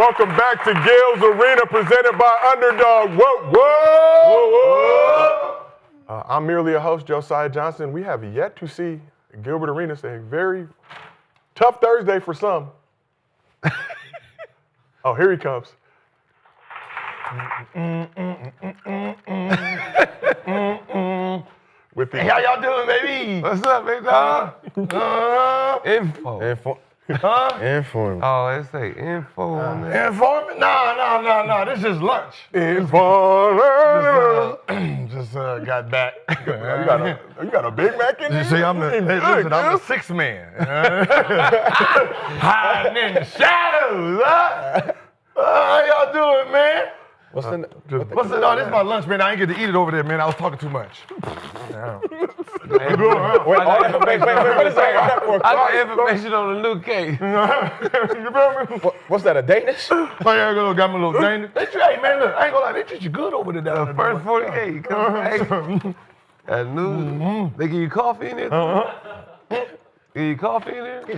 Welcome back to Gil's Arena, presented by Underdog. Whoa, whoa! I'm merely a host, Josiah Johnson. We have yet to see Gilbert Arenas, a very tough Thursday for some. Oh, here he comes. With the, Hey, how y'all doing, baby? What's up, big dog? Info. Informant. Oh, they say info on there. Informant? No. This is lunch. Informant. Just got back. You got a Big Mac in You there? see, I'm the sixth man. Hiding in the shadows. How y'all doing, man? What's the No, this is my lunch, man. I ain't get to eat it over there, man. I was talking too much. Wait, what is that? I got information on the new case. What's that, a Danish? Oh, yeah, got my little Danish. Hey, man, look, I ain't gonna lie, they treat you good over there. The first 48. Come back. That new. They give you coffee in there? Give you coffee in there? He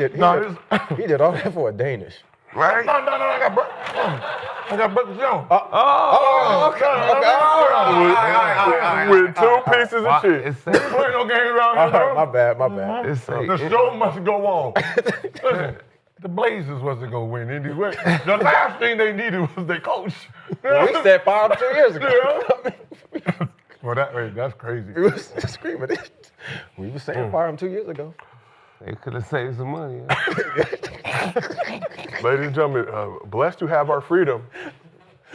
did all that for a Danish. Right? No, I got breakfast on. Okay. With 2 pieces of cheese. It's safe. Play no games around here, My bad. It's safe. The show must go on. Listen, the Blazers was to go win anyway. The last thing they needed was their coach. We said 5 2 years ago. Well, that's crazy. We was screaming it. We were saying fire him 2 years ago. They could have saved some money. Ladies and gentlemen, blessed to have our freedom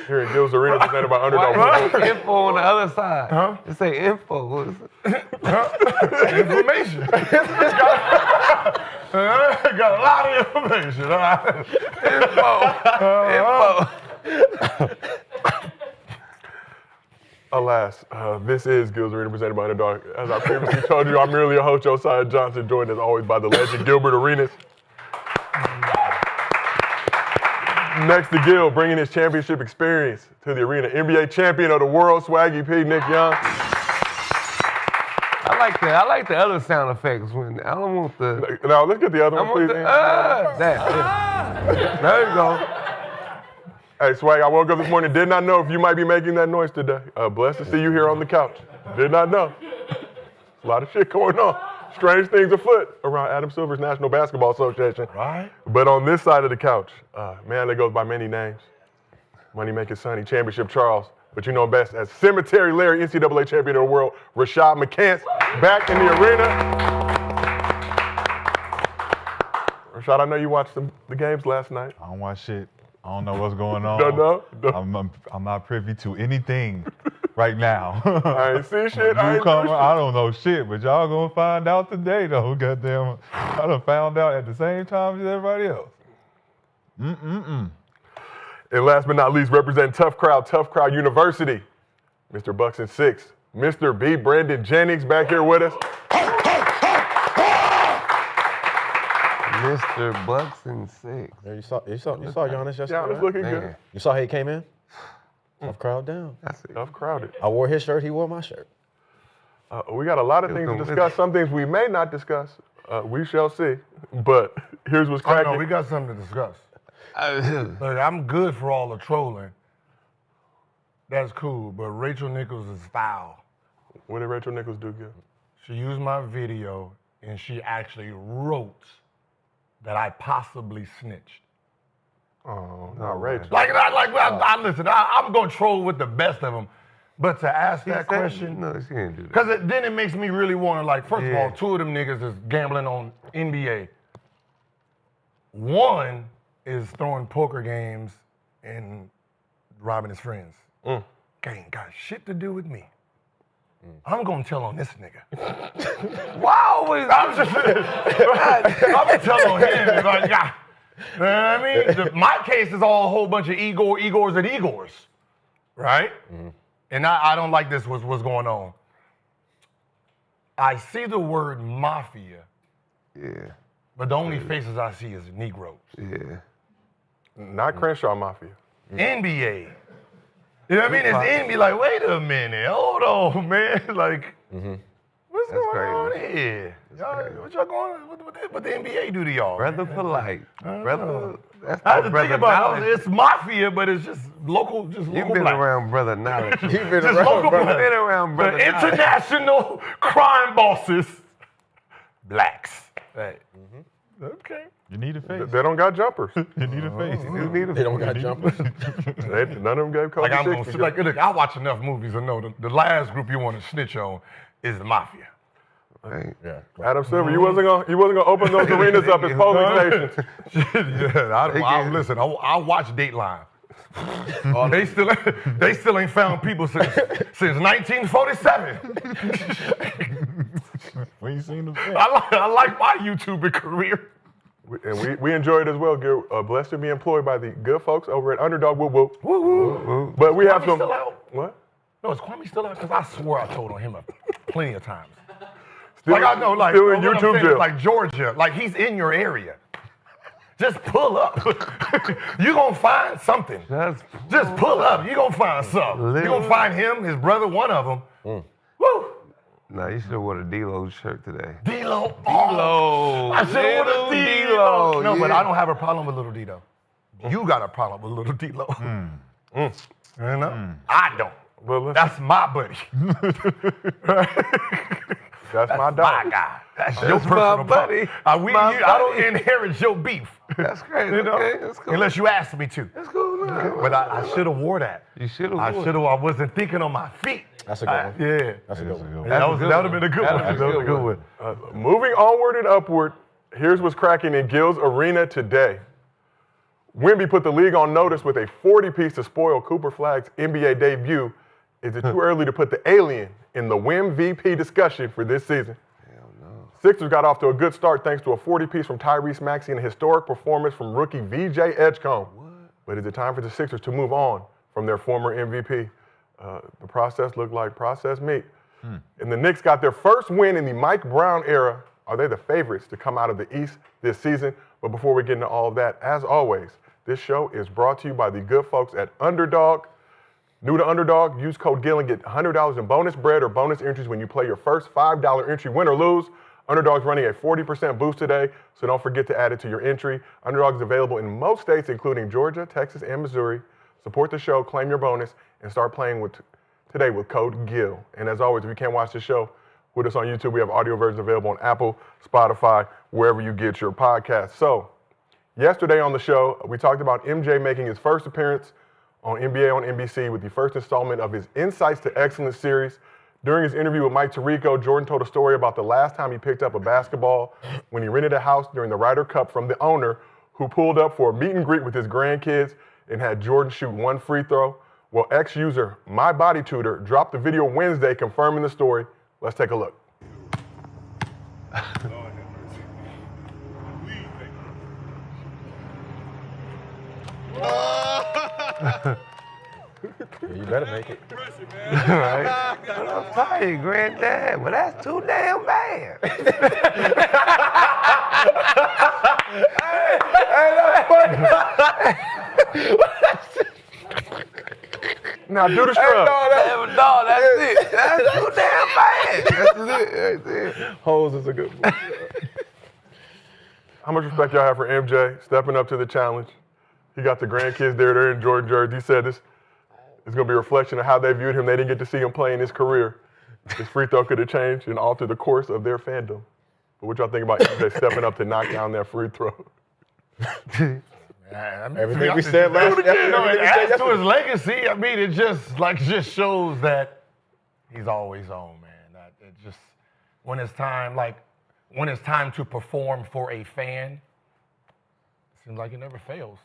here in Gil's Arena, presented by Underdog. Info on the other side. Huh? It say info. What is it? Information. Got a lot of information. All right. Info. Alas, this is Gil's Arena, presented by Underdog. As I previously told you, I'm merely a host, Josiah Johnson, joined as always by the legend Gilbert Arenas. Next to Gil, bringing his championship experience to the arena, NBA champion of the world, Swaggy P, Nick Young. I like the other sound effects when I don't want the. Now, let's get the other one, please. There you go. Hey, Swag, I woke up this morning, did not know if you might be making that noise today. Blessed to see you here on the couch. Did not know. A lot of shit going on. Strange things afoot around Adam Silver's National Basketball Association. Right. But on this side of the couch, man that goes by many names. Money Making Sonny, Championship Charles, but you know him best as Cemetery Larry, NCAA champion of the world, Rashad McCants, back in the arena. Rashad, I know you watched the games last night. I don't watch shit. I don't know what's going on. Don't know? I'm not privy to anything right now. I ain't see shit. I don't know shit, but y'all gonna find out today, though. Goddamn, I done found out at the same time as everybody else. And last but not least, representing Tough Crowd University, Mr. Bucks and 6, Mr. B. Brandon Jennings back here with us. Mr. Bucks and 6. Yeah, you saw Giannis yesterday. Giannis right? looking Man. good. You saw how he came in? Tough crowd down. That's it. Tough crowded. I wore his shirt, he wore my shirt. We got a lot of things to discuss. Some things we may not discuss. We shall see. But here's what's Oh, cracking. no, we got something to discuss. Look, I'm good for all the trolling. That's cool, but Rachel Nichols is foul. What did Rachel Nichols do good? She used my video and she actually wrote that I possibly snitched. Oh, not Rachel. I listen, I'm going to troll with the best of them. But to ask that question, No, she didn't do that. because then it makes me really want to, first of all, 2 of them niggas is gambling on NBA. 1 is throwing poker games and robbing his friends. Ain't got shit to do with me. I'm going to tell on this nigga. Wow, I'm going to tell on him if I got. You know what I mean? My case is all a whole bunch of Igors and Igors, right? And I don't like this, what's going on. I see the word mafia, Yeah, but the only faces I see is Negroes. yeah. Not Crenshaw Mafia. NBA. You know what I mean? It's NBA, like, wait a minute, hold on, man. Like, what's What's That's going on crazy. here? Y'all, what y'all going? What the NBA do to y'all? Brother polite. Brother. That's I had to brother think about it. knowledge. It's mafia, but it's just local You've black. been around brother knowledge. You've been Just around, local brother. black. Been around brother The knowledge. international crime bosses, blacks. Right. Okay. You need a face. They don't got jumpers. You need a face. You need a They don't got jumpers. None of them gave Kobe Like I'm 60. gonna look. I watch enough movies to know the last group you want to snitch on is the mafia. Right. Yeah. Adam Silver, you wasn't gonna open those arenas up as polling stations. Listen. I watch Dateline. They still ain't found people since 1947. We ain't seen them since. I like my YouTubing career. And we enjoy it as well. Blessed to be employed by the good folks over at Underdog. Whoop whoop. Woo woo. But we have Kwame some. still out? What? No, is Kwame still out? Because I swore I told on him plenty of times. Still, Like I know, like still in what I'm YouTube saying is, jail. like Georgia, like he's in your area. Just pull up. You gonna find something. Just pull up. You gonna find something. You gonna find him, his brother, one of them. Woo. Nah, you should have worn a D-Lo shirt today. D-Lo. Oh, I should have worn a D-Lo. No, but yeah. I don't have a problem with little D-Lo. You got a problem with little D-Lo. You know? I don't. Well, listen, That's my buddy. that's my My dog. guy. That's your That's my personal buddy. problem. My I don't buddy. inherit your beef. That's crazy. You know? Okay, that's cool. Unless you ask me to. That's cool. Man. But I should have wore that. You should have. I wasn't thinking on my feet. That's a good one. Yeah. That's a good one. That would have been a good one. That was a good one. Moving onward and upward, here's what's cracking in Gil's Arena today. Wemby put the league on notice with a 40-piece to spoil Cooper Flagg's NBA debut. Is it too early to put the alien in the Wim VP discussion for this season? Hell no. Sixers got off to a good start thanks to a 40-piece from Tyrese Maxey and a historic performance from rookie VJ Edgecomb. But is it time for the Sixers to move on from their former MVP? The process looked like processed meat. And the Knicks got their first win in the Mike Brown era. Are they the favorites to come out of the East this season? But before we get into all of that, as always, this show is brought to you by the good folks at Underdog. New to Underdog, use code GIL and get $100 in bonus bread or bonus entries when you play your first $5 entry, win or lose. Underdog's running a 40% boost today, so don't forget to add it to your entry. Underdog is available in most states, including Georgia, Texas, and Missouri. Support the show, claim your bonus, and start playing today with code GIL. And as always, if you can't watch the show with us on YouTube, we have audio versions available on Apple, Spotify, wherever you get your podcasts. So, yesterday on the show, we talked about MJ making his first appearance on NBA on NBC with the first installment of his Insights to Excellence series. During his interview with Mike Tirico, Jordan told a story about the last time he picked up a basketball when he rented a house during the Ryder Cup from the owner, who pulled up for a meet and greet with his grandkids and had Jordan shoot one free throw. Well, ex-user My Body Tutor dropped the video Wednesday confirming the story. Let's take a look. You better make it. Right? I'm tired, granddad, but that's too damn bad. Now do the shrug. No, that's it. That's too damn bad. That's it. Hoes is a good one. How much respect y'all have for MJ stepping up to the challenge? He got the grandkids there. They're in Jordan jerseys. He said this is going to be a reflection of how they viewed him. They didn't get to see him play in his career. His free throw could have changed and altered the course of their fandom. But what y'all think about MJ stepping up to knock down that free throw? Everything we said last No, it adds to yesterday. his legacy. I mean, it just shows that he's always on, man. That it just when it's time to perform for a fan, it seems like it never fails.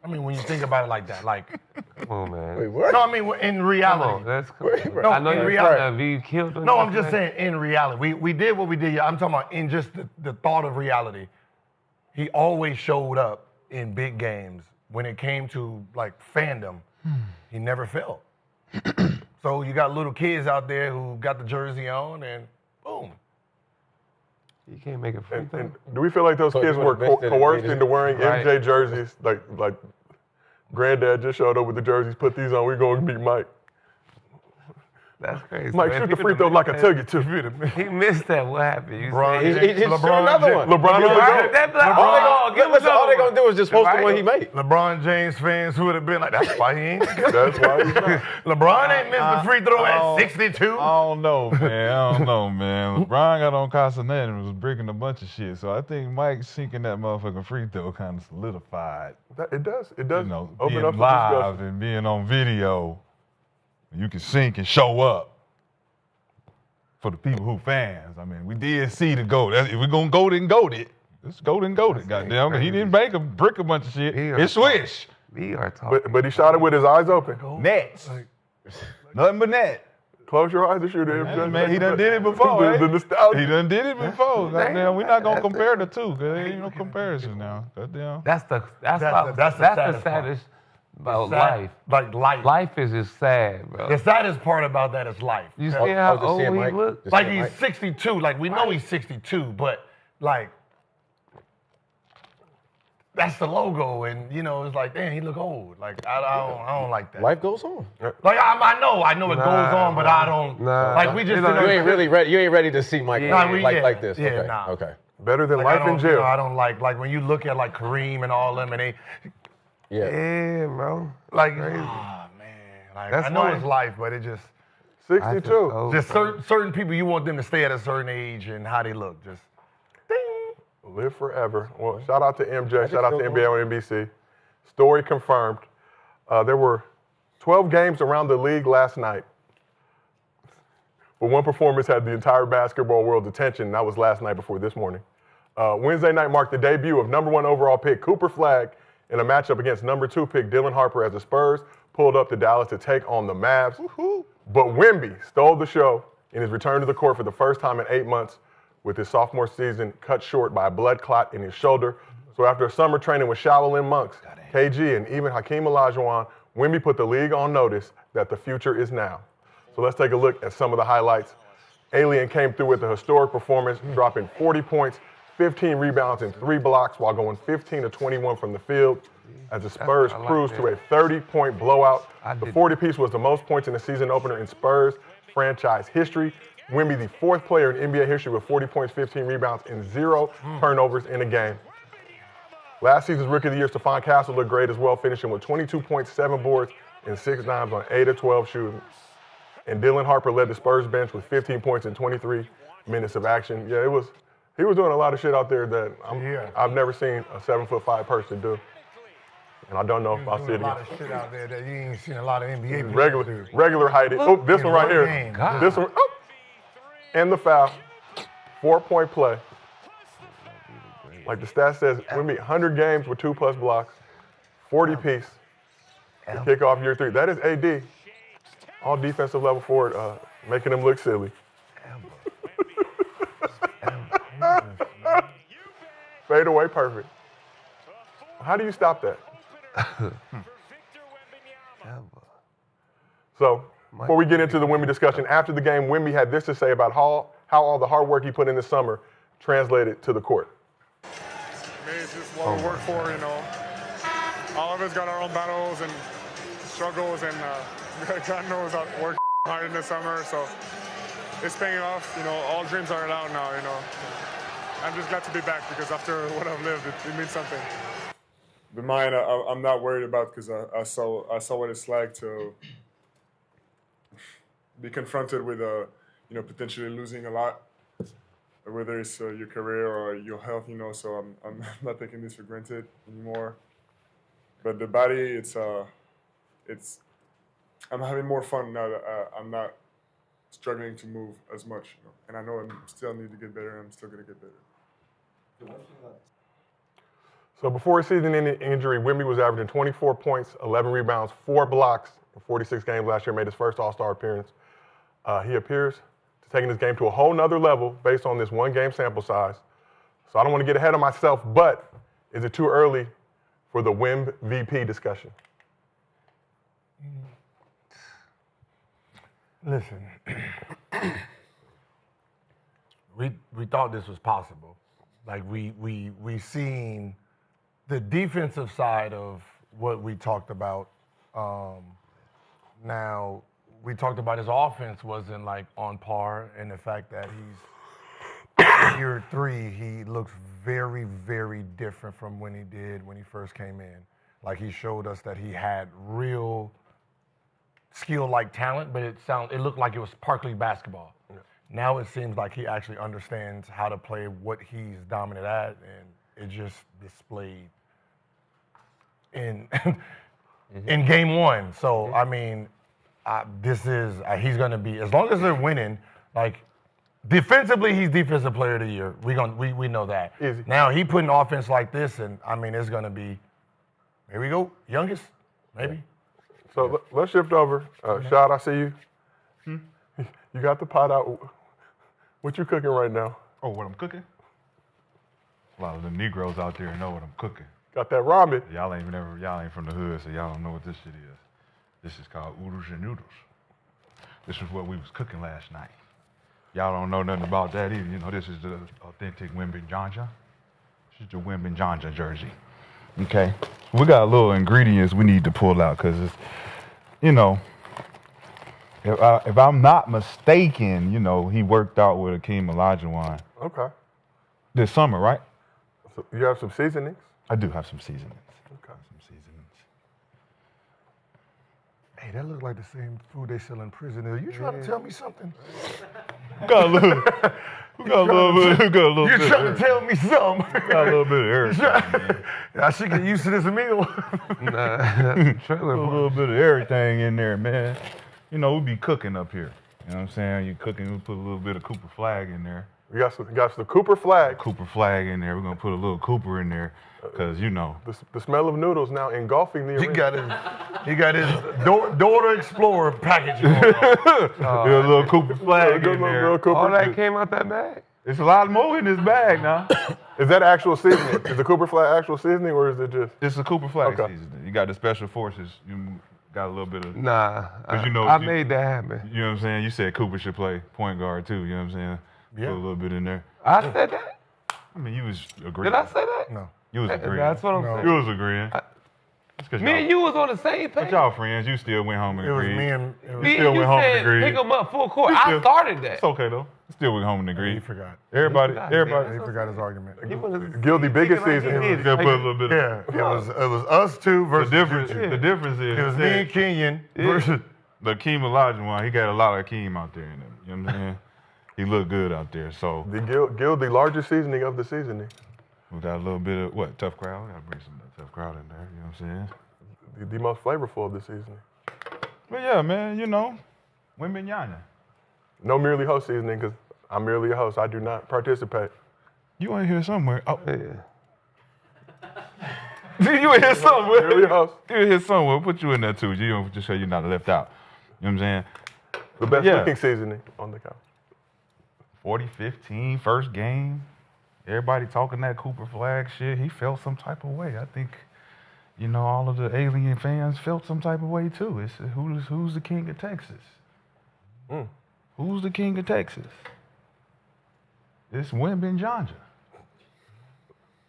I mean, when you think about it like that, like Come on, man. Wait, what? no, I mean in Come on, reality. that's cool. No, I know in you're reality. trying to be killed. No, I'm just saying in reality. We did what we did. I'm talking about in just the thought of reality. He always showed up in big games. When it came to like fandom, he never failed. So you got little kids out there who got the jersey on, and boom. You can't make a free And throw. do we feel like those So kids you were would've missed it and coerced made it- into wearing Right. MJ jerseys? Like granddad just showed up with the jerseys, put these on, we're going to meet Mike. That's crazy. Mike, man. shoot If the he free throw like I tell you to. He missed that. What happened? You LeBron said- James. He shoot another one. LeBron is the GOAT. That black- All they gonna do is just post the one he made. LeBron James fans who would have been like, that's why he ain't. That's why he's not. LeBron ain't missed the free throw at 62. I don't know, man. LeBron got on Castaneda and was breaking a bunch of shit. So I think Mike sinking that motherfucking free throw kind of solidified. It does. It does You know, open being up for live discussion. and being on video. You can sync and show up. For the people who fans, I mean, we did see the GOAT. If we're gonna goat it and goat it, it's GOAT and goat it. Goddamn, he didn't brick a bunch of shit. It's swish. We are talking. But he shot it with his eyes open. Nets. Nothing but net. Close your eyes and shoot it. Man, he done did it before. The nostalgia. He done did it before. Goddamn, we're not gonna compare the two. Cause there ain't no comparison now. Goddamn. That's the saddest saddest about Sad- life. Like life. Life is just sad, bro. The saddest part about that is life. You see I how was just old saying, he Mike, look? just Like saying, he's Mike. 62. Like we know he's 62, but like that's the logo, and you know it's like, damn, he look old. Like I don't like that. Life goes on. Like I know it goes on, but I don't. Nah. Like we just You know, didn't- You ain't really ready. You ain't ready to see Mike Nah, we- yeah, like this. yeah, okay. nah. Okay. Better than like, I life in don't- you jail. know, I don't like when you look at like Kareem and all them, and they Yeah. Yeah, bro. like, ah man, like That's I know why- it's life, but it just 62. just certain people you want them to stay at a certain age and how they look, just ding. Live forever. Well, shout out to MJ. Shout out to NBA on NBC. Story confirmed. There were 12 games around the league last night. But one performance had the entire basketball world's attention, and that was last night before this morning. Wednesday night marked the debut of #1 overall pick Cooper Flagg in a matchup against #2 pick Dylan Harper as the Spurs pulled up to Dallas to take on the Mavs. But Wemby stole the show in his return to the court for the first time in 8 months, with his sophomore season cut short by a blood clot in his shoulder. So after a summer training with Shaolin monks, KG, and even Hakeem Olajuwon, Wemby put the league on notice that the future is now. So let's take a look at some of the highlights. Alien came through with a historic performance, dropping 40 points, 15 rebounds, and 3 blocks while going 15 of 21 from the field as the Spurs cruised to a 30-point blowout. The 40-piece was the most points in the season opener in Spurs franchise history. Wemby, the 4th player in NBA history with 40 points, 15 rebounds, and 0 turnovers in a game. Last season's Rookie of the Year, Stephon Castle, looked great as well, finishing with 22 points, 7 boards, and 6 dimes on 8 of 12 shooting. And Dylan Harper led the Spurs bench with 15 points and 23 minutes of action. Yeah, he was doing a lot of shit out there that I've never seen a 7'5" person do. And I don't know if I'll see it a lot again. of shit out there that you ain't seen a lot of NBA people do. Regular height. Oh, this one right here. game. This one. Oh. And the foul. 4-point play. Like the stat says, Wemby 100 games with 2+ blocks, 40 piece. To kick off year 3. That is AD. All defensive level forward, making him look silly. Fade away, perfect. How do you stop that? So, before we get into the Wemby discussion, after the game, Wemby had this to say about how all the hard work he put in this summer translated to the court. It's just what we work for, you know. All of us got our own battles and struggles, and God knows I worked hard in the summer, so it's paying off. You know, all dreams are allowed now, you know. I'm just glad to be back because after what I've lived, it means something. The mind, I'm not worried about because I saw what it's like to be confronted with potentially losing a lot, whether it's your career or your health, you know. So I'm not taking this for granted anymore. But the body, I'm having more fun now that I'm not struggling to move as much, you know. And I know I still need to get better, and I'm still gonna get better. So before his season-ending injury, Wemby was averaging 24 points, 11 rebounds, 4 blocks in 46 games last year, made his first All-Star appearance. He appears to taking his game to a whole nother level based on this one-game sample size. So I don't want to get ahead of myself, but is it too early for the Wemb VP discussion? Listen, we thought this was possible. Like we seen the defensive side of what we talked about. Now we talked about his offense wasn't like on par, and the fact that he's year 3, he looks very, very different from when he did when he first came in. Like he showed us that he had real skill-like talent, but it looked like it was Park League basketball. Yeah. Now it seems like he actually understands how to play what he's dominant at, and it just displayed in in game 1. So I mean, he's gonna be, as long as they're winning, like defensively, he's defensive player of the year. We know that. Easy. Now he putting offense like this, and I mean it's gonna be. Here we go, youngest, maybe. So let's shift over. Shad, I see you. You got the pot out. What you cooking right now? Oh, what I'm cooking? A lot of the Negroes out there know what I'm cooking. Got that ramen. Y'all ain't from the hood, so y'all don't know what this shit is. This is called oodles and noodles. This is what we was cooking last night. Y'all don't know nothing about that either. You know, this is the authentic Wembanyama. This is the Wembanyama jersey. Okay. We got little ingredients we need to pull out because it's, you know, if I'm not mistaken, you know, he worked out with Akeem Olajuwon. Okay. This summer, right? So you have some seasonings? I do have some seasonings. Okay. Some seasonings. Hey, that looks like the same food they sell in prison. Are you trying to tell me something? We got a little You're bit. trying to tell me something. Got a little bit of everything. I should get used to this meal. Trailer A little bit of everything in there, man. You know, we be cooking up here. You know what I'm saying? You cooking, we put a little bit of Cooper Flagg in there. We got some Cooper Flagg. Cooper Flagg in there. We're gonna put a little Cooper in there, cause you know. The smell of noodles now engulfing the arena. He got his Dora Explorer package going on. There's a little Cooper Flagg in there. Real Cooper. All that came out that bag? It's a lot more in this bag now. Is that actual seasoning? Is the Cooper Flagg actual seasoning, or is it just? It's a Cooper Flagg Okay. seasoning. You got the special forces. You got a little bit of. Nah, you know, I made that happen. You know what I'm saying? You said Cooper should play point guard too. You know what I'm saying? Yeah. Put a little bit in there. I said that? I mean, you was agreeing. Did I say that? No. You was agreeing. That's what I'm saying. You was agreeing. It's 'cause Me y'all- and you was on the same page. But y'all friends, you still went home and It was agreed. me and it was, Me still and you went home and said agreed. pick him up full court. You I still- started that. It's okay though. Still went home and he agreed. forgot. Everybody. He forgot his argument. Gildy biggest season. You gotta put a little bit. Yeah, it was us two The versus difference. you two. The difference is. It was me and Kenyon versus. The Akeem Olajuwon, he got a lot of Akeem out there in him. You know what I'm saying? He looked good out there. So The Gildy largest seasoning of the seasoning. we got a little bit of what? Tough crowd. We gotta bring some tough crowd in there. You know what I'm saying? The most flavorful of the seasoning. But yeah, man, you know, Wembanyama. No merely host seasoning, because I'm merely a host. I do not participate. You ain't here somewhere. Oh, Yeah. you in here somewhere. Merely a host. You in here somewhere. We'll put you in there too. You know, just so you're not left out. You know what I'm saying? The best Yeah. looking seasoning on the couch. 40-15, first game. Everybody talking that Cooper Flagg shit. He felt some type of way. I think, you know, all of the alien fans felt some type of way too. It's who's the king of Texas? Who's the king of Texas? It's Wembanyama.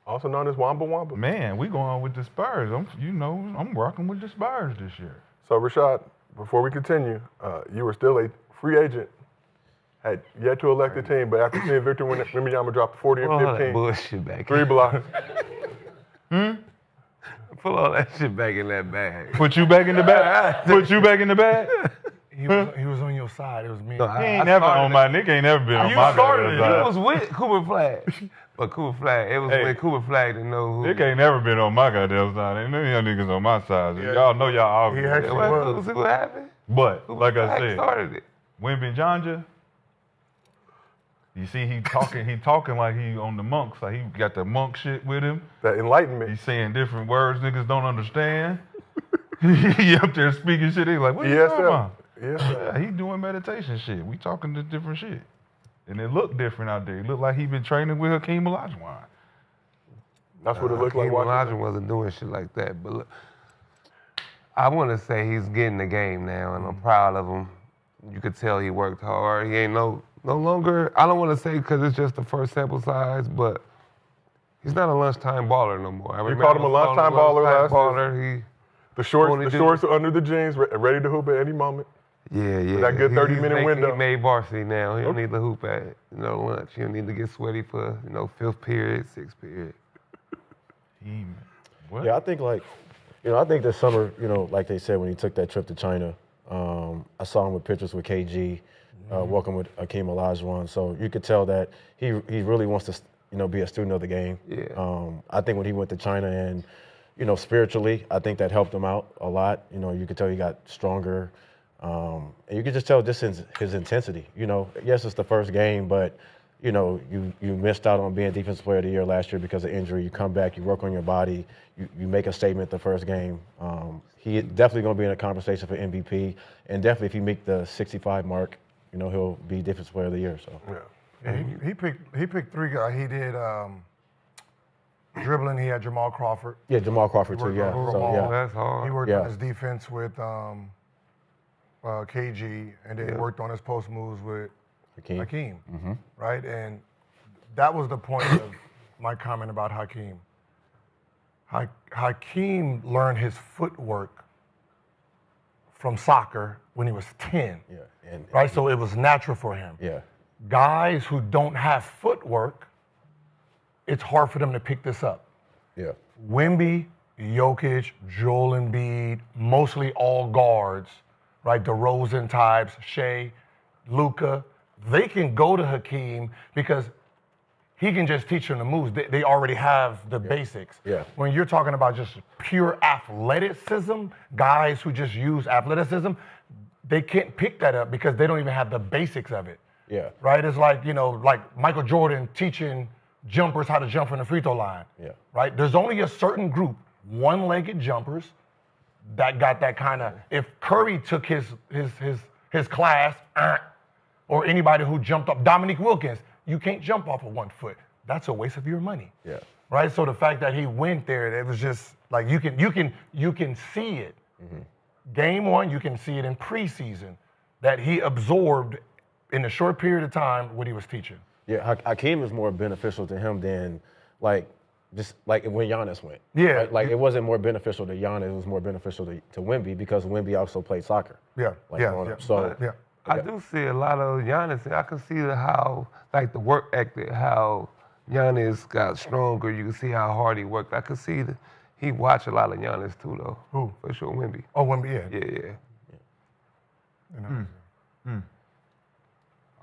Also known as Wamba Wamba. Man, we going with the Spurs. I'm rocking with the Spurs this year. So Rashad, before we continue, you were still a free agent. Had yet to elect a team, but after seeing Victor Wembanyama drop 40 Pull all and that 15, bullshit back. 3 blocks. Pull all that shit back in that bag. Put you back in the bag. Put you back in the bag. He was on your side. It was me. No, He ain't never on my Nick. Ain't never been on You my started it. side. It was with Cooper Flagg. But Cooper Flagg, it was Hey. with Cooper Flagg to know who. Nick ain't never been on my goddamn side. Ain't none of y'all niggas on my side. Y'all know y'all all. He actually was. See what happened? But Cooper like I Flagg said, started it. Wembanyama. You see, he talking like he on the monks. Like he got the monk shit with him. That enlightenment. He's saying different words niggas don't understand. He up there speaking shit. He's like, what you talking about? Yeah, he doing meditation shit. We talking to different shit. And it looked different out there. It looked like he been training with Hakeem Olajuwon. That's what it looked like. Hakeem watching. Olajuwon wasn't doing shit like that. But look, I want to say he's getting the game now, and I'm proud of him. You could tell he worked hard. He ain't no longer, I don't want to say because it's just the first sample size, but he's not a lunchtime baller no more. You called him a lunchtime baller last year. He The shorts are under the jeans, ready to hoop at any moment. Yeah. That good 30-minute window. He made varsity now. He don't need to hoop at lunch. He don't need to get sweaty for 5th period, 6th period. What? Yeah, I think I think this summer, like they said when he took that trip to China, I saw him with pictures with KG, working with Hakeem Olajuwon. So you could tell that he really wants to, be a student of the game. Yeah. I think when he went to China and, spiritually, I think that helped him out a lot. You could tell he got stronger. And you could just tell just his intensity. Yes, it's the first game, but you missed out on being Defensive Player of the Year last year because of injury. You come back, you work on your body, you make a statement the first game. He definitely going to be in a conversation for MVP, and definitely if he make the 65 mark, he'll be Defensive Player of the Year. So Yeah, he picked 3 guys. He did dribbling. He had Jamal Crawford. yeah, Jamal Crawford too. Yeah, Jamal. so, Oh, yeah. that's hard. He worked Yeah. on his defense with KG, and then he worked on his post moves with Hakeem. Right? And that was the point of my comment about Hakeem. Hakeem learned his footwork from soccer when he was 10. Yeah, and Right? So it was natural for him. yeah, Guys who don't have footwork, it's hard for them to pick this up. yeah, Wemby, Jokic, Joel Embiid, mostly all guards, right? DeRozan types, Shea, Luka, they can go to Hakeem because he can just teach them the moves. They already have the basics. Yeah. When you're talking about just pure athleticism, guys who just use athleticism, they can't pick that up because they don't even have the basics of it. yeah, Right? It's like, like Michael Jordan teaching jumpers how to jump from the free throw line. Yeah. Right? There's only a certain group, one-legged jumpers, that got that kind of. If Curry took his class, or anybody who jumped up, Dominique Wilkins, you can't jump off of 1 foot. That's a waste of your money. yeah. Right? So the fact that he went there, it was just like you can see it. Game 1, you can see it in preseason that he absorbed in a short period of time what he was teaching. Yeah, Hakeem is more beneficial to him than just like when Giannis went. Yeah. Right? Like it wasn't more beneficial to Giannis, it was more beneficial to Wemby because Wemby also played soccer. Yeah. growing up. So yeah. I do see a lot of Giannis. I can see how, the work ethic, how Giannis got stronger. You can see how hard he worked. I can see that he watched a lot of Giannis too, though. Who? For sure, Wemby. Oh, Wemby, yeah. Yeah.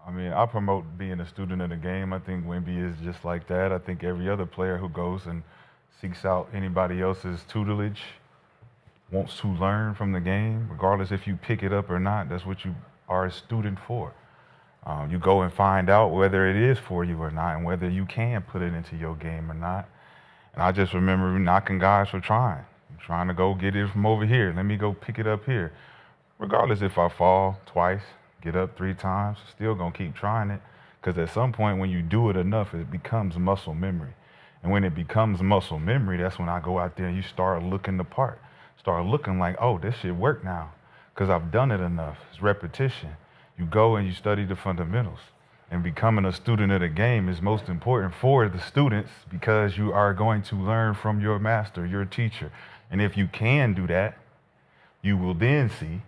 I mean, I promote being a student of the game. I think Wemby is just like that. I think every other player who goes and seeks out anybody else's tutelage wants to learn from the game, regardless if you pick it up or not. That's what you are a student for. You go and find out whether it is for you or not and whether you can put it into your game or not. And I just remember knocking guys for trying to go get it from over here. Let me go pick it up here. Regardless if I fall twice, get up 3 times, still gonna keep trying it. Because at some point when you do it enough, it becomes muscle memory. And when it becomes muscle memory, that's when I go out there and you start looking the part. Start looking like, oh, this shit work now. Because I've done it enough. It's repetition. You go and you study the fundamentals. And becoming a student of the game is most important for the students because you are going to learn from your master, your teacher. And if you can do that, you will then see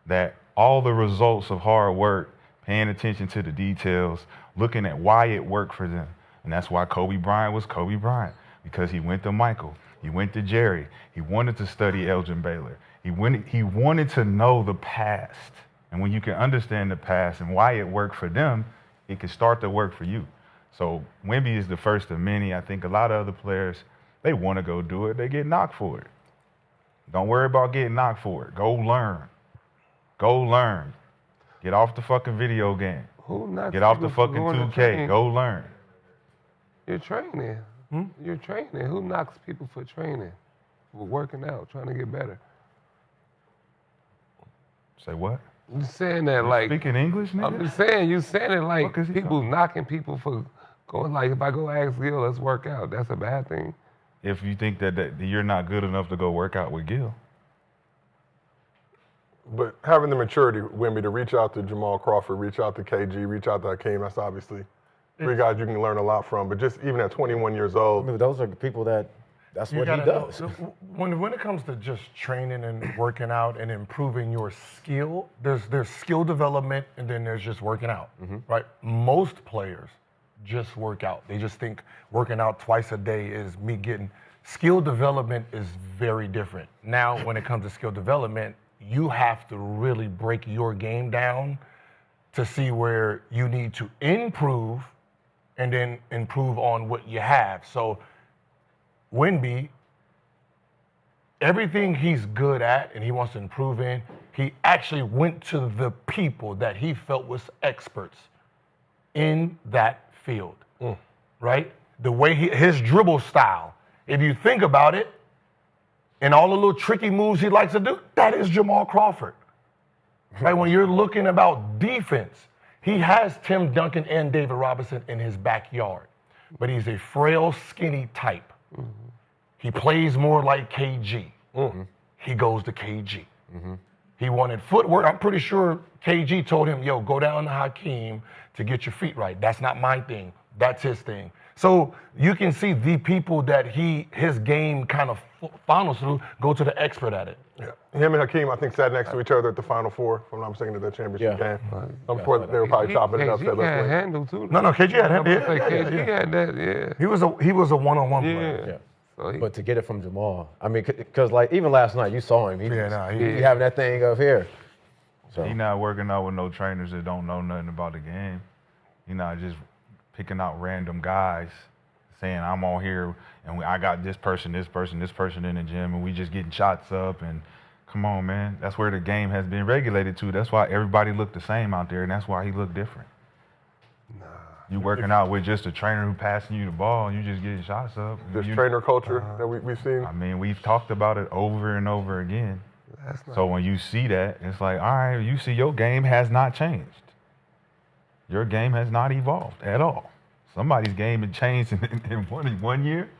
that all the results of hard work, paying attention to the details, looking at why it worked for them. And that's why Kobe Bryant was Kobe Bryant, because he went to Michael, he went to Jerry, he wanted to study Elgin Baylor. He wanted to know the past. And when you can understand the past and why it worked for them, it can start to work for you. So Wemby is the first of many. I think a lot of other players, they want to go do it. They get knocked for it. Don't worry about getting knocked for it. Go learn. Go learn. Get off the fucking video game. Who knocks Get off the people for fucking going to 2K. train? Go learn. You're training. You're training. Who knocks people for training? For working out, trying to get better. Say what? You saying that like Speaking English, nigga? I'm just saying, you saying it like Fuck is he people knocking people for going like, if I go ask Gil, let's work out, that's a bad thing. If you think that you're not good enough to go work out with Gil. But having the maturity, Wemby, to reach out to Jamal Crawford, reach out to KG, reach out to Hakeem, that's obviously 3 guys you can learn a lot from. But just even at 21 years I old, mean, those are people that That's You what he gotta does. know, when it comes to just training and working out and improving your skill, there's skill development and then there's just working out, right? Most players just work out. They just think working out twice a day is me getting. Skill development is very different. Now, when it comes to skill development, you have to really break your game down to see where you need to improve and then improve on what you have. So Wemby, everything he's good at and he wants to improve in, he actually went to the people that he felt was experts in that field, right? The way his dribble style, if you think about it, and all the little tricky moves he likes to do, that is Jamal Crawford. Right? When you're looking about defense, he has Tim Duncan and David Robinson in his backyard, but he's a frail, skinny type. He plays more like KG. He goes to KG. He wanted footwork. I'm pretty sure KG told him, yo, go down to Hakeem to get your feet right. That's not my thing. That's his thing. So you can see the people that his game kind of funnels through go to the expert at it. Yeah. Him and Hakeem, I think, sat next to each other at the Final Four, if I'm not mistaken, at the championship game. Before they were probably chopping it up. KG had handle too. No, KG had him. KG had that, yeah. He was a one-on-one player. Yeah. So But to get it from Jamal, I mean, because like even last night you saw him. He having that thing up here. So He not working out with no trainers that don't know nothing about the game. He not just picking out random guys saying I'm on here and I got this person in the gym and we just getting shots up and come on, man. That's where the game has been regulated to. That's why everybody looked the same out there and that's why he looked different. You working out with just a trainer who passing you the ball and you just getting shots up. This trainer culture that we've seen. I mean, we've talked about it over and over again. So when you see that, it's like, all right, you see your game has not changed. Your game has not evolved at all. Somebody's game has changed in 1 year.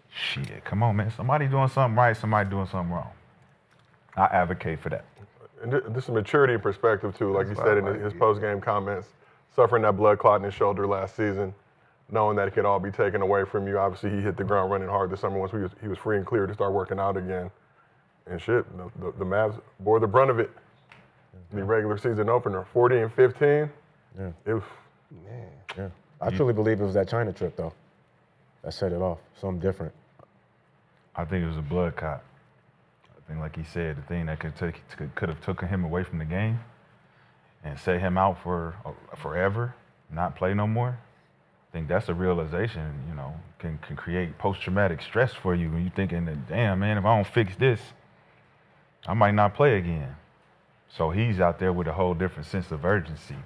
Shit, come on, man. Somebody doing something right, somebody doing something wrong. I advocate for that. And this is maturity and perspective, too, like you said in his post-game comments. Suffering that blood clot in his shoulder last season, knowing that it could all be taken away from you. Obviously, he hit the ground running hard this summer once he was free and clear to start working out again. And shit, the Mavs bore the brunt of it. The regular season opener, 40-15. Yeah. It was, yeah. I truly believe it was that China trip though that set it off. Something different. I think it was a blood clot. I think, like he said, the thing that could have taken him away from the game and set him out for forever, not play no more. I think that's a realization, can create post-traumatic stress for you when you're thinking that, damn, man, if I don't fix this, I might not play again. So he's out there with a whole different sense of urgency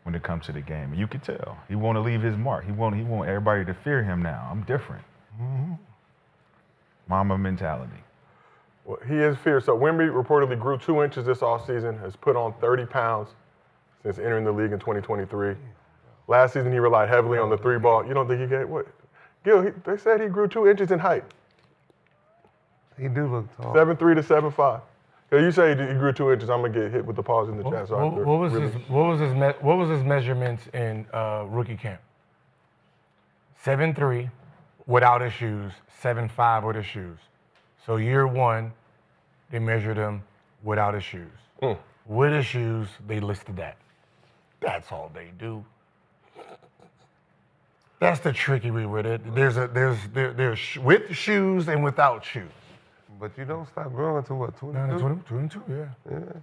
when it comes to the game. And you can tell. He want to leave his mark. He want everybody to fear him now. I'm different. Mama mentality. well, he is fierce. So Wemby reportedly grew 2 inches this offseason, has put on 30 pounds since entering the league in 2023. Last season, he relied heavily on the three ball. You don't think he gave what? Gil, they said he grew 2 inches in height. He do look tall. 7'3" to 7'5". You say he grew 2 inches. I'm gonna get hit with the pause in the chat. So what was his measurements in rookie camp? 7'3" without his shoes, 7'5" with his shoes. So year one, they measured him without his shoes. With his shoes, they listed that. That's all they do. That's the trickery with it. There's with shoes and without shoes. But you don't stop growing to what, 22? 22, yeah.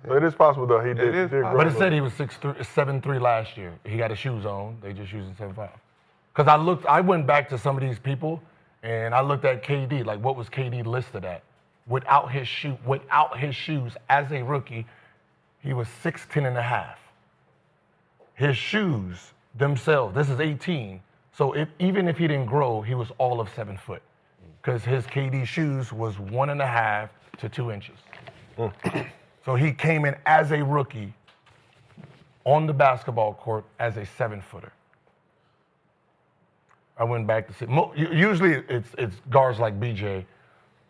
So it is possible though. He did grow. But it said he was 7'3" last year. He got his shoes on. They just using 7'5". Because I went back to some of these people and I looked at KD, like what was KD listed at? Without his shoes as a rookie, he was 6'10" and a half. His shoes themselves, this is 18. So even if he didn't grow, he was all of 7 foot. Because his KD shoes was 1.5 to 2 inches. So he came in as a rookie on the basketball court as a 7-footer. I went back to see. Usually it's guards like BJ.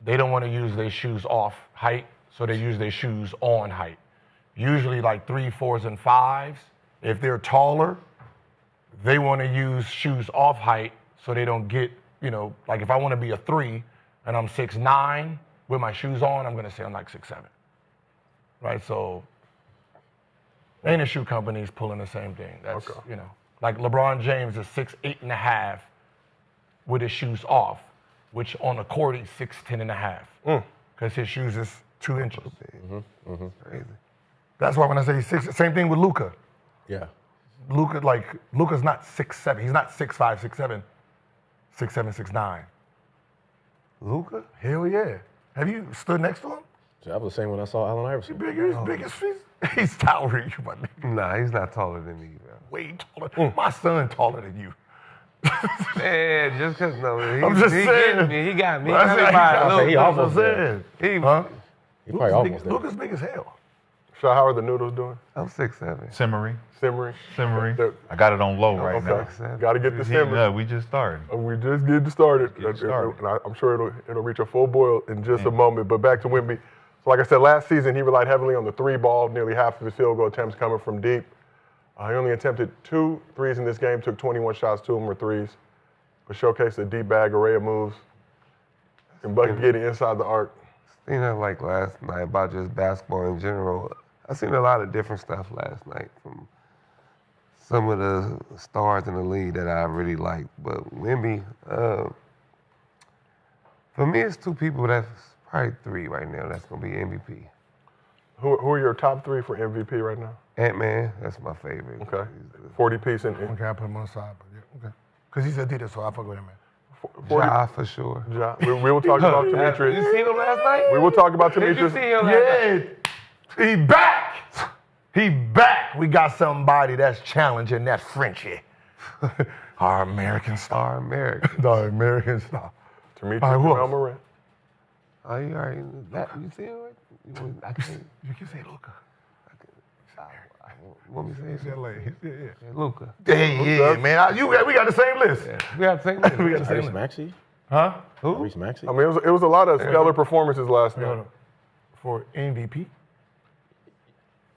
They don't want to use their shoes off height, so they use their shoes on height. Usually like 3, 4s, and 5s. If they're taller, they want to use shoes off height so they don't get, like if I want to be a 3, and I'm 6'9", with my shoes on, I'm going to say I'm like 6'7". Right? So, ain't a shoe company's pulling the same thing. That's, you know, like LeBron James is 6'8.5" with his shoes off, which on the court he's 6'10.5", because his shoes is 2 inches. Crazy. That's why when I say he's 6, same thing with Luka. Yeah. Luka's not 6'7". He's not 6'5", 6'7", 6'7", 6'9". Luka? Hell yeah. Have you stood next to him? I was the same when I saw Allen Iverson. He's taller than you, my nigga. Nah, he's not taller than me, bro. Way taller. My son taller than you. Man, just because, no, I'm just saying. He got me. Well, He almost said. He Huh? probably almost there. Luka's big as hell. So how are the noodles doing? I'm 6'7". Simmering. They're- I got it on low right now. Okay. Got to get the It's heating simmer. up. We just started. We just getting started. Getting started. And I'm sure it'll reach a full boil in just a moment. But back to Wemby. So like I said, last season he relied heavily on the 3 ball. Nearly half of his field goal attempts coming from deep. He only attempted 2 threes in this game. Took 21 shots. 2 of them were threes. But showcased a deep bag array of moves. And bucket getting inside the arc. You know, like last night about just basketball in general. I seen a lot of different stuff last night from some of the stars in the league that I really liked. But Wemby, for me, it's 2 people. That's probably 3 right now. That's gonna be MVP. Who are your top 3 for MVP right now? Ant-Man, that's my favorite. Okay. 40 piece in. Okay, I put him on the side, but yeah, okay. Because he's Adidas, so I fuck with him, man. 40. Ja, for sure. Ja. We will talk about You Demetrius. seen him last night? We will talk about Did you Demetrius. see him last night? Yeah, he back. He back. We got somebody that's challenging that Frenchie. Our American star. Our American. The American star. Demetrius All right, who else? Morant. Oh, you already you see him? I can't. You can say Luka. What me say? Yeah. Luka. Yeah, man. We got the same list. We got to take list. We got the same Tyrese list. Maxey? Huh? Tyrese Maxey? I mean, it was a lot of stellar performances last night. For MVP?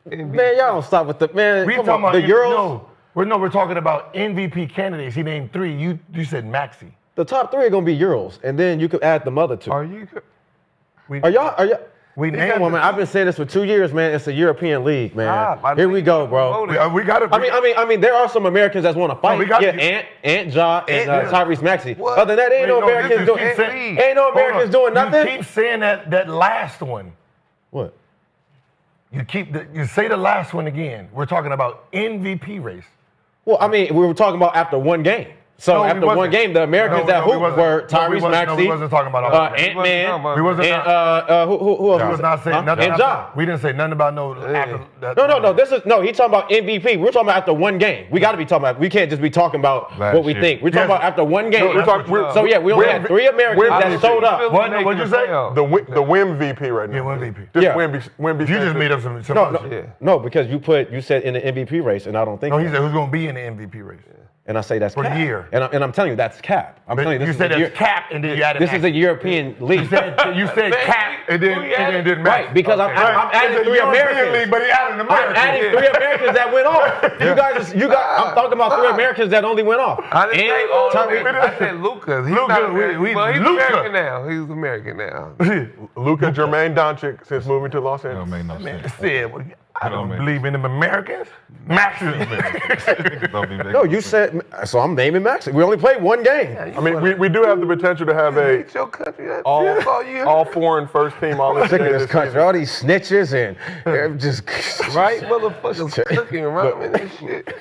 Man, y'all don't stop with the man. We Come talking on, about the Euros. We're talking about MVP candidates. He named 3. You said Maxey. The top 3 are gonna be Euros, and then you could add the other 2. Are you? Are y'all? We Come named on, man. I've been saying this for 2 years, man. It's a European league, man. my Here we nigga go, bro. voted. we got to. I mean, there are some Americans that want to fight. we got yeah, to- Ant, Ja, and Ant- Tyrese Maxey. What? Other than that, ain't no Americans doing. Ain't no Americans doing nothing. You keep saying that last one. What? You say the last one again. We're talking about MVP race. Well, I mean, we were talking about after one game. So No, we after one wasn't. game, the Americans No, that no, we hooped wasn't. were No, we Tyrese wasn't. Maxey, No, we wasn't talking about all that. Ant-Man, We wasn't. and who else? We was not saying nothing. And Ja. We didn't say nothing about no. After that. No. He's talking about MVP. We're talking about after one game. We got to be talking about. We can't just be talking about Last what we year. think. We're talking Yes. about after one game. we're talking- we're- So yeah, we only had 3 Americans that showed up. What'd you say? The Wim VP right now. Yeah, Wim VP. Just Yeah. Wimby. You just made up some. No, because you said in the MVP race, and I don't think. No, he that. said who's going to be in the MVP race. And I say that's For the cap. year. And I'm telling you that's cap. I'm telling you You this said is a it's cap, and then you added. This is a European league. You said cap, and then it didn't matter. Right, because I'm adding 3 Americans. But he added an I'm American. adding 3 Americans that went off. I'm talking about 3 Americans that only went off. I didn't say all Tyrese- I said Luka. He's Luka, not American. Well, he's Luka. American now. He's American now. Luka Jermaine Doncic since moving to Los That don't Angeles. make no Man, sense. said, I don't man. believe in them Americans. Maxes. Don't be No, you said, so I'm naming Max. We only played one game. I mean, we do have the potential to have a It's your country. That's all, all you all foreign first team all Sick of this country. All these snitches and they're just right? Motherfuckers cooking ramen and shit.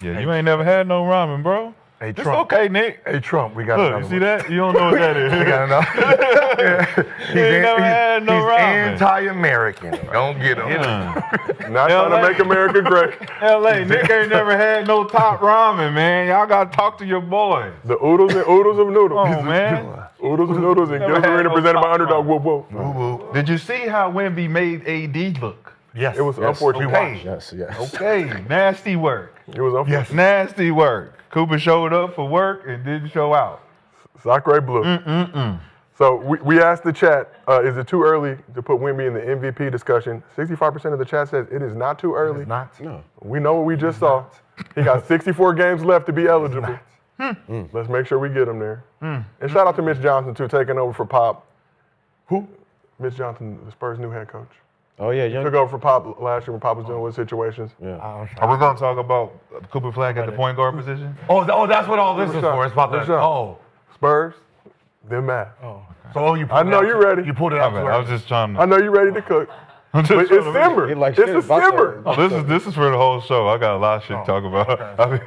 Yeah, you ain't never had no ramen, bro. Hey, It's Trump. okay, Nick. Hey, Trump, we got Look, another you see one. that? You don't know what that is. We got another. You ain't never had no he's ramen. anti-American. Don't get him. Not trying to make America great. LA, Nick ain't never had no top ramen, man. Y'all gotta talk to your boy. The oodles and oodles of noodles. Oh, man. Oodles and noodles and Never Gilbert had Arena no presented by top Underdog. ramen. Whoa. Did you see how Wemby made AD look? Yes. It was unfortunate. Okay. Yes. Okay, nasty work. It was unfortunate. Nasty work. Cooper showed up for work and didn't show out. Sacre bleu. So we asked the chat, is it too early to put Wemby in the MVP discussion? 65% of the chat says it is not too early. It's not. No. We know what we just saw. He got 64 games left to be eligible. Let's make sure we get him there. And shout out to Mitch Johnson, too, taking over for Pop. Who? Mitch Johnson, the Spurs' new head coach. Oh, yeah, young. Took over for Pop last year when Pop was dealing with situations. Yeah. Are we going to talk about Cooper Flagg at the point guard position? Oh, that's what all this is for. It's about the. Rashad. Oh. Spurs, then Matt. So you. I know you're ready. You pulled it out. I was just trying to. I know you're ready to cook. I'm just But it's trying to- simmer. He like It's shit a about simmer. Oh, this is for the whole show. I got a lot of shit to talk about. I've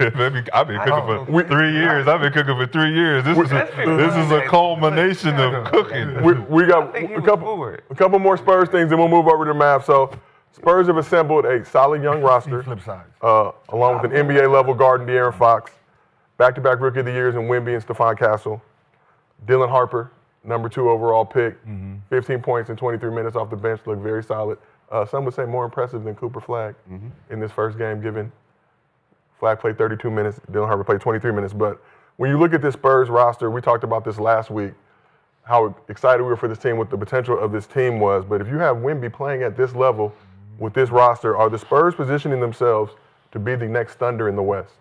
been cooking for 3 years. I've been cooking for 3 years. This is a culmination of cooking. We got think he a was couple, forward. a couple more Spurs things, then we'll move over to math. So, Spurs have assembled a solid young roster, Flip side. along with an NBA-level guard in De'Aaron Fox, back-to-back Rookie of the Years in Wemby and Stephon Castle, Dylan Harper, number 2 overall pick, 15 points in 23 minutes off the bench, looked very solid. Some would say more impressive than Cooper Flagg in this first game, given Flagg played 32 minutes, Dylan Harper played 23 minutes. But when you look at this Spurs roster, we talked about this last week, how excited we were for this team, what the potential of this team was. But if you have Wemby playing at this level with this roster, are the Spurs positioning themselves to be the next Thunder in the West?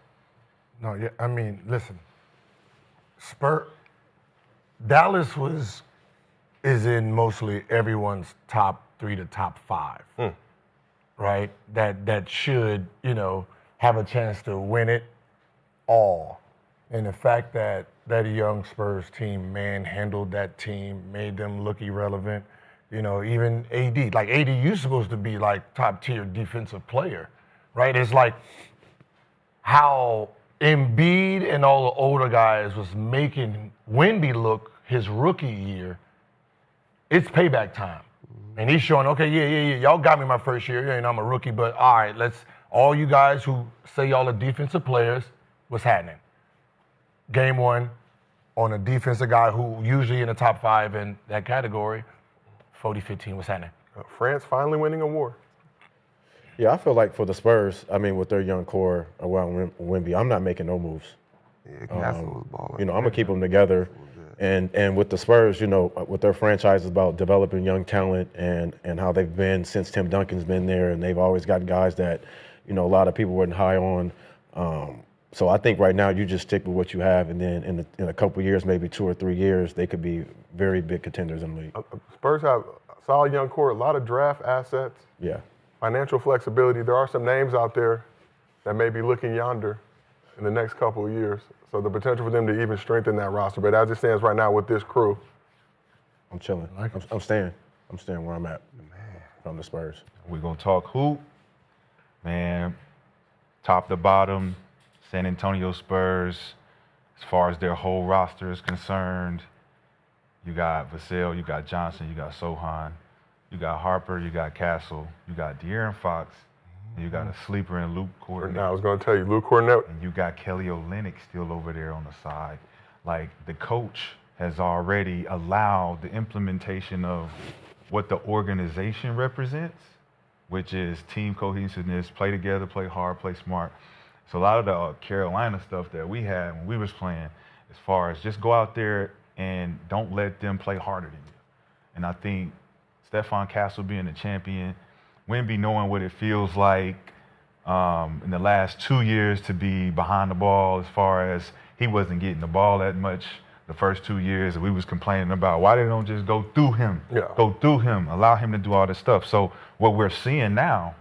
No, yeah. I mean, listen. Dallas is in mostly everyone's top 3 to top 5, right? That should, have a chance to win it all. And the fact that that young Spurs team manhandled that team, made them look irrelevant. Even AD. Like, AD, you supposed to be, like, top-tier defensive player, right? It's like how Embiid and all the older guys was making Wemby look his rookie year. It's payback time. And he's showing, okay, yeah, y'all got me my first year, I'm a rookie, but all right, all you guys who say y'all are defensive players, what's happening? Game 1 on a defensive guy who usually in the top 5 in that category, 40-15, what's happening? France finally winning a war. Yeah, I feel like for the Spurs, with their young core around Wemby, I'm not making no moves. Yeah, Castle was balling. I'm gonna keep them together, and with the Spurs, with their franchise is about developing young talent and how they've been since Tim Duncan's been there, and they've always got guys that, a lot of people weren't high on. So I think right now you just stick with what you have, and then in a couple of years, maybe 2 or 3 years, they could be very big contenders in the league. Spurs have a solid young core, a lot of draft assets. Yeah. Financial flexibility. There are some names out there that may be looking yonder in the next couple of years. So the potential for them to even strengthen that roster. But as it stands right now with this crew, I'm chilling. I'm staying. I'm staying where I'm at from the Spurs. We're going to talk hoop. Man, top to bottom, San Antonio Spurs, as far as their whole roster is concerned, you got Vassell, you got Johnson, you got Sometihng, you got Harper, you got Castle, you got De'Aaron Fox, and you got a sleeper in Luke Cornett. now I was going to tell you, Luke Cornett. And you got Kelly Olynyk still over there on the side. Like, the coach has already allowed the implementation of what the organization represents, which is team cohesiveness, play together, play hard, play smart. So a lot of the Carolina stuff that we had when we was playing, as far as just go out there and don't let them play harder than you. And I think Stephon Castle being the champion, Wemby knowing what it feels like in the last 2 years to be behind the ball, as far as he wasn't getting the ball that much the first 2 years, and we was complaining about why they don't just go through him, allow him to do all this stuff. So what we're seeing now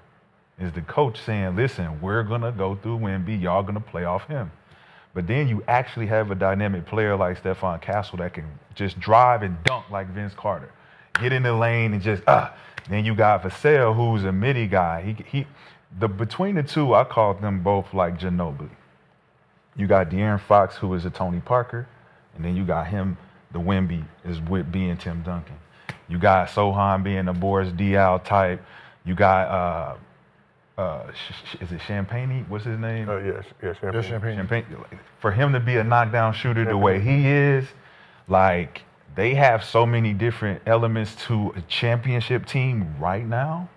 is the coach saying, listen, we're going to go through Wemby, y'all going to play off him. But then you actually have a dynamic player like Stephon Castle that can just drive and dunk like Vince Carter. Get in the lane and just, Then you got Vassell, who's a midi guy. Between the two, I call them both like Ginobili. You got De'Aaron Fox, who is a Tony Parker, and then you got him, the Wemby, is with being Tim Duncan. You got Sometihng being a Boris Diaw type. You got, is it Champagne? What's his name? Yeah, Champagne. Champagne. For him to be a knockdown shooter the way he is, like, they have so many different elements to a championship team right now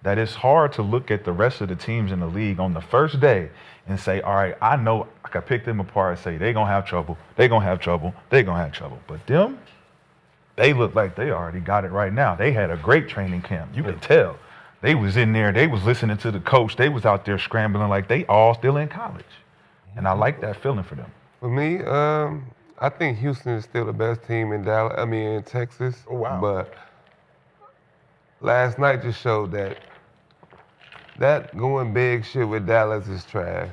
that it's hard to look at the rest of the teams in the league on the first day and say, all right, I know I can pick them apart and say they're going to have trouble, they're going to have trouble, they're going to have trouble. But them, they look like they already got it right now. They had a great training camp. You could tell. They was in there. They was listening to the coach. They was out there scrambling like they all still in college. And I like that feeling for them. For me, I think Houston is still the best team in in Texas. Oh, wow. But last night just showed that going big shit with Dallas is trash.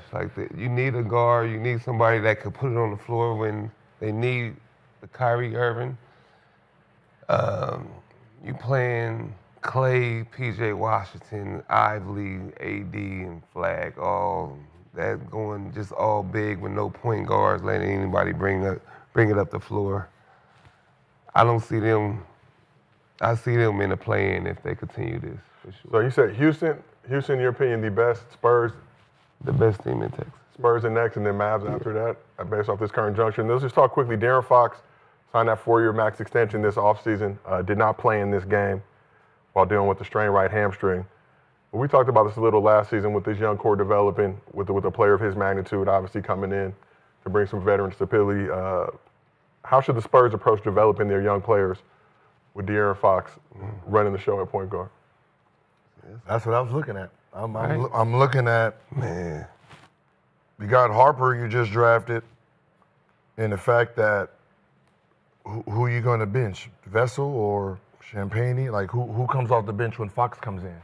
You need a guard, you need somebody that could put it on the floor when they need the Kyrie Irving. You playing Clay, P.J. Washington, Ively, AD, and Flagg, all that going just all big with no point guards, letting anybody bring it up the floor. I don't see them. I see them in the play-in if they continue this, for sure. So you said Houston, in your opinion, the best, Spurs? The best team in Texas. Spurs and next, and then Mavs after that, based off this current junction. Let's just talk quickly. De'Aaron Fox signed that 4-year max extension this offseason, did not play in this game while dealing with the strained right hamstring. But we talked about this a little last season with this young core developing, with a player of his magnitude obviously coming in to bring some veteran stability. How should the Spurs approach developing their young players with De'Aaron Fox running the show at point guard? That's what I was looking at. I'm looking at, man, you got Harper you just drafted, and the fact that who you going to bench, Vessel or Champagne? Like who comes off the bench when Fox comes in?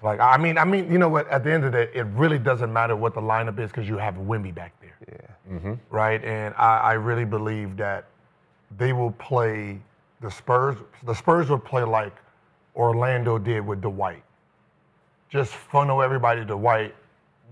Like I mean, you know what? At the end of the day, it really doesn't matter what the lineup is because you have Wemby back there. Yeah. Mm-hmm. Right, and I really believe that they will play the Spurs. The Spurs will play like Orlando did with Dwight. Just funnel everybody to Dwight.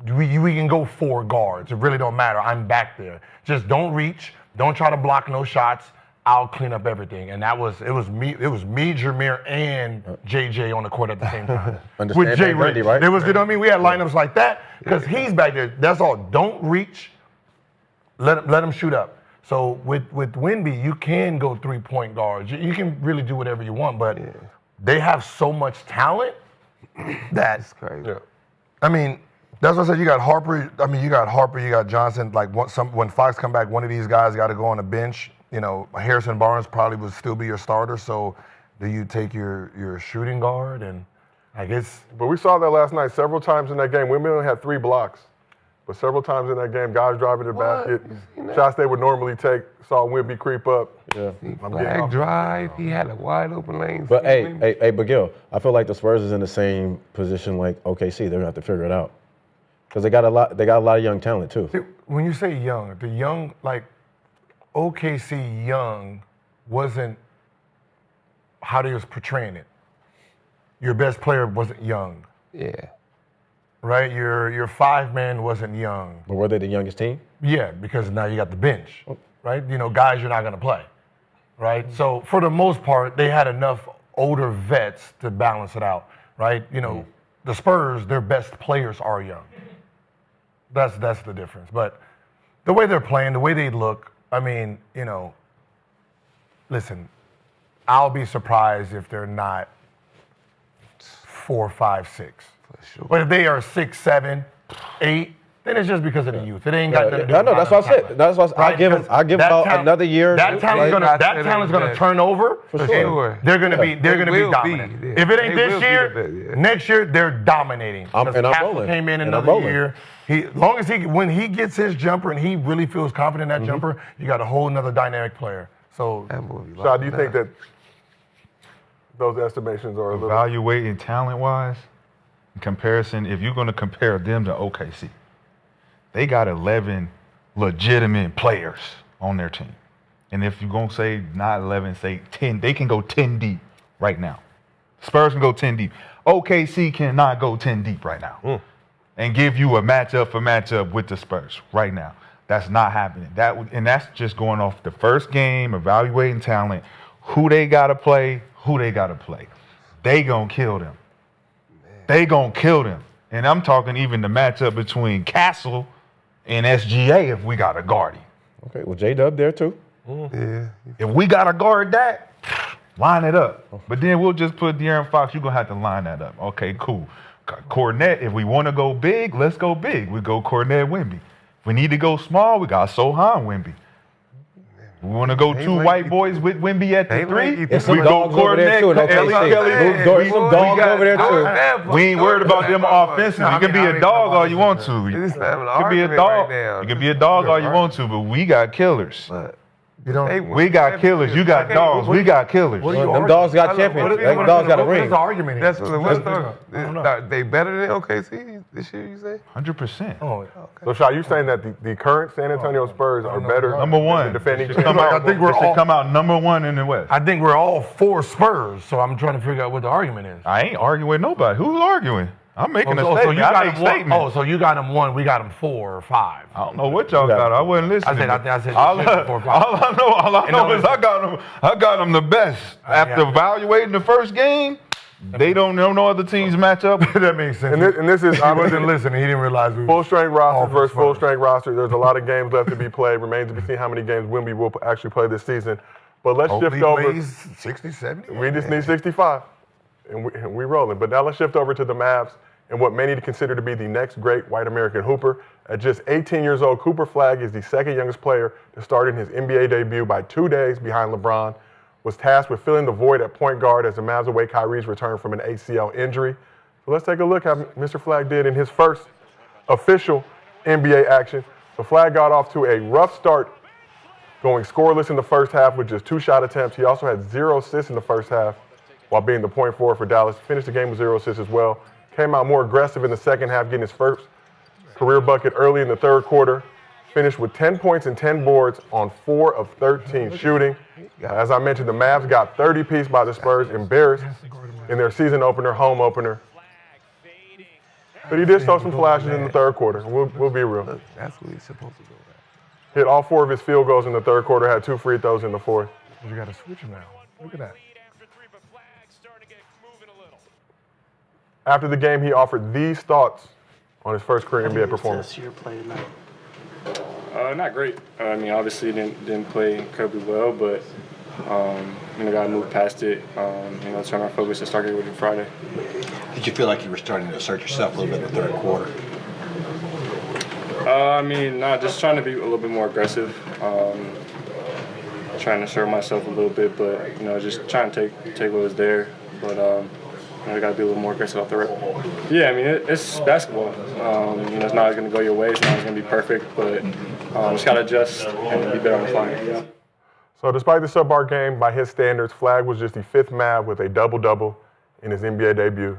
We can go 4 guards. It really don't matter. I'm back there. Just don't reach. Don't try to block no shots. I'll clean up everything. And it was me, Jameer, and JJ on the court at the same time. With Jay Rich. Right? It was, you know what I mean? We had lineups like that because he's back there. That's all. Don't reach. Let him shoot up. So with Wemby, you can go 3-point guards. You can really do whatever you want, but they have so much talent that's crazy. Yeah. I mean, that's what I said. You got Harper. You got Johnson. Like when Fox come back, one of these guys got to go on the bench. You know, Harrison Barnes probably would still be your starter. So, do you take your shooting guard and I guess? But we saw that last night several times in that game. Wemby only had 3 blocks, but several times in that game, guys driving the basket, shots they would normally take, saw Wemby creep up. Yeah. Flagg drive. He had a wide open lane. But but Gil, I feel like the Spurs is in the same position like OKC. They're gonna have to figure it out because they got a lot of young talent too. See, when you say young, the young like OKC young wasn't how they was portraying it. Your best player wasn't young. Yeah. Right? Your 5-man wasn't young. But were they the youngest team? Yeah, because now you got the bench. Right? You know, guys you're not gonna play. Right? So for the most part, they had enough older vets to balance it out. Right? You know, the Spurs, their best players are young. That's the difference. But the way they're playing, the way they look, I mean, you know, listen, I'll be surprised if they're not 4, 5, 6. For sure. But if they are 6, 7, 8, then it's just because of the youth. It ain't got nothing to do with that's what I said. That's what I give them. I give them another year. That talent's gonna turn over. For sure. They're gonna be dominant. If it ain't this year, next year they're dominating. And I'm rolling. Came in another year. When he gets his jumper and he really feels confident in that jumper, you got a whole another dynamic player. So, Shad, do you think that those estimations are a little Evaluating talent-wise, in comparison, if you're going to compare them to OKC, they got 11 legitimate players on their team. And if you're going to say not 11, say 10, they can go 10 deep right now. Spurs can go 10 deep. OKC cannot go 10 deep right now and give you a matchup with the Spurs right now. That's not happening. And that's just going off the first game, evaluating talent, who they got to play, They going to kill them. They going to kill them. And I'm talking even the matchup between Castle and SGA if we got to guard him. Okay, well, J-Dub there too. Yeah. If we got to guard that, line it up. But then we'll just put De'Aaron Fox. You're going to have to line that up. Okay, cool. Cornette, if we want to go big, let's go big. We go Cornette, Wemby. If we need to go small, we got Sohan, Wemby. We want to go They two like white it. boys with Wemby at the They three. like it. There's some We go dogs over there too in Cornet, OKC. Kelly. There's some dogs over there too. We ain't worried about them offensively. You can be a dog all you want to. You It's having an can be a argument dog. right now. You can be a dog all you want to, but we got killers. But You don't. they- We got killers. You got dogs. We got killers. What are you Them arguing? dogs got What champions. is- Them dogs got a What is ring. the argument? That's what's know. the. They better than OKC this year, you say? 100%. Oh, So, Shy, you saying that the current San Antonio Spurs are better Number than one. the defending They should come out, I think we're they should all- come out number one in the West. I think we're all for Spurs, so I'm trying to figure out what the argument is. I ain't arguing with nobody. Who's arguing? I'm making a so statement. you I got make him one. statements. Oh, so you got him 1, we got him 4 or 5. I don't know what y'all got. I wasn't listening. I said all, you said 4 or 5. all I know is I got them the best. After yeah. evaluating the first game, they don't know no other teams match up. That makes sense. And this is He obviously wasn't listening. He didn't realize we full strength roster all versus Spurs. full strength roster. There's a lot of games left to be played. Remains to be seen how many games Wemby will actually play this season. But let's Hopefully shift he over. plays 60, 70. We just need 65, and we rolling. But now let's shift over to the Mavs and what many consider to be the next great white American hooper. At just 18 years old, Cooper Flagg is the second youngest player to start in his NBA debut by 2 days behind LeBron. Was tasked with filling the void at point guard as the Mavs await Kyrie's return from an ACL injury. So let's take a look at how Mr. Flagg did in his first official NBA action. So Flagg got off to a rough start, going scoreless in the first half with just 2 shot attempts. He also had 0 assists in the first half while being the point forward for Dallas. Finished the game with 0 assists as well. Came out more aggressive in the second half, getting his first career bucket early in the third quarter. Finished with 10 points and 10 boards on 4 of 13 shooting. As I mentioned, the Mavs got 30 apiece by the Spurs, embarrassed in their season opener, home opener. But he did show some flashes in the third quarter. We'll be real. That's what he's supposed to do. Hit all 4 of his field goals in the third quarter, had 2 free throws in the fourth. You got to switch him now. Look at that. After the game, he offered these thoughts on his first career NBA performance. Your play tonight? Not great. I mean, obviously didn't play incredibly well, but got to move past it. Turn our focus and start getting ready for Friday. Did you feel like you were starting to assert yourself a little bit in the third quarter? Just trying to be a little bit more aggressive. Trying to assert myself a little bit, but just trying to take what was there. But I got to be a little more aggressive off the rip. Yeah, it's basketball. It's not always going to go your way. It's not always going to be perfect, but just got to adjust and be better on the fly. Yeah. So despite the subpar game, by his standards, Flagg was just the 5th Mav with a double-double in his NBA debut.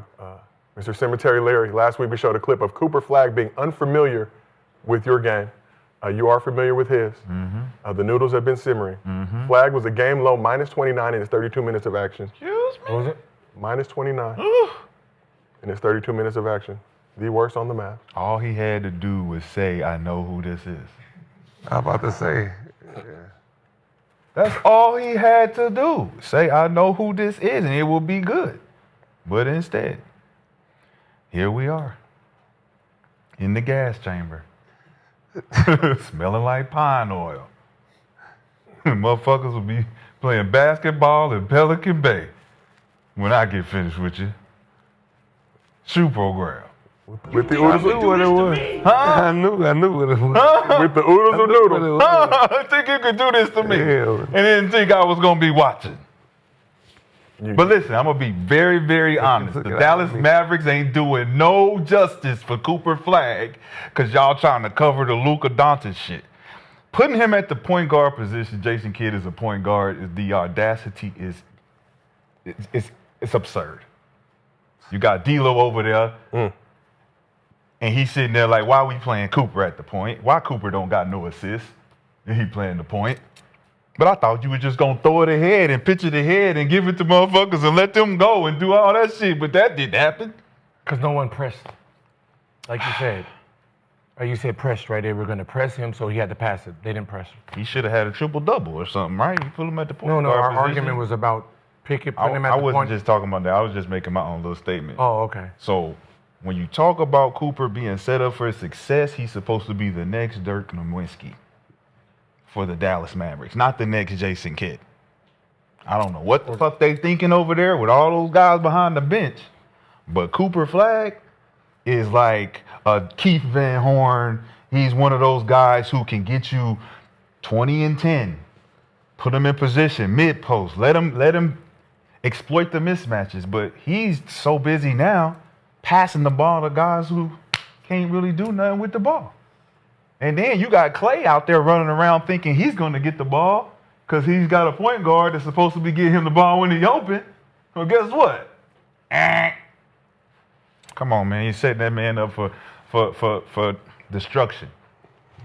Mr. Cemetery Larry, last week we showed a clip of Cooper Flagg being unfamiliar with your game. You are familiar with his. The noodles have been simmering. Flagg was a game low -29 in his 32 minutes of action. Excuse me? What was it? -29 in his 32 minutes of action. The worst on the map. All he had to do was say, I know who this is. I'm about to say, That's all he had to do. Say, I know who this is, and it will be good. But instead, here we are in the gas chamber, smelling like pine oil. Motherfuckers will be playing basketball in Pelican Bay when I get finished with you. Shoe program. With the I oodles, knew what it was. I knew what it was. with the oodles of noodles. I think you could do this to me. Hell. And didn't think I was going to be watching. But listen, I'm going to be very, very honest. took The it out Dallas of me. Mavericks ain't doing no justice for Cooper Flagg because y'all trying to cover the Luka Doncic shit. Putting him at the point guard position, Jason Kidd is a point guard, the audacity is it's absurd. You got D'Lo over there, and he's sitting there like, why we playing Cooper at the point? Why Cooper don't got no assists and he playing the point? But I thought you were just going to throw it ahead and pitch it ahead and give it to motherfuckers and let them go and do all that shit. But that didn't happen. Because no one pressed. Like you said. Or you said pressed, right? They were going to press him, so he had to pass it. They didn't press him. He should have had a triple-double or something, right? You put him at the point No, guard our position. argument was about putting him I at the wasn't point. just talking about that. I was just making my own little statement. Oh, okay. So when you talk about Cooper being set up for success, he's supposed to be the next Dirk Nowitzki for the Dallas Mavericks, not the next Jason Kidd. I don't know what the fuck they thinking over there with all those guys behind the bench, but Cooper Flagg is like a Keith Van Horn. He's one of those guys who can get you 20 and 10 put him in position, mid post. Let him exploit the mismatches. But he's so busy now passing the ball to guys who can't really do nothing with the ball. And then you got Clay out there running around thinking he's going to get the ball because he's got a point guard that's supposed to be getting him the ball when he's open. Well, guess what? Come on, man. You're setting that man up for destruction.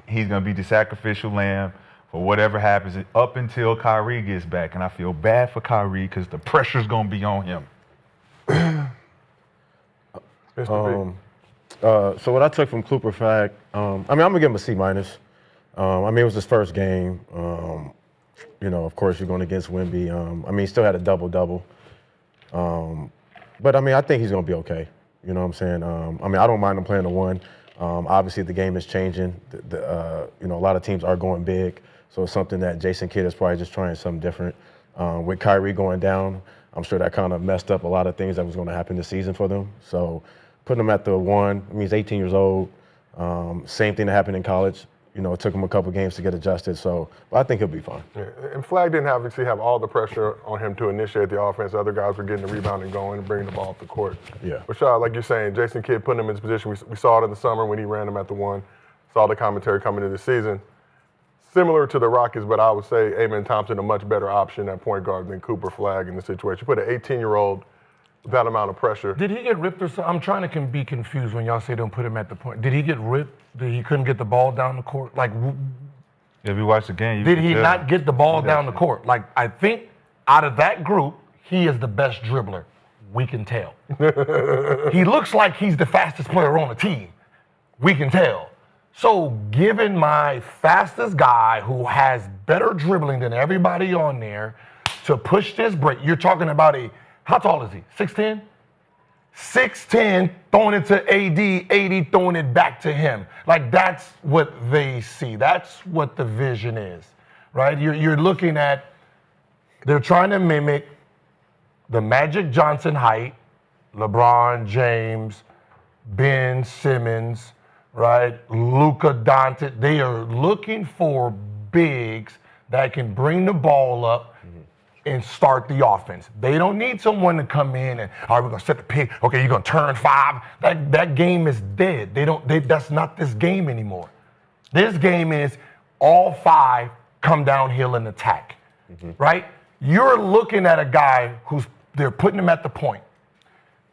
He's going to be the sacrificial lamb for whatever happens up until Kyrie gets back. And I feel bad for Kyrie because the pressure's going to be on him. So what I took from Cooper Flagg, I'm going to give him a C-. It was his first game. Of course, you're going against Wemby. He still had a double-double. But, I think he's going to be okay. You know what I'm saying? I don't mind him playing the one. Obviously, the game is changing. A lot of teams are going big. So it's something that Jason Kidd is probably just trying something different. With Kyrie going down, I'm sure that kind of messed up a lot of things that was going to happen this season for them. So putting him at the one, he's 18 years old. Same thing that happened in college. It took him a couple games to get adjusted. But I think he'll be fine. Yeah. And Flagg didn't obviously have all the pressure on him to initiate the offense. Other guys were getting the rebound and going and bringing the ball up the court. Yeah. Rashad, like you're saying, Jason Kidd putting him in his position. We saw it in the summer when he ran him at the one. Saw the commentary coming into the season. Similar to the Rockets, but I would say Amen Thompson a much better option at point guard than Cooper Flagg in the situation. You put an 18-year-old with that amount of pressure. Did he get ripped or something? I'm trying to be confused when y'all say don't put him at the point. Did he get ripped? Did he couldn't get the ball down the court? If you watch the game, did he not get the ball down the court? I think out of that group, he is the best dribbler. We can tell. He looks like he's the fastest player on the team. We can tell. So given my fastest guy who has better dribbling than everybody on there to push this break, you're talking about how tall is he? 6'10"? 6'10", throwing it to AD, AD throwing it back to him. That's what they see. That's what the vision is, right? You're looking at, they're trying to mimic the Magic Johnson height, LeBron James, Ben Simmons, right? Luka Doncic. They are looking for bigs that can bring the ball up and start the offense. They don't need someone to come in and, all right, we're going to set the pick. Okay, you're going to turn 5. That game is dead. That's not this game anymore. This game is all 5 come downhill and attack, right? You're looking at a guy they're putting him at the point.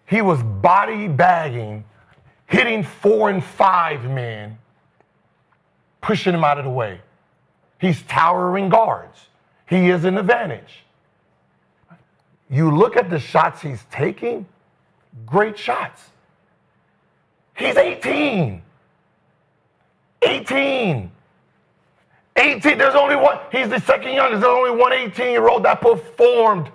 He was body bagging, hitting 4 and 5 men, pushing him out of the way. He's towering guards. He is an advantage. You look at the shots he's taking, great shots. He's 18. 18. There's only one. He's the second youngest. There's only one 18-year-old that performed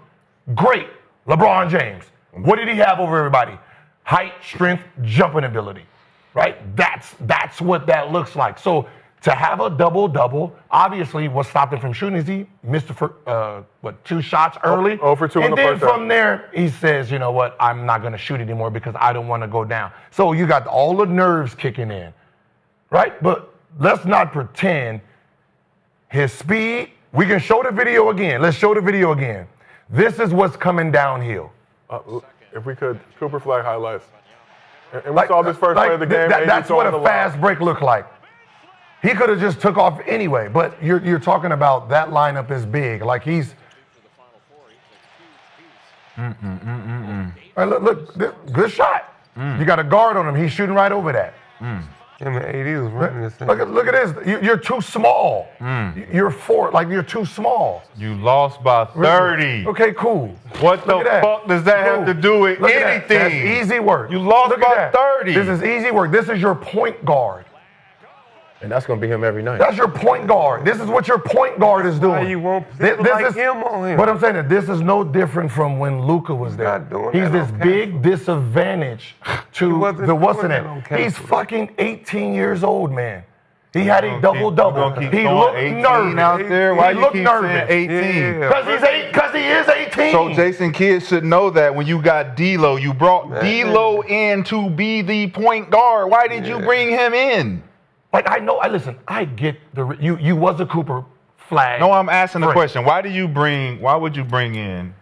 great. LeBron James. What did he have over everybody? Height, strength, jumping ability, right? That's what that looks like. So to have a double-double, obviously what stopped him from shooting is he missed 2 shots early. 0 for 2 in the first half. And then from there, he says, you know what, I'm not going to shoot anymore because I don't want to go down. So you got all the nerves kicking in, right? But let's not pretend his speed. We can show the video again. Let's show the video again. This is what's coming downhill. If we could, Cooper Flagg highlights. And we saw this first play of the game. That's what a fast break looked like. He could have just took off anyway, but you're talking about that lineup is big. He's. Right, look, good shot. You got a guard on him. He's shooting right over that. AD was running this thing. Look at this. You're too small. You're you're too small. You lost by 30. Okay, cool. What the fuck does that have to do with anything? That's easy work. You lost by 30. This is easy work. This is your point guard. And that's going to be him every night. That's your point guard. This is what your point guard is doing. Why you won't him on him? But I'm saying that this is no different from when Luka was there. He's this big disadvantage to the what's in it. He's fucking 18 years old, man. He had a double-double. He looked nervous out there. Why he you looked keep nervous. saying 18? Because he is 18. So Jason Kidd should know that when you got D'Lo, you brought D'Lo in to be the point guard. Why did you bring him in? I know. Listen. I get you was a Cooper Flagg. No, I'm asking the Frank. question. Why would you bring in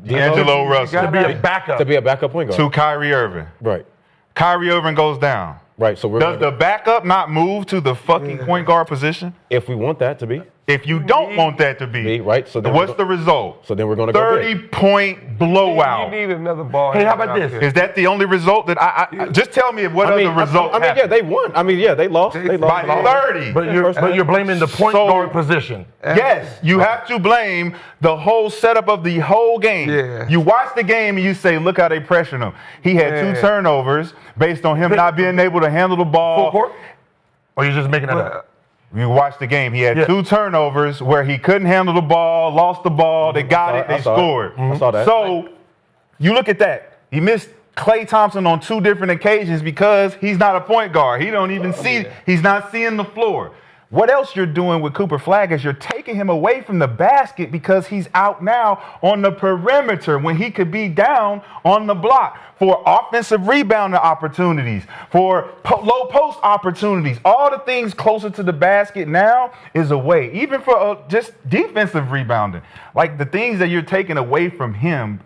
D'Angelo Russell To be a backup. To be a backup point guard. to Kyrie Irving? Right. Kyrie Irving goes down. Right. So Does the backup not move to the fucking point guard position? if we want that to be, If you don't want that to be, right? So then what's the result? So then we're going to go 30-point blowout. You need another ball. Hey, how about handler out this? there. Is that the only result that I just tell me what other result I mean, yeah, happened? they won. I mean, yeah, they lost. They lost. By 30. But you're blaming the point So- guard position. Yes, you have to blame the whole setup of the whole game. Yeah. You watch the game and you say, look how they pressured him. He had 2 turnovers based on him not being able to handle the Full ball. court? Or you're just making that up? You watch the game. He had Yeah. 2 turnovers where he couldn't handle the ball, lost the ball, they got it, they I saw it. scored. I saw that. So you look at that. He missed Klay Thompson on 2 different occasions because he's not a point guard. He don't even see, he's not seeing the floor. What else you're doing with Cooper Flagg is you're taking him away from the basket because he's out now on the perimeter when he could be down on the block for offensive rebounding opportunities, for low post opportunities. All the things closer to the basket now is away, even for just defensive rebounding. Like the things that you're taking away from him,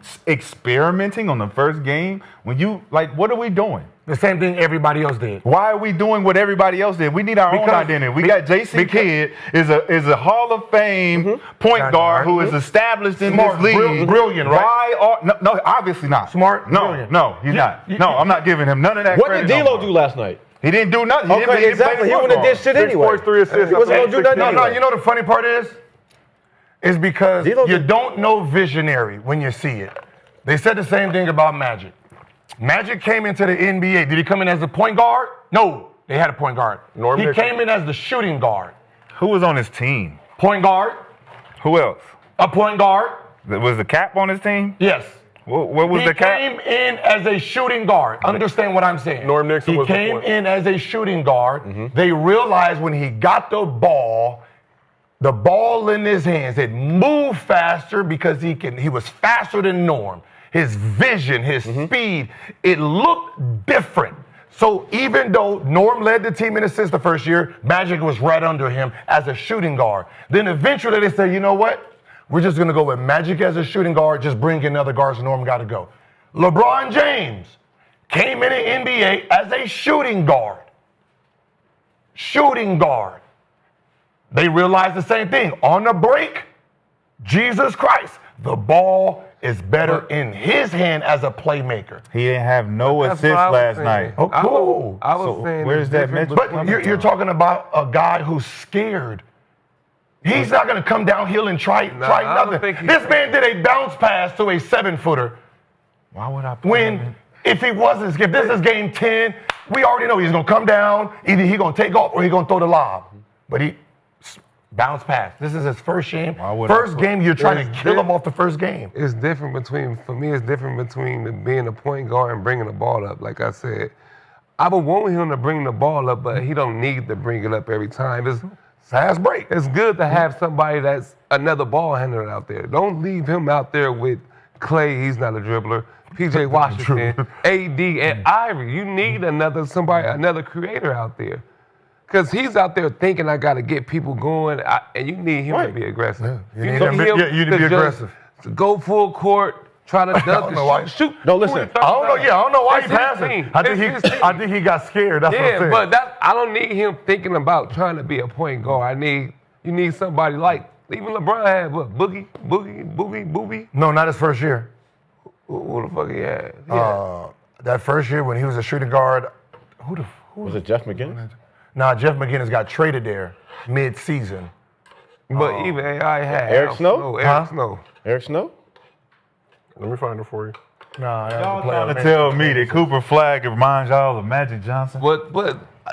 experimenting on the first game, when you, like, what are we doing? The same thing everybody else did. Why are we doing what everybody else did? We need our own identity. We got Jason Kidd is a Hall of Fame point guard who is established in Smart, this league. brilliant, right? Why are, no, obviously not. Smart, No, brilliant. no, he's not. No, I'm not giving him none of that What credit. did no D'Lo more. do last night? He didn't do nothing. He didn't Okay, play exactly. He point wouldn't have guard. did shit 6 anyway. points, 3 assists. He wasn't going to do nothing No, anyway. you know the funny part is because D'Lo you did- don't know visionary when you see it. They said the same thing about Magic. Magic came into the NBA. Did he come in as a point guard? No, they had a point guard. Norm he Nixon. came in as the shooting guard. Who was on his team? Point guard, Who else? a point guard, Was the Cap on his team? yes. What was He the Cap? came in as a shooting guard. Understand what I'm saying? Norm Nixon He was the came point. in as a shooting guard. They realized when he got the ball in his hands, it moved faster because he was faster than Norm. His vision, his speed, it looked different. So even though Norm led the team in assists the first year, Magic was right under him as a shooting guard. Then eventually they said, you know what? We're just going to go with Magic as a shooting guard, just bring in other guards, Norm got to go. LeBron James came in the NBA as a shooting guard. Shooting guard. They realized the same thing. On the break, Jesus Christ, the ball is better in his hand as a playmaker. He didn't have no That's assists what I was last saying. night. Oh, cool. I was saying where's it's that different mention? But you're talking about a guy who's scared. He's not going to come downhill and try I don't nothing. think he- This man did a bounce pass to a 7-footer. Why would I put him in? When, if this is game 10, we already know he's going to come down. Either he's going to take off or he's going to throw the lob. But he bounce pass. This is his first game. Why would I First put- game, you're trying to It's kill him different. off the first game. It's different for me, it's different between being a point guard and bringing the ball up. Like I said, I would want him to bring the ball up, but he don't need to bring it up every time. Fast break. It's good to have somebody that's another ball handler out there. Don't leave him out there with Klay, he's not a dribbler, PJ Washington, AD, and Ivory. You need another creator out there. Because he's out there thinking, I got to get people going, and you need him to be aggressive. You need him to be aggressive. To go full court, try to don't know why. dunk, shoot. No, listen. 20, I don't know why It's he his passing. team. I It's his team. think he got scared. That's what I'm Yeah, saying. but I don't need him thinking about trying to be a point guard. You need somebody like, even LeBron had what, Boogie? No, not his first year. Who the fuck he had? Yeah. That first year when he was a shooting guard, who Was it Jeff McGinnis? Nah, Jeff McGinnis got traded there mid-season. But even AI had Eric Snow? Eric Snow. Eric Snow? Let me find it for you. Nah, that was Y'all a player, trying to man. tell me that Cooper Flagg reminds y'all of Magic Johnson? But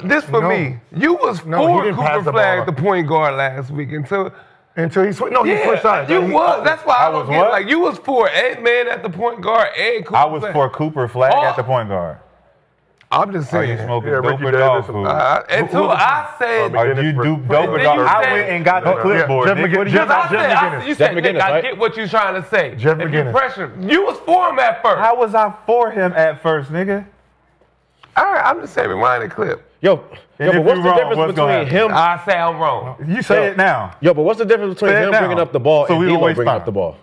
this for No. me, you was No, he for didn't pass Cooper the Flag, ball. the point guard last week until Until he switched. No, he switched sides. you He- was. That's why I, I don't was get what? like you was for Edman at the point guard and Cooper I was Flag. for Cooper Flagg Oh. at the point guard. I'm just Are you saying. smoking Yeah, dope Ricky or dog Davis. food? Until I said. Are you do dope or Then dog? you I said- went and got the Yeah, clipboard. Jeff nigga. McGinnis. What do Jeff- you- Because I said, McGinnis. you said, Jeff Nick, McGinnis, I right? get what you're trying to say. Jeff If you McGinnis. pressure, you was for him at first. How was I for him at first, nigga? All right, I'm just saying, rewind the clip. Yo, And but if what's you the wrong, difference what's gonna between him? I say I'm wrong. You say it now. Yo, but what's the difference between Say it him now. bringing up the ball So and we don't D'Lo waste bringing time. up the ball?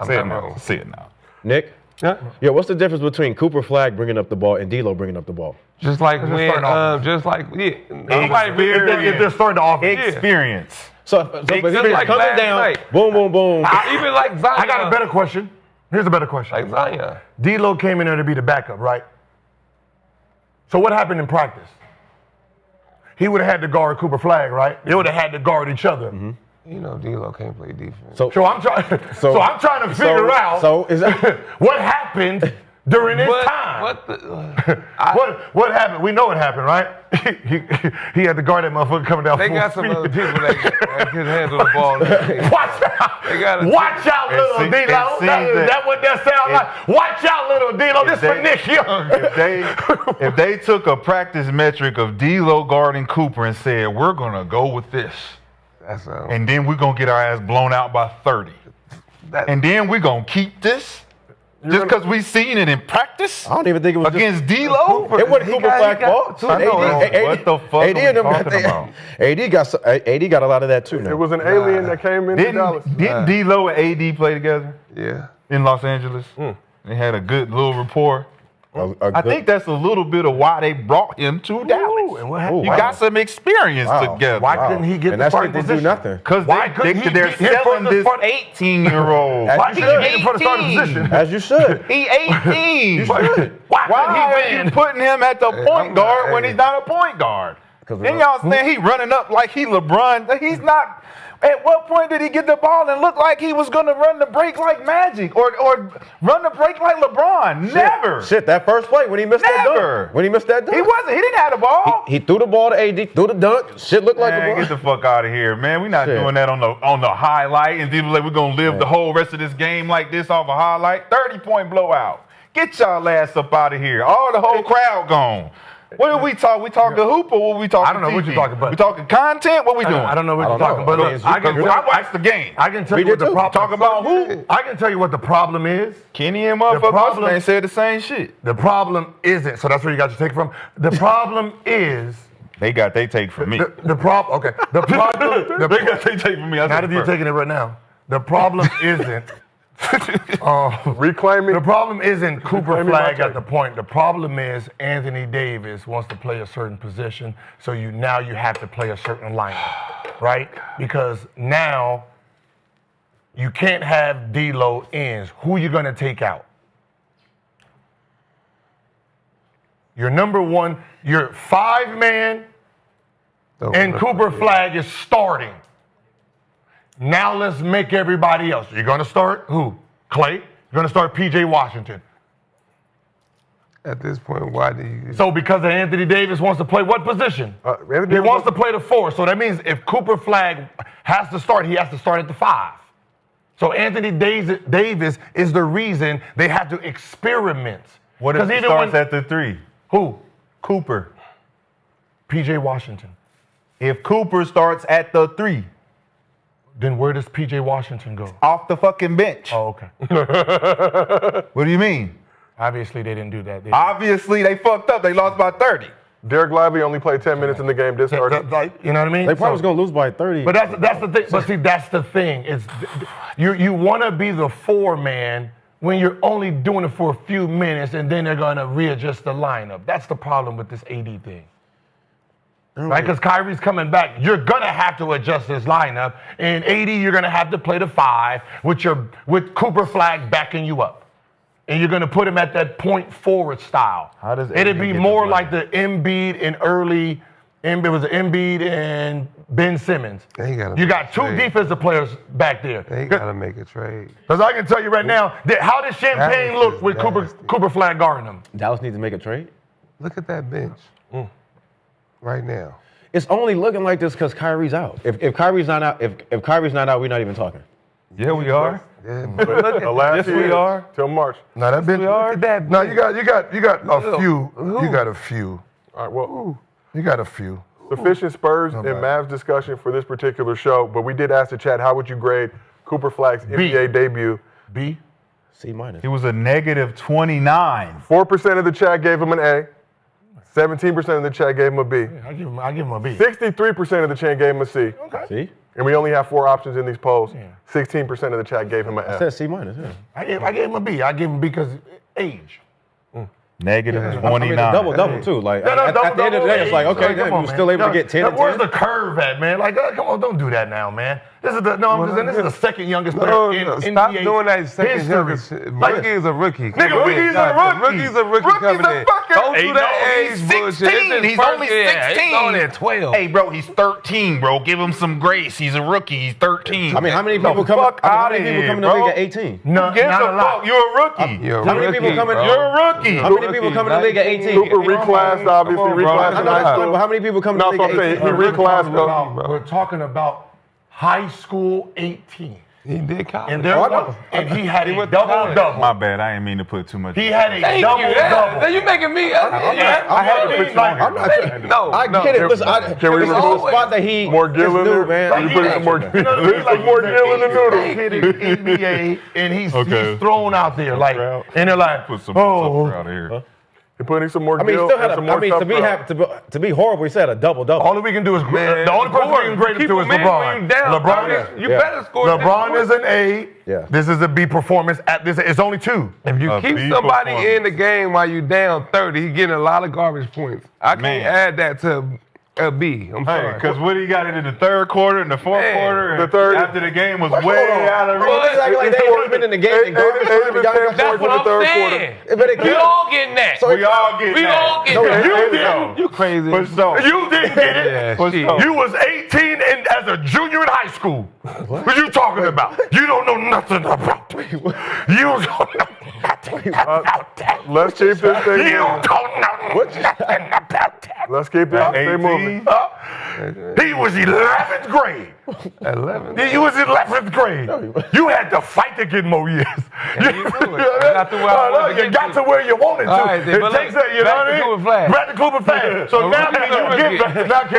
Say it I'm now. wrong. Say it now. Nick? Yeah. Yo, what's the difference between Cooper Flagg bringing up the ball and D'Lo bringing up the ball? Just like Just when, starting off. nobody If they're starting to offer. Experience. So if Just it's like coming last down, night. boom, boom, boom. even like Zion. I got a better question. Here's a better question. Like Zion. D'Lo came in there to be the backup, right? So what happened in practice? He would have had to guard Cooper Flagg, right? They would have had to guard each other. You know, D'Lo can't play defense. So So I'm trying. So I'm trying to figure out. So is that what happened during his time? What happened? We know what happened, right? he had to guard that motherfucker coming down. They full got some speed. other people that can handle the ball. Watch out! They got a Watch out, little seems- D'Lo. it seems Is that what that sounds like? Watch out, little D'Lo. This for they- Nick Young. If they took a practice metric of D'Lo guarding Cooper and said, we're going to go with this, That's and then we're going to get our ass blown out by 30, and then we're going to keep this just because we seen it in practice I don't even think it was against D'Lo? It wasn't Cooper Flagg fault. I know. What the fuck are we talking about? AD got a lot of that too now. It was an alien that came into Dallas. Didn't D'Lo and AD play together Yeah. in Los Angeles? They had a good little rapport. I good- think that's a little bit of why they brought him to Dallas. And what happened? You got some experience Wow. together. Why couldn't he get and the that starting shit didn't do position? nothing. Because Why couldn't he they're get his selling first this part- 18-year-old. Why couldn't he get for the starting position? As you should. He 18. Why Why are couldn't you putting him at the point guard when he's not a point guard? Then y'all saying he running up like he LeBron. He's not. At what point did he get the ball and look like he was going to run the break like Magic or run the break like LeBron? Never. Shit, that first play when he missed that Never. dunk. When he missed that dunk. He wasn't. He didn't have the ball. He threw the ball to AD, threw the dunk. Shit looked like Man, LeBron. get the fuck out of here, man. We're not Shit. doing that on the highlight and people like we're gonna live the whole rest of this game like this off a highlight. 30-point blowout. Get y'all ass up out of here. All the whole crowd gone. What did we talk? We talking hoop or what we talking? I don't know what TV? you're talking about. We talking content? What we doing? I don't know what I you're don't talking know. about. I mean, Look, I watched the game. I can tell We you what did the too. problem. Talk about who? I can tell you what the problem is. Kenny and motherfucker problem- they said the same shit. The problem isn't. So that's where you got your take from. The problem is. They got they take from me. The problem. Okay. The problem. They got they take from me. Now that you're taking it right now, the problem isn't. Reclaiming. The problem isn't Cooper Reclaiming my Flagg at take. the point. The problem is Anthony Davis wants to play a certain position, so you have to play a certain lineup, right? Because now you can't have D'Lo ends. Who you gonna take out? Your number one, your 5-man, and Cooper Flagg is starting. Now let's make everybody else. You're going to start who? Clay? You're going to start P.J. Washington. At this point, why do you? So because Anthony Davis wants to play what position? Anthony He Davis wants to play the 4. So that means if Cooper Flagg has to start, he has to start at the 5. So Anthony Davis is the reason they have to experiment. What if 'Cause he even starts when- at the 3? Who? Cooper. P.J. Washington. If Cooper starts at the 3, Then where does P.J. Washington go? off the fucking bench. Oh, okay. What do you mean? Obviously they didn't do that. Did they? Obviously, they fucked up. They lost by 30. Derek Lively only played 10 minutes in the game. Discarded. You know what I mean? They probably was gonna lose by 30. But that's the thing. But see, that's the thing. It's you want to be the 4-man when you're only doing it for a few minutes, and then they're gonna readjust the lineup. That's the problem with this AD thing. Right? Because Kyrie's coming back. You're gonna have to adjust this lineup, and AD you're gonna have to play the 5 with Cooper Flagg backing you up. And you're going to put him at that point forward style. How does It'd AD be get more the like the Embiid and early. It was Embiid and Ben Simmons. They gotta You make got a 2 trade. defensive players back there. They gotta make a trade. Because I can tell you right now, how does Champagne That look is with nasty. Cooper Flagg guarding him? Dallas needs to make a trade. Look at that bench right now. It's only looking like this because Kyrie's out. If Kyrie's not out, if Kyrie's not out, we're not even talking. Yeah, we are. Yeah, The last Yes, we year are. till March. No, that bench. we are. That No, you got a few. You got a few. All right, well, You got a few. sufficient Spurs and Mavs discussion for this particular show, but we did ask the chat, how would you grade Cooper Flagg's NBA debut? B. C minus. He was a negative 29. 4% of the chat gave him an A. 17% of the chat gave him a B. I give him a B. 63% of the chat gave him a C. Okay. See? And we only have 4 options in these polls. 16% of the chat gave him an I F. said C minus. Yeah. I gave him a B. I gave him B because age. Negative I mean, 29. double too. Like No, at the end of the day, it's like okay, come then on, you're still able to get 10. Where's and the 10. curve at, man? Like, come on, don't do that now, man. This is the second youngest player No, in stop NBA doing that second history. youngest. Rookie is a rookie. Nigga, Rookie's a rookie. Rookie's a rookie Rookie's coming a in. fucking- Don't Hey, do no, that he's age bullshit. 16. It's his He's first only year. 16. He's only at 12. Hey, bro, he's 13, bro. Give him some grace. He's a rookie. He's 13. I mean, how many people come? How many people come in the league at 18? No, Gives not a a lot. fuck. You're a rookie. You're a How many rookie, people come in? bro. You're a rookie. How many people come in the league at 18? Cooper reclassed, obviously, Come on, bro. reclassed I in know high that's fine, school. but how many people come in No, the so I'm league at saying 18? he reclassed though. We're talking about high school 18. He did college. And he had a went to double college. double. My bad. I didn't mean to put too much. He had a Thank double you. double. Now you making me. I had to put you on. I'm not saying. No, I no. get it. Listen, Can we it's remove a spot that he more Gill in new, there? man. You put some more You know what I mean? some more Gill in the noodle. Kid in NBA, and he's Okay. thrown out there like, Crowd. and they're like, Put some oh. out of here. You're putting some more I mean, he Gill still had and some a. more I mean, stuff. to be horrible, he said a double double. All we can do is the only person we can grade him to is When LeBron. you down, LeBron you better score. LeBron is an A. Yeah. This is a B performance. At this, it's only 2. If you A keep B somebody performance. in the game while you down 30, he getting a lot of garbage points. I can't Man. add that to a B. I'm Hey, sorry. because Woody got it in the third quarter and the fourth Man. quarter. And The third- after the game was Hold way on. out of reach. What? It's like they ain't been in the game. and garbage time, Eight, but y'all got- That's what in the I'm third saying. But it We can't- all getting that. So We all get We that. all getting No, that. You didn't. You crazy. For sure. You didn't get it. Yeah, For shit. sure. You was 18 and as a junior in high school. What you talking about? You don't know nothing about me. You don't know nothing about that. Let's keep this thing You moving. don't know nothing about that. Let's keep this thing 18. moving. He was 11th grade. 11. He was 11th grade. You had to fight to get more years. Yeah, you do it. I got to where I wanted to You get got to. to where you wanted to. All right, then, It but takes look, that, you know what I back to mean? Cooper Flagg. Back to Cooper Flagg. So A now rookie can is a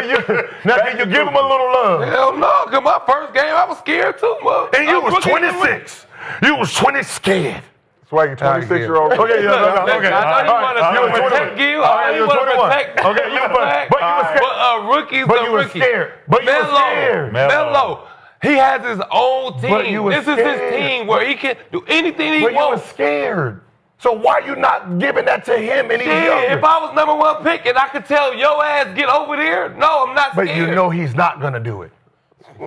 you rookie. now can you give him a little love? Hell no, because my first game, I was scared too, man. And you was 26. You was 20 scared. Swaggy, 26-year-old. Okay, yeah, no, okay. I know you want to protect Gil. I know you want to protect Okay, you Flagg. but you was scared. But a rookie's But a you was rookie. scared. But you was scared. Melo. He has his own team. But you was This is scared. his team where he can do anything he But you was wants. scared. So why you not giving that to him and he's Shit, younger? if I was number 1 pick and I could tell your ass get over there, no, I'm not scared. But you know he's not gonna do it.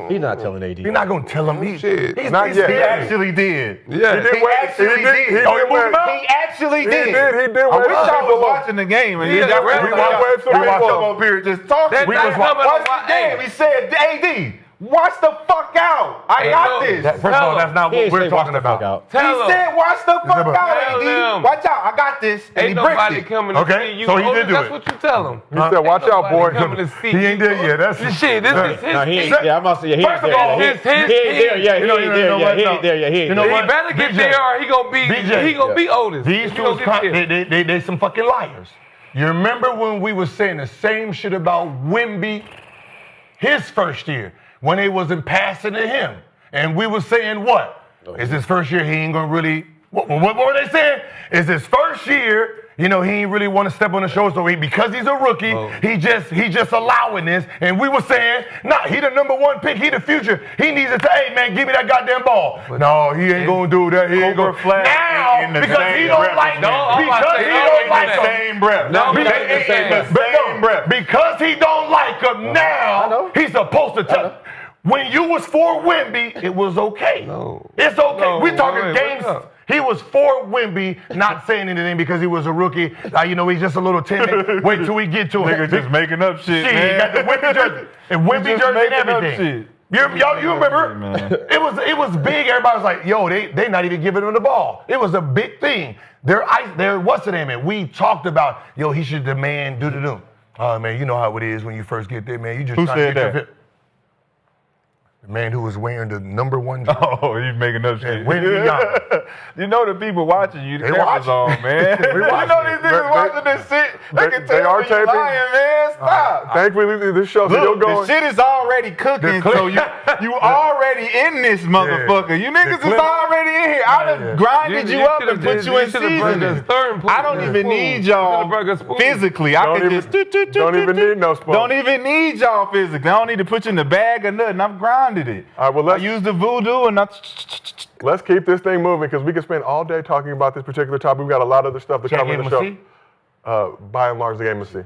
He's not telling AD. You're not gonna tell him. Shit. He's Not yet. He scared. actually did. Yeah. He actually did. He Oh, you moved him out? He actually He did. did. I wish I was watching. watching the game. And Yeah, y'all- we we watched watched some him people. up here just talking. That We night was coming watching on the game. my- He said, AD, watch the fuck out. I got no, this. First of all, that's not He what ain't we're say watch talking the fuck about. out. He Tell him. said, watch the fuck out, Tell AD. him. Watch out, I got this. And Ain't he bricked nobody it. coming to Okay, see you. so he Oh, did do That's it. what you tell him. He said, watch out, boy. Coming to see He ain't you. there yet. That's Shit, this is his No, he team. ain't. Yeah, I must say, yeah, he ain't First of there. all, He his ain't there. team. Yeah, he You know ain't there. what? Yeah, he ain't there. Yeah, he ain't You know there. He what? better get BJ. there or he gonna be BJ. he gonna be Otis. These He two gonna get there. they some fucking liars. You remember when we was saying the same shit about Wemby his first year when they wasn't passing to him, and we was saying what? Is his first year he ain't gonna really? What were they saying? Is his first year? You know, he ain't really want to step on the show, so because he's a rookie, he just allowing this. And we were saying, nah, he the number 1 pick, he the future. He needs to say, hey man, give me that goddamn ball. No, he ain't gonna do that. He ain't gonna Flagg now in the because same he don't breath. like No, I'm about because to he say, don't in like the him. Same breath. No, Be- not in in the the same same breath. Because he don't like him now, he's supposed to tell. When you was for Wemby, it was okay. No. It's okay. No, We're talking wait, games. wait, no. He was for Wemby, not saying anything because he was a rookie. You know, he's just a little timid. Wait till we get to Nigga it. just making up shit, Shit, he man. got the Wemby jersey. And Wemby just jersey and making up everything. shit. You remember? Man. It was big. Everybody was like, yo, they not even giving him the ball. It was a big thing. What's the name? We talked about, yo, he should demand do. Oh man, you know how it is when you first get there, man. You just Who trying to said get that? The man who was wearing the number 1 jersey. Oh, you making up shit. Wembanyama. You know the people watching you. The They cameras watching. on, man. You know these niggas watching this shit. They can they tell are when you taping. lying, man. Stop. Thankfully, this show's still Look, the going. shit is already cooking, so you already in this motherfucker. You niggas is already in here. I done grinded you up and put you in seasoning. I don't even need y'all physically. I can just Don't even need no spoon. Don't even need y'all physically. I don't need to put you in the bag or nothing. I've grinded it. All right, well, I use the voodoo and let's keep this thing moving because we can spend all day talking about this particular topic. We've got a lot of other stuff to cover in the show. By and large, the game of C.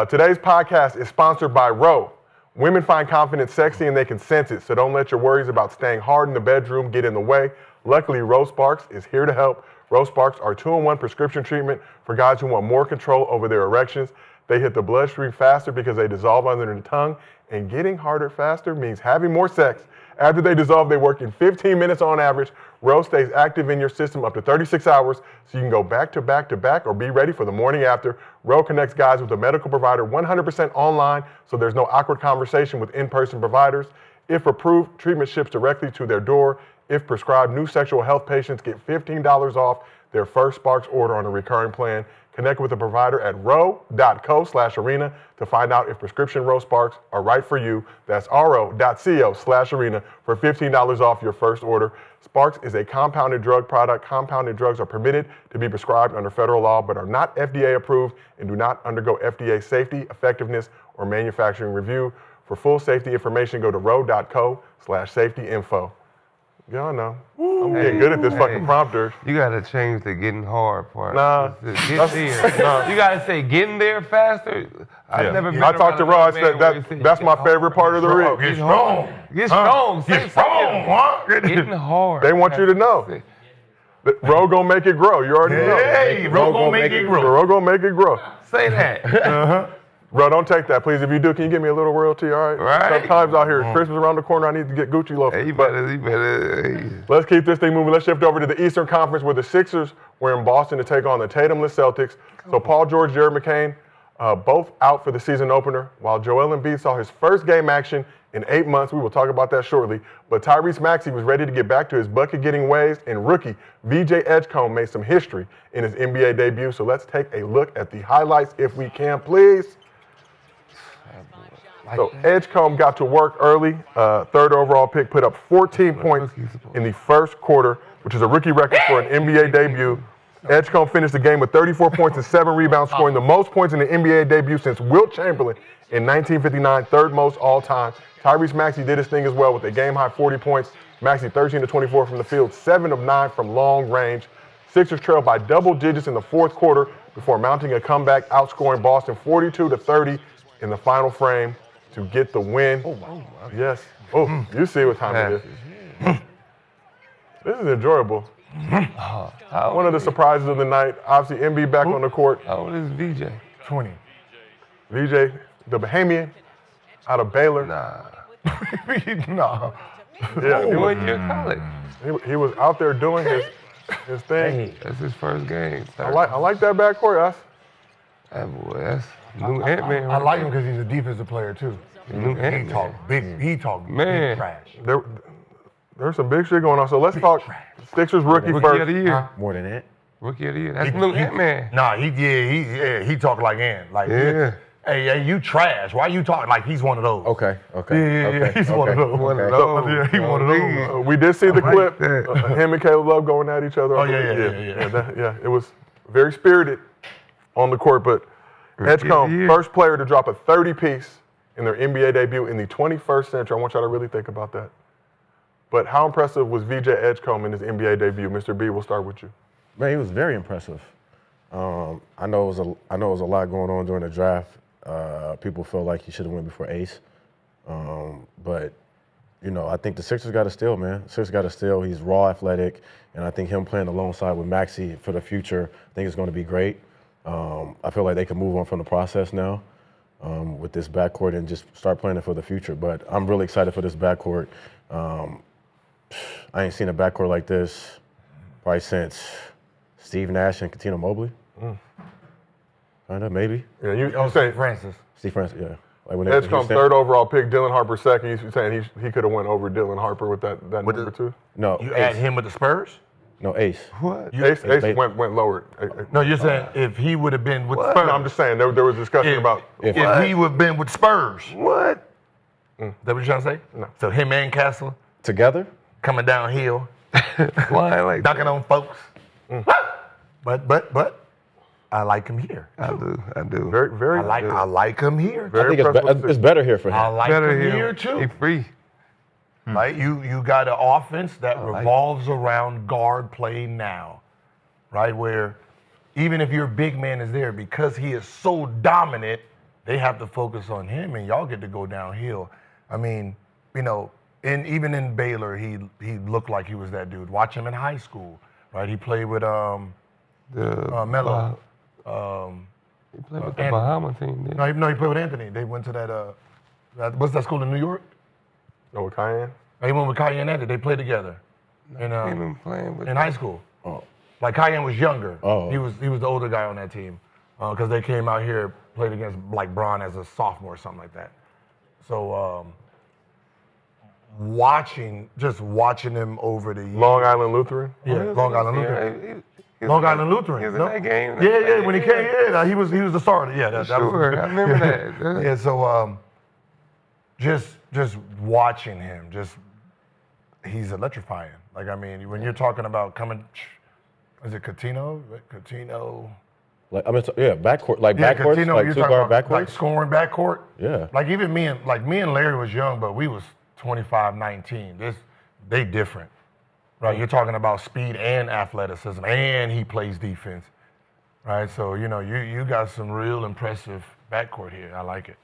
Today's podcast is sponsored by Roe. Women find confidence sexy and they can sense it, so don't let your worries about staying hard in the bedroom get in the way. Luckily, Roe Sparks is here to help. Roe Sparks are 2-in-1 prescription treatment for guys who want more control over their erections. They hit the bloodstream faster because they dissolve under the tongue, and getting harder faster means having more sex. After they dissolve, they work in 15 minutes on average. Roe stays active in your system up to 36 hours, so you can go back to back to back or be ready for the morning after. Roe connects guys with a medical provider 100% online, so there's no awkward conversation with in-person providers. If approved, treatment ships directly to their door. If prescribed, new sexual health patients get $15 off their first Sparks order on a recurring plan. Connect with a provider at roe.co/arena to find out if prescription Roe Sparks are right for you. That's ro.co/arena for $15 off your first order. Sparks is a compounded drug product. Compounded drugs are permitted to be prescribed under federal law, but are not FDA approved and do not undergo FDA safety, effectiveness, or manufacturing review. For full safety information, go to ro.co/safety-info. Y'all know. I'm getting good at this fucking prompter. You gotta change the getting hard part. Nah. Get there. Nah. You gotta say getting there faster. I've never been I talked to around Rod. a man where he said, That's "Get my hard." favorite part of the rig. Get strong. Get strong. Say Get strong, huh? getting hard. They want you to know. Roe gonna make it grow. You already know. Hey, Roe gonna make it grow. Roe gonna make it grow. Say that. Bro, don't take that, please. If you do, can you give me a little royalty, all right? Right. Sometimes out here, Christmas around the corner, I need to get Gucci loafers. Hey, you better. Let's keep this thing moving. Let's shift over to the Eastern Conference where the Sixers were in Boston to take on the Tatumless Celtics. So Paul George, Jared McCain, both out for the season opener, while Joel Embiid saw his first game action in 8 months. We will talk about that shortly. But Tyrese Maxey was ready to get back to his bucket-getting ways, and rookie VJ Edgecomb made some history in his NBA debut. So let's take a look at the highlights if we can, please. So Edgecomb got to work early, third overall pick, put up 14 points in the first quarter, which is a rookie record for an NBA debut. Edgecomb finished the game with 34 points and 7 rebounds, scoring the most points in the NBA debut since Wilt Chamberlain in 1959, third most all time. Tyrese Maxey did his thing as well with a game-high 40 points. Maxey 13-24 from the field, 7 of 9 from long range. Sixers trailed by double digits in the fourth quarter before mounting a comeback, outscoring Boston 42-30 in the final frame to get the win. Yes. Oh, you see what time it is. This is enjoyable. One of the surprises of the night, obviously Embiid back on the court. How old is VJ? 20. VJ, the Bahamian, out of Baylor. Nah. No. Yeah, he What was, year college? he was out there doing his thing. That's his first game. I like that backcourt. That boy, that's new Ant-Man. I like him because he's a defensive player too. New He Ant-Man. talk big. He talk Man. big trash. There's some big shit going on. So let's talk Sixers rookie Rookie first. of the year. More than that. Rookie of the year. That's new Ant-Man. Nah, he talk like Ant. Like, Yeah. hey, you trash. Why you talking like he's one of those? Okay. Yeah, he's one of those. One of Okay. those. Yeah, he one of those. We did see the clip, that. him and Caleb Love going at each other. Oh, yeah. Yeah, it was very spirited on the court, but Edgecomb, Yeah. first player to drop a 30-piece in their NBA debut in the 21st century. I want y'all to really think about that. But how impressive was VJ Edgecomb in his NBA debut? Mr. B, we'll start with you. Man, he was very impressive. I know it was a lot going on during the draft. People felt like he should have went before Ace, but I think the Sixers got to steal, man. Sixers got to steal. He's raw, athletic, and I think him playing alongside with Maxey for the future, I think it's going to be great. I feel like they can move on from the process now with this backcourt and just start playing it for the future. But I'm really excited for this backcourt. I ain't seen a backcourt like this probably since Steve Nash and Katina Mobley. Kinda, maybe. Yeah, you say Francis. Steve Francis, yeah. Like when Edgecomb third overall pick, Dylan Harper second. You saying he could have went over Dylan Harper with that number two? No. You add him with the Spurs? No, Ace. What? Ace went lower. No, you're saying if he would have been with No, Spurs. I'm just saying there was discussion about If he would have been with Spurs. What? That what you're trying to say? No. So him and Castle Together? coming downhill, Flying like knocking on folks. But I like him here. I do. very. I like him here. I think it's better here for him. I like Better him here. here too. He free. Right? You got an offense that revolves around guard play now, right? Where even if your big man is there, because he is so dominant, they have to focus on him, and y'all get to go downhill. I mean, you know, even in Baylor, he looked like he was that dude. Watch him in high school, right? He played with Melo. He played with the Bahama team. Didn't No, he played with Anthony. They went to that what's that school in New York? No, with Cayenne? He went with Cayenne and Anthony. They played together in high school. Oh. Like Cayenne was younger. Oh. He was the older guy on that team because they came out here, played against like Braun as a sophomore or something like that. So watching him over the years. Long Island Lutheran? Yeah, Long Island Lutheran. Long Island Lutheran. He was No? in that game. Yeah. When he came, he was the starter. Yeah, that Sure, was, I remember that. Yeah, so just watching him, he's electrifying. Like, I mean, when you're talking about coming, is it Coutinho? Like backcourt, backcourt, Coutinho, like you're two talking guard about backcourt. like scoring backcourt. Yeah. Like even me and Larry was young, but we was 25-19. They different, right? You're talking about speed and athleticism, and he plays defense, right? So you got some real impressive backcourt here. I like it.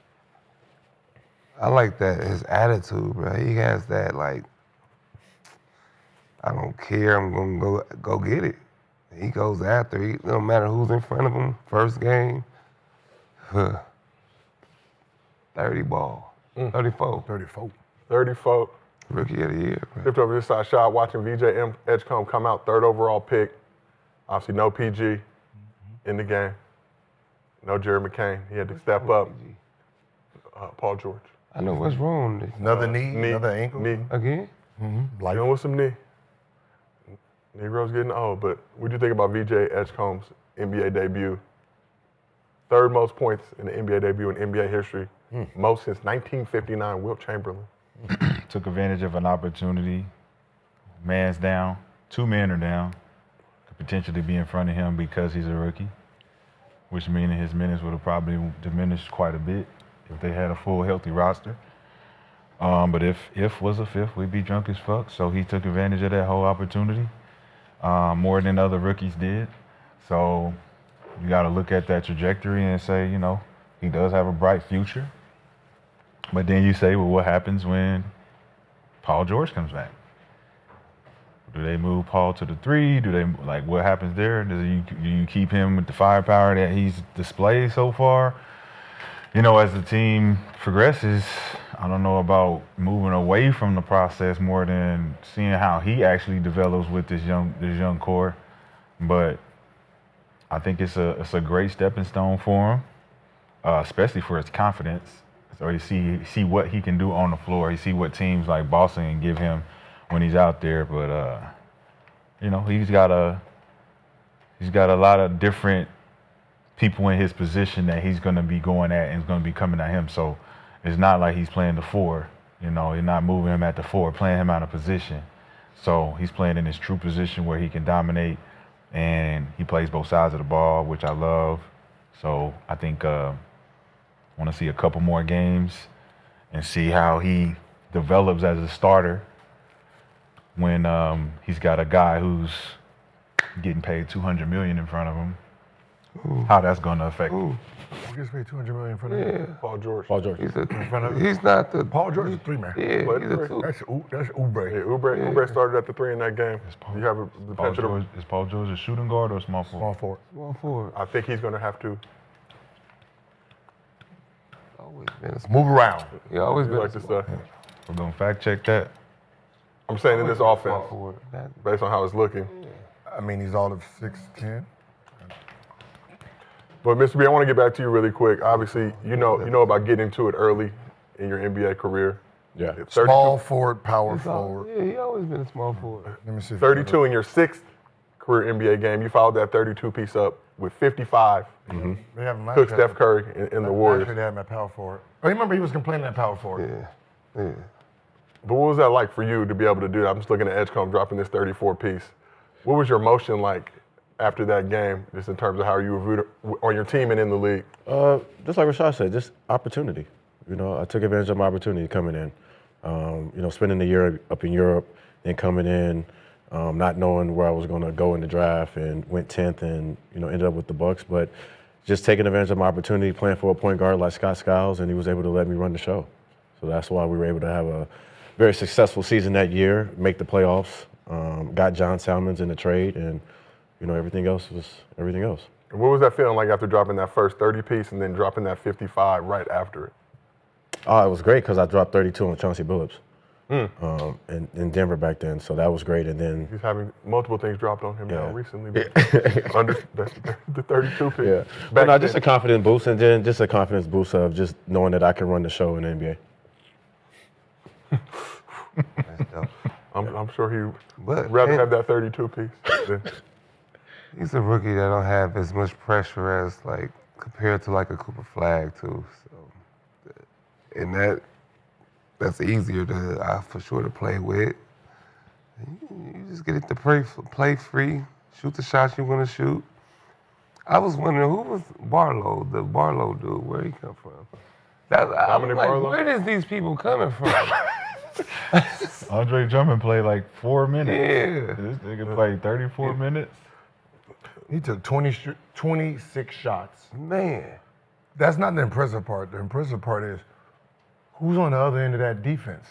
I like that, his attitude, bro. He has that, like, I don't care, I'm going to go get it. He goes after it. No matter who's in front of him, first game, 30 ball, 34. 34. Rookie of the year, bro. Flipped over this side shot, watching VJ Edgecomb come out, third overall pick. Obviously, no PG in the game. No Jerry McCain. He had to step up. Paul George. I know what's wrong. Another knee, another ankle. Knee. Again? Dealing with some knee. Negro's getting old, but what do you think about VJ Edgecomb's NBA debut? Third most points in the NBA debut in NBA history. Most since 1959, Wilt Chamberlain. Took advantage of an opportunity. Man's down. Two men are down. Could potentially be in front of him because he's a rookie, which means his minutes would have probably diminished quite a bit if they had a full, healthy roster. But if was a fifth, we'd be drunk as fuck. So he took advantage of that whole opportunity more than other rookies did. So you got to look at that trajectory and say, he does have a bright future. But then you say, well, what happens when Paul George comes back? Do they move Paul to the three? What happens there? Do you keep him with the firepower that he's displayed so far? As the team progresses, I don't know about moving away from the process more than seeing how he actually develops with this young core. But I think it's a great stepping stone for him, especially for his confidence. So you see what he can do on the floor. You see what teams like Boston can give him when he's out there. But he's got a lot of different people in his position that he's going to be going at and is going to be coming at him. So it's not like he's playing the four. You're not moving him at the four, playing him out of position. So he's playing in his true position where he can dominate, and he plays both sides of the ball, which I love. So I think I want to see a couple more games and see how he develops as a starter when he's got a guy who's getting paid $200 million in front of him. Ooh. How that's going to affect him. Who gets paid $200 million in front of him? Paul George. He's not the... Paul George is a three-man. Yeah, he's a two. That's Oubre. Yeah, Oubre started at the three in that game. You have Is Paul George a shooting guard or a small forward? Small forward. I think he's going to have to. Always been a Move around. He always been like to say. We're going to fact check that. I'm saying in this offense, based on how it's looking. I mean, he's all of 6'10". Well, Mr. B, I want to get back to you really quick. Obviously, you know about getting into it early in your NBA career. Yeah. 32, Small forward, power forward. Yeah, he always been a small forward. Let me see. 32 in your 6th career NBA game. You followed that 32 piece up with 55. They have him Took Steph Curry in the Warriors. Actually, they had him at power forward. Oh, you remember he was complaining at power forward. Yeah. But what was that like for you to be able to do that? I'm just looking at Edgecomb dropping this 34 piece. What was your emotion like after that game, just in terms of how you were viewed on your team and in the league? Just like Rashad said, just opportunity. I took advantage of my opportunity coming in. Spending the year up in Europe and coming in, not knowing where I was going to go in the draft, and went 10th and ended up with the Bucks. But just taking advantage of my opportunity, playing for a point guard like Scott Skiles, and he was able to let me run the show. So that's why we were able to have a very successful season that year, make the playoffs, got John Salmons in the trade, and everything else was everything else. And what was that feeling like after dropping that first 30 piece and then dropping that 55 right after it? Oh, it was great because I dropped 32 on Chauncey Billups in Denver back then, so that was great. And then he's having multiple things dropped on him now recently. Under the 32 pick. Yeah, but no, just a confidence boost, and then just a confidence boost of just knowing that I can run the show in the NBA. That's dope. I'm sure he'd rather have that 32 piece. Than He's a rookie that don't have as much pressure as compared to a Cooper Flagg too. So, and that's easier for sure to play with. You just get it to play free, shoot the shots you want to shoot. I was wondering who was Barlow, the Barlow dude, where he come from. Where is these people coming from? Andre Drummond played 4 minutes. Yeah. This nigga played 34 minutes. He took 26 shots. Man. That's not the impressive part. The impressive part is who's on the other end of that defense?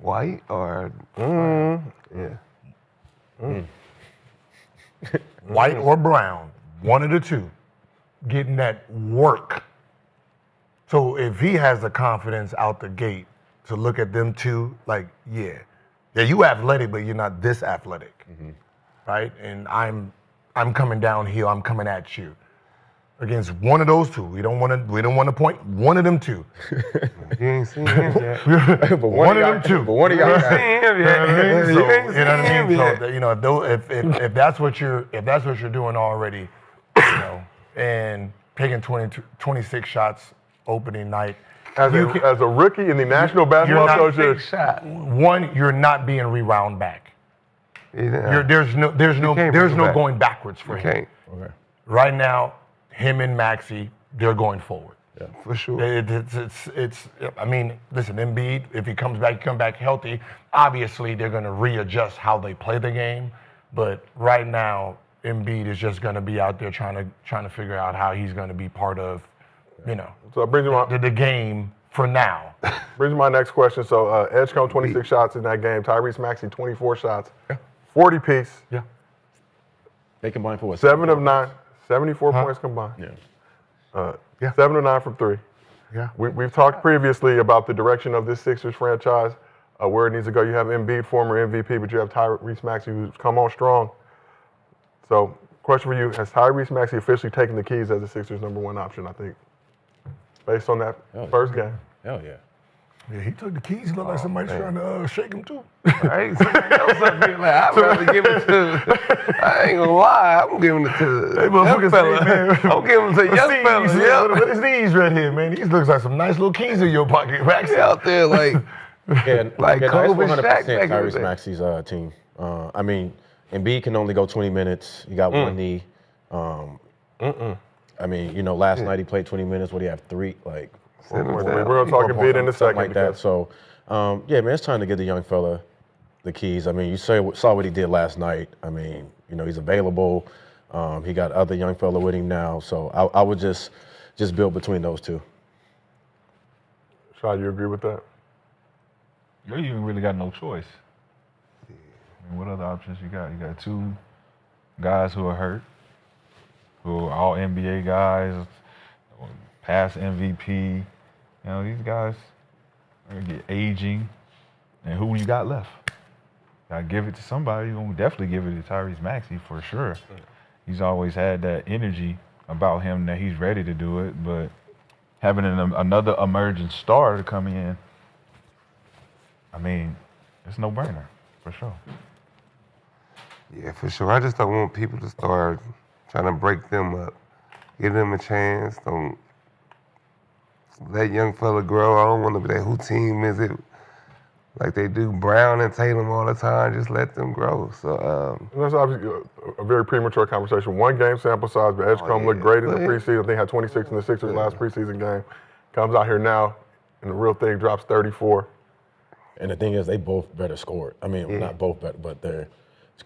White or White or brown, one of the two, getting that work. So if he has the confidence out the gate to look at them two, you athletic, but you're not this athletic, right? And I'm coming downhill. I'm coming at you. Against one of those two, we don't want to point one of them two. You ain't seen him yet. But one of them two. But one of y'all You ain't seen him yet. So, You ain't seen him yet. So if that's what you're doing already, and taking 26 shots opening night. As a rookie in the National Basketball Association, one, you're not being rewound back. There's no going backwards for him. Okay. Right now, him and Maxey, they're going forward. Yeah, for sure. I mean, listen, Embiid, if he come back healthy, obviously they're going to readjust how they play the game. But right now, Embiid is just going to be out there trying to figure out how he's going to be part of, So it brings me the game for now. Brings me my next question. So Edgecomb 26 shots in that game. Tyrese Maxey 24 shots, 40 piece. Yeah. They combined for what? 7 of 9, 74 points combined. Yeah. 7 of 9 from 3. Yeah. We've talked previously about the direction of this Sixers franchise, where it needs to go. You have Embiid, former MVP, but you have Tyrese Maxey, who's come on strong. So, question for you: has Tyrese Maxey officially taken the keys as the Sixers' #1 option? I think, based on that first game. Hell yeah. Yeah, he took the keys. He looked like somebody's trying to shake him too. Right? I'd rather give it to. I ain't gonna lie. I'm giving it to the young fella. I'm giving it to the young fella. What is these right here, man? These looks like some nice little keys in your pocket. Maxey out there like Kobe Shaq back in the Tyrese day. Maxey's team. I mean, Embiid can only go 20 minutes. He got one knee. I mean, last night he played 20 minutes. What do you have? 3 We're going to talk Embiid in a second. Like that. So, man, it's time to get the young fella the keys. I mean, you saw what he did last night. I mean, he's available. He got other young fella with him now. So I would just build between those two. Shad, you agree with that? You ain't really got no choice. I mean, what other options you got? You got 2 guys who are hurt, who are all NBA guys, past MVP. These guys are going to get aging. And who you got left? Got to give it to somebody. You're going to definitely give it to Tyrese Maxey for sure. He's always had that energy about him that he's ready to do it, but having another emerging star to come in, I mean, it's no brainer for sure. Yeah, for sure. I just don't want people to start trying to break them up. Give them a chance. Don't let young fella grow. I don't want to be that, who team is it? Like they do Brown and Tatum all the time. Just let them grow. So that's obviously a very premature conversation. 1 game sample size, but Edgecomb looked great in the preseason. I think had 26 in the Sixers' last preseason game. Comes out here now, and the real thing drops 34. And the thing is, they both better scored. I mean, not both better, but they're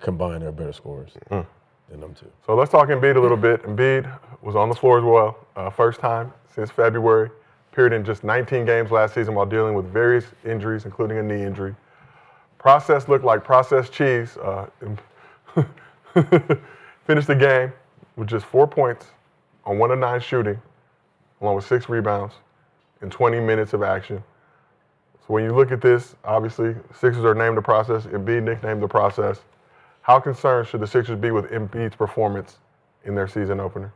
combined, they're better scorers than them two. So let's talk Embiid a little bit. Embiid was on the floor as well, first time since February. Appeared in just 19 games last season while dealing with various injuries, including a knee injury. Process looked like processed cheese. Finished the game with just 4 points on 1 of 9 shooting, along with 6 rebounds in 20 minutes of action. So when you look at this, obviously, Sixers are named the process. Embiid nicknamed the process. How concerned should the Sixers be with Embiid's performance in their season opener?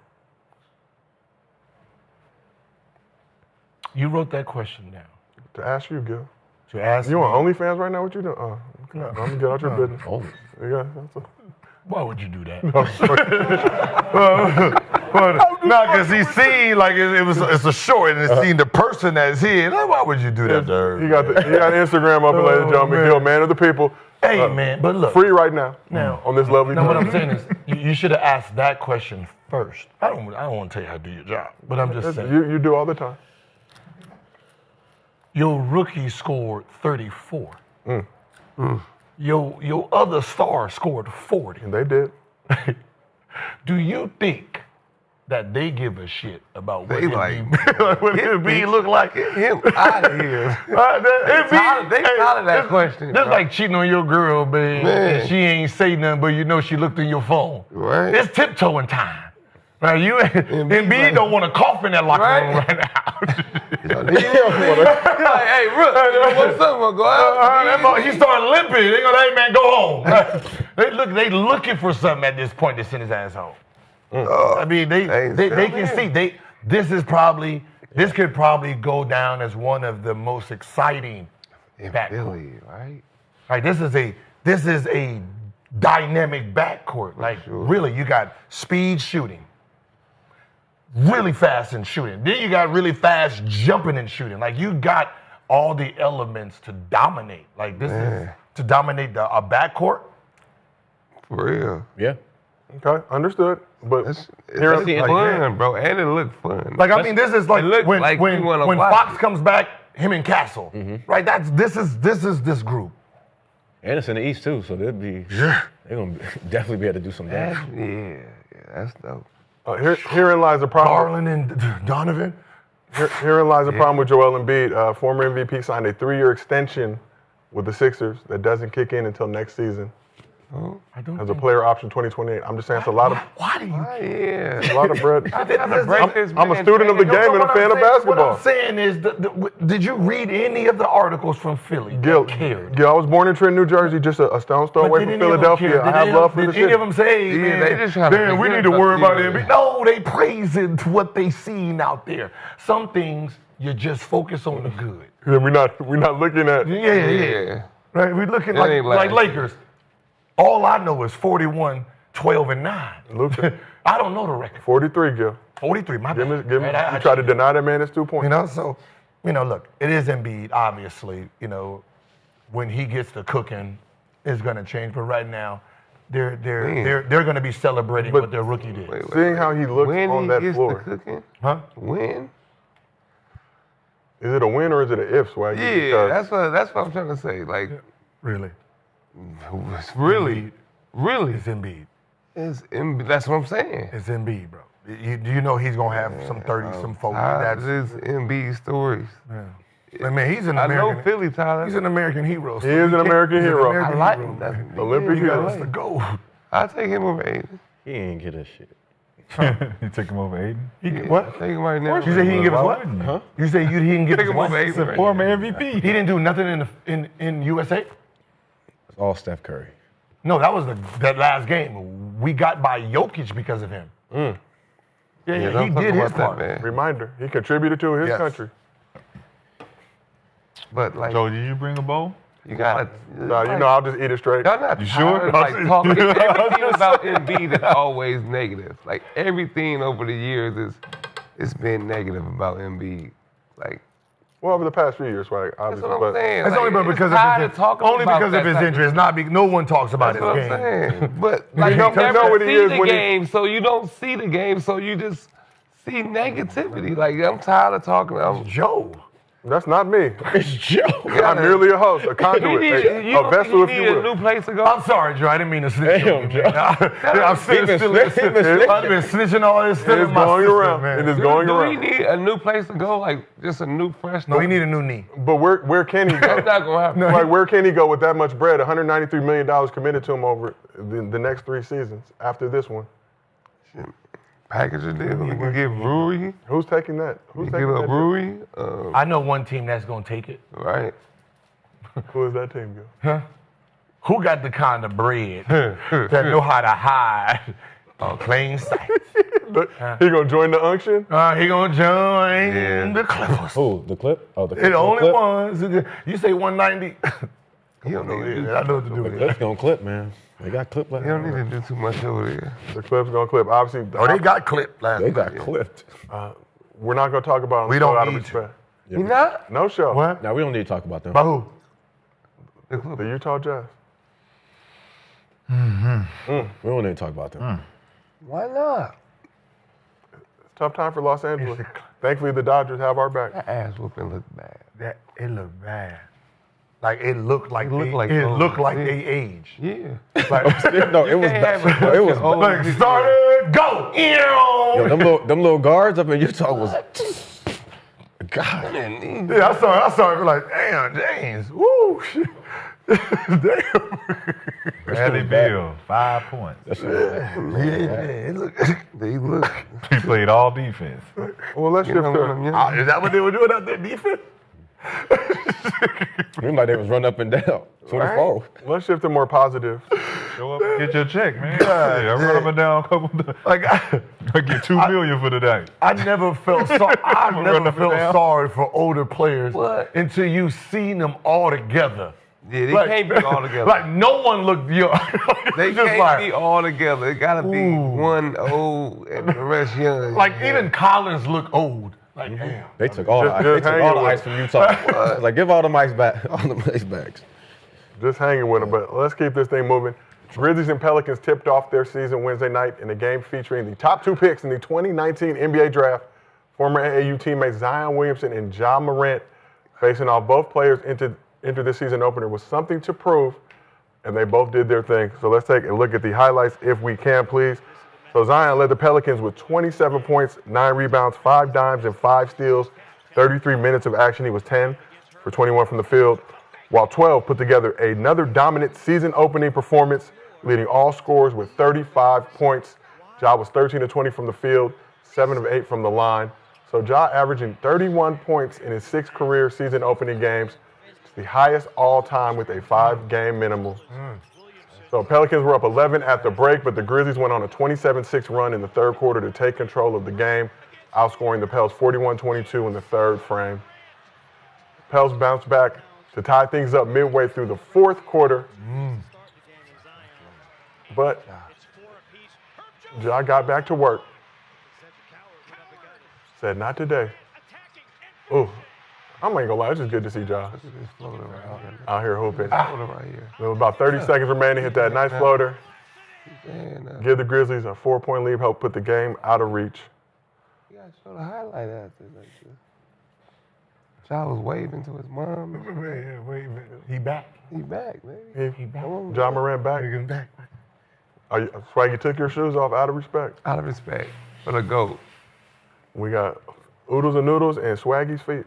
You wrote that question down. To ask you, Gil. To ask you me. on OnlyFans right now? What you doing? Okay. I'm gonna get out your business. Oh. Yeah, Why would you do that? Because he seen like it's a short, and it's seen the person that's here. Like, why would you do that to her? He got Instagram up, ladies and gentlemen. Gil, man of the people. Hey, man, but look. Free right now. Now on this lovely. Now, what I'm saying is, you should have asked that question first. I don't want to tell you how to do your job, but I'm just saying. You do all the time. Your rookie scored 34. Your other star scored 40. And they did. Do you think that they give a shit about what they Embiid look like? Him out of here. They tired of that question. That's like cheating on your girl, babe. And she ain't say nothing, but you know she looked in your phone. Right. It's tiptoeing time. Right, Embiid don't want to cough in that locker room right now. Hey, Rook, what's up? Go out. He started limping. They go, hey man, go home. They looking for something at this point to send his ass home. I mean, they can see this could probably go down as one of the most exciting backcourt. Right? Like this is a dynamic backcourt. Like really, you got speed shooting. Really fast in shooting. Then you got really fast jumping and shooting. Like you got all the elements to dominate. Like this is to dominate a backcourt. For real. Yeah. Okay, understood. But it's fun, bro, and it looked fun. Like I mean, this is like when Fox comes back, him and Castle, right? This is this group. And it's in the East too, so they're gonna definitely be able to do some damage. Yeah, that's dope. Herein lies the problem. Garland and Donovan. Herein lies the problem with Joel Embiid. Former MVP signed a 3-year extension with the Sixers that doesn't kick in until next season. As a player option 2028. I'm just saying it's a lot of. Why do you? A lot of bread. I'm a I'm student of the game and a fan of basketball. What I'm saying is, did you read any of the articles from Philly? Gil, I was born in Trenton, New Jersey, just a stone's throw away from Philadelphia. I have love for the city. city. Did any of them say, man, we need to worry about it? No, they praising what they seen out there. Some things you just focus on the good. We're not looking at. Yeah. Right, we're looking like Lakers. All I know is 41, 12, and 9. Luka. I don't know the record. 43, Gil. 43, my Give bad. me, you try to deny that man his 2 points. You know, so, look, it is Embiid, obviously. When he gets to cooking, it's going to change. But right now, they're going to be celebrating what their rookie did. Seeing how he looks on that floor. When he gets to cooking? Huh? When? Is it a win or is it an if, Swaggy? Yeah, that's what I'm trying to say. Like, really? It's really. It's Embiid. It's Embiid. That's what I'm saying. It's Embiid, bro. You know he's going to have some 30, some 40. That's his Embiid stories. Yeah. I mean, he's an American. I know Philly, Tyler. He's an American hero. He is an American hero. I like him. Olympic hero. That's the goal. I'll take him over Aiden. He ain't get a shit. You took him over Aiden? What? Take him right now. You say he didn't give us what? Huh? You say he didn't give us him what? over Aiden. Right Former MVP. He didn't do nothing in USA? It's all Steph Curry. No, that was that last game. We got by Jokic because of him. Yeah, he don't talk did his about that, part. man. Reminder, he contributed to his Yes. country. But like, Joe, did you bring a bowl? you gotta. Nah, you know, I'll just eat it straight. Y'all not You sure? tired of, like, talking. Everything about Embiid is always negative. Like everything over the years it's been negative about Embiid. Like Well, over the past few years, right? that's Obviously, what I'm but saying. That's Like, only it's because tired of his talking only about because that of his type injury. It's not no one talks about That's his what I'm game. saying. But like, know- you never know what he see is the when he- game, so you don't see the game, so you just see negativity. Like I'm tired of talking. Joe. that's not me. It's Joe. I'm merely a host, a conduit, a vessel, if need you a will. new place to go. I'm sorry, Joe. I didn't mean to snitch on you, Damn, man. I'm He been snitching. I've been snitching all this stuff It is in my going system, around. man. It is going Do we around. need a new place to go? Like just a new fresh. No, he need a new knee. But where can he go? That's not gonna happen. Like, where can he go with that much bread? $193 million committed to him over the next 3 seasons after this one. Package a deal. We can get Rui. Who's taking that? We Who's can taking give that? up deal? Rui. I know one team that's gonna take it. Right. Who is that team, go? Who got the kind of bread that know how to hide on plain sight? He gonna join the unction? He gonna join Yeah. the Clippers. Who? The clip? Oh, the It only clip? ones. You say 190. He don't need to do. I know what to do with Clip's it. gonna clip, man. They got clipped last He don't night. need to do too much over there. The Clips gonna clip. Obviously, Oh, they got clipped last They night. got clipped. we're not gonna talk about him. We so don't out of need to. respect. He not. No show. What? Now we don't need to talk about them. By who? The Utah Jazz. We don't need to talk about them. Why not? Tough time for Los Angeles. Thankfully, the Dodgers have our back. That ass whooping look bad. That it looked bad. Like it looked like It looked they, like it old. looked like Yeah. they aged. Yeah. Like, No, it was can't bad. have No, it was old- bad. like started go. Yo, them little guards up in Utah was. God. Yeah, I saw it like, damn, James. Woo. Damn. Bradley Beal, 5 points. It looked. They look. He played all defense. Well, let's shift You know what I'm to saying? Is that what they were doing out there defense? Seemed like they was running up and down. 24. let's shift to more positive. Show up and get your check, man. Yeah, run up and down a couple. Like I get $2 million for the day. I never felt I Run never up and felt down. sorry for older players What? until you seen them all together. Yeah, they Like- can't be all together. Like no one looked young. They just can't like, be all together. It gotta be one old and the rest young. like Yeah. even Collins looked old. Like damn. They took all the Just ice. They took hanging all the with ice from Utah. Like, give all the ice back. All the ice bags. Just hanging with them, but let's keep this thing moving. Grizzlies and Pelicans tipped off their season Wednesday night in a game featuring the top 2 picks in the 2019 NBA draft. Former AAU teammates Zion Williamson and Ja Morant facing off. Both players entered the season opener with something to prove, and they both did their thing. So let's take a look at the highlights if we can, please. So Zion led the Pelicans with 27 points, 9 rebounds, 5 dimes, and 5 steals. 33 minutes of action. He was 10 for 21 from the field, while 12 put together another dominant season opening performance, leading all scorers with 35 points. Ja was 13 of 20 from the field, 7 of 8 from the line. So Ja averaging 31 points in his 6 career season opening games. It's the highest all time with a 5-game minimum. So Pelicans were up 11 at the break, but the Grizzlies went on a 27-6 run in the third quarter to take control of the game, outscoring the Pels 41-22 in the third frame. Pels bounced back to tie things up midway through the fourth quarter. But Ja got back to work. Said, not today. Ooh, I'm not gonna lie, it's just good to see Ja out here hooping. right here. There was about 30 seconds remaining, hit that nice floater. And Give the Grizzlies a 4-point lead, help put the game out of reach. you gotta show the highlight after like this. Ja was waving to his mom. Wait, he back. He back, baby. He, back. Ja Morant back. He back. Swaggy took your shoes off out of respect. Out of respect for the GOAT. We got oodles and noodles and Swaggy's feet,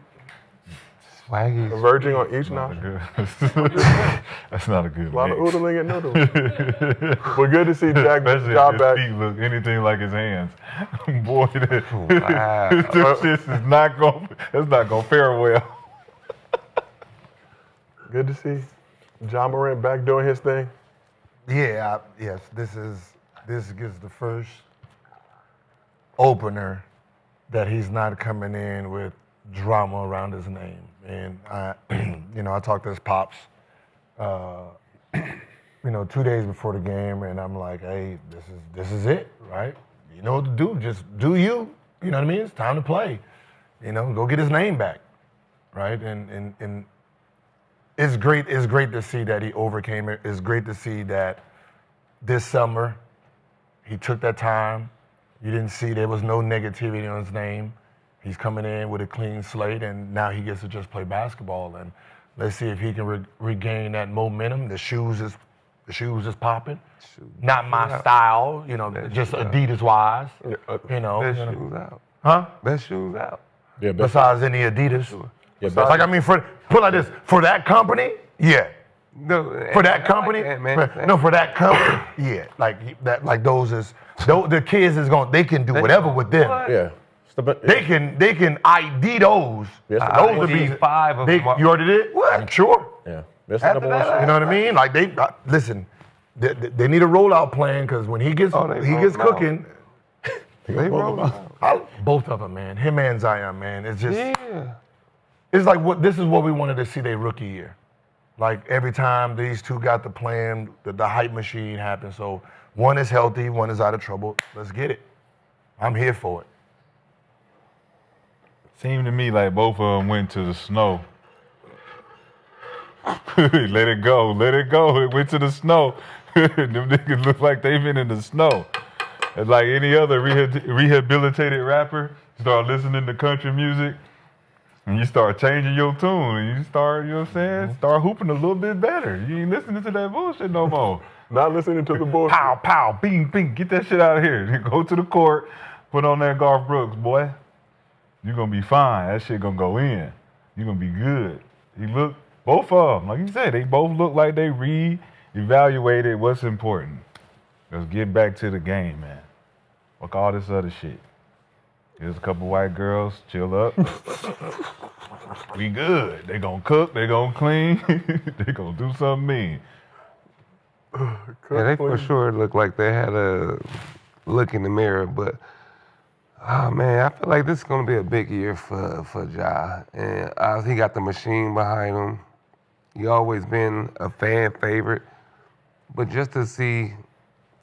Swaggy. converging on each nostril. That's not a good A lot of mix. oodling and noodling. We're good to see Jack Especially Ja if his back. feet look anything like his hands. Boy, that, Wow. this shit is not going. That's not going to fare well. Good to see Ja Morant back doing his thing. Yeah, yes. This is the first opener that he's not coming in with drama around his name. And I talked to his pops, 2 days before the game, and I'm like, hey, this is it, right? You know what to do. Just do you. You know what I mean? It's time to play. Go get his name back, right? And it's great. It's great to see that he overcame it. It's great to see that this summer he took that time. You didn't see there was no negativity on his name. He's coming in with a clean slate, and now he gets to just play basketball. And let's see if he can regain that momentum. The shoes is popping. Not my style, just Adidas wise. Best shoes out. Huh? Best shoes out. Yeah, Besides any Adidas. Yeah, put like this, for that company, yeah. No, For that company, for that company, yeah. Like those the kids they can do whatever with them. Yeah. They can ID those. Yes, Those would be 5 of them. You already did? What? I'm sure. Yeah. That's the number one shot. You know what I mean? Like listen, they need a rollout plan because when he gets cooking. They roll out. Both of them, man. Him and Zion, man. It's just. It's like this is what we wanted to see their rookie year. Like every time these two got the plan, the hype machine happened. So one is healthy, one is out of trouble. Let's get it. I'm here for it. Seemed to me like both of them went to the snow. Let it go. It went to the snow. Them niggas look like they've been in the snow. It's like any other rehabilitated rapper, start listening to country music, and you start changing your tune, and you start, start hooping a little bit better. You ain't listening to that bullshit no more. Not listening to the bullshit. Pow, pow, bing, bing, get that shit out of here. Then go to the court, put on that Garth Brooks, boy. You're going to be fine. That shit going to go in. You're going to be good. Both of them, like you said, they both look like they re-evaluated what's important. Let's get back to the game, man. Fuck all this other shit. There's a couple white girls, chill up. We good. They gonna cook, they gonna clean, they gonna do something mean. They for sure look like they had a look in the mirror, but oh man, I feel like this is gonna be a big year for Ja. And he got the machine behind him. He always been a fan favorite. But just to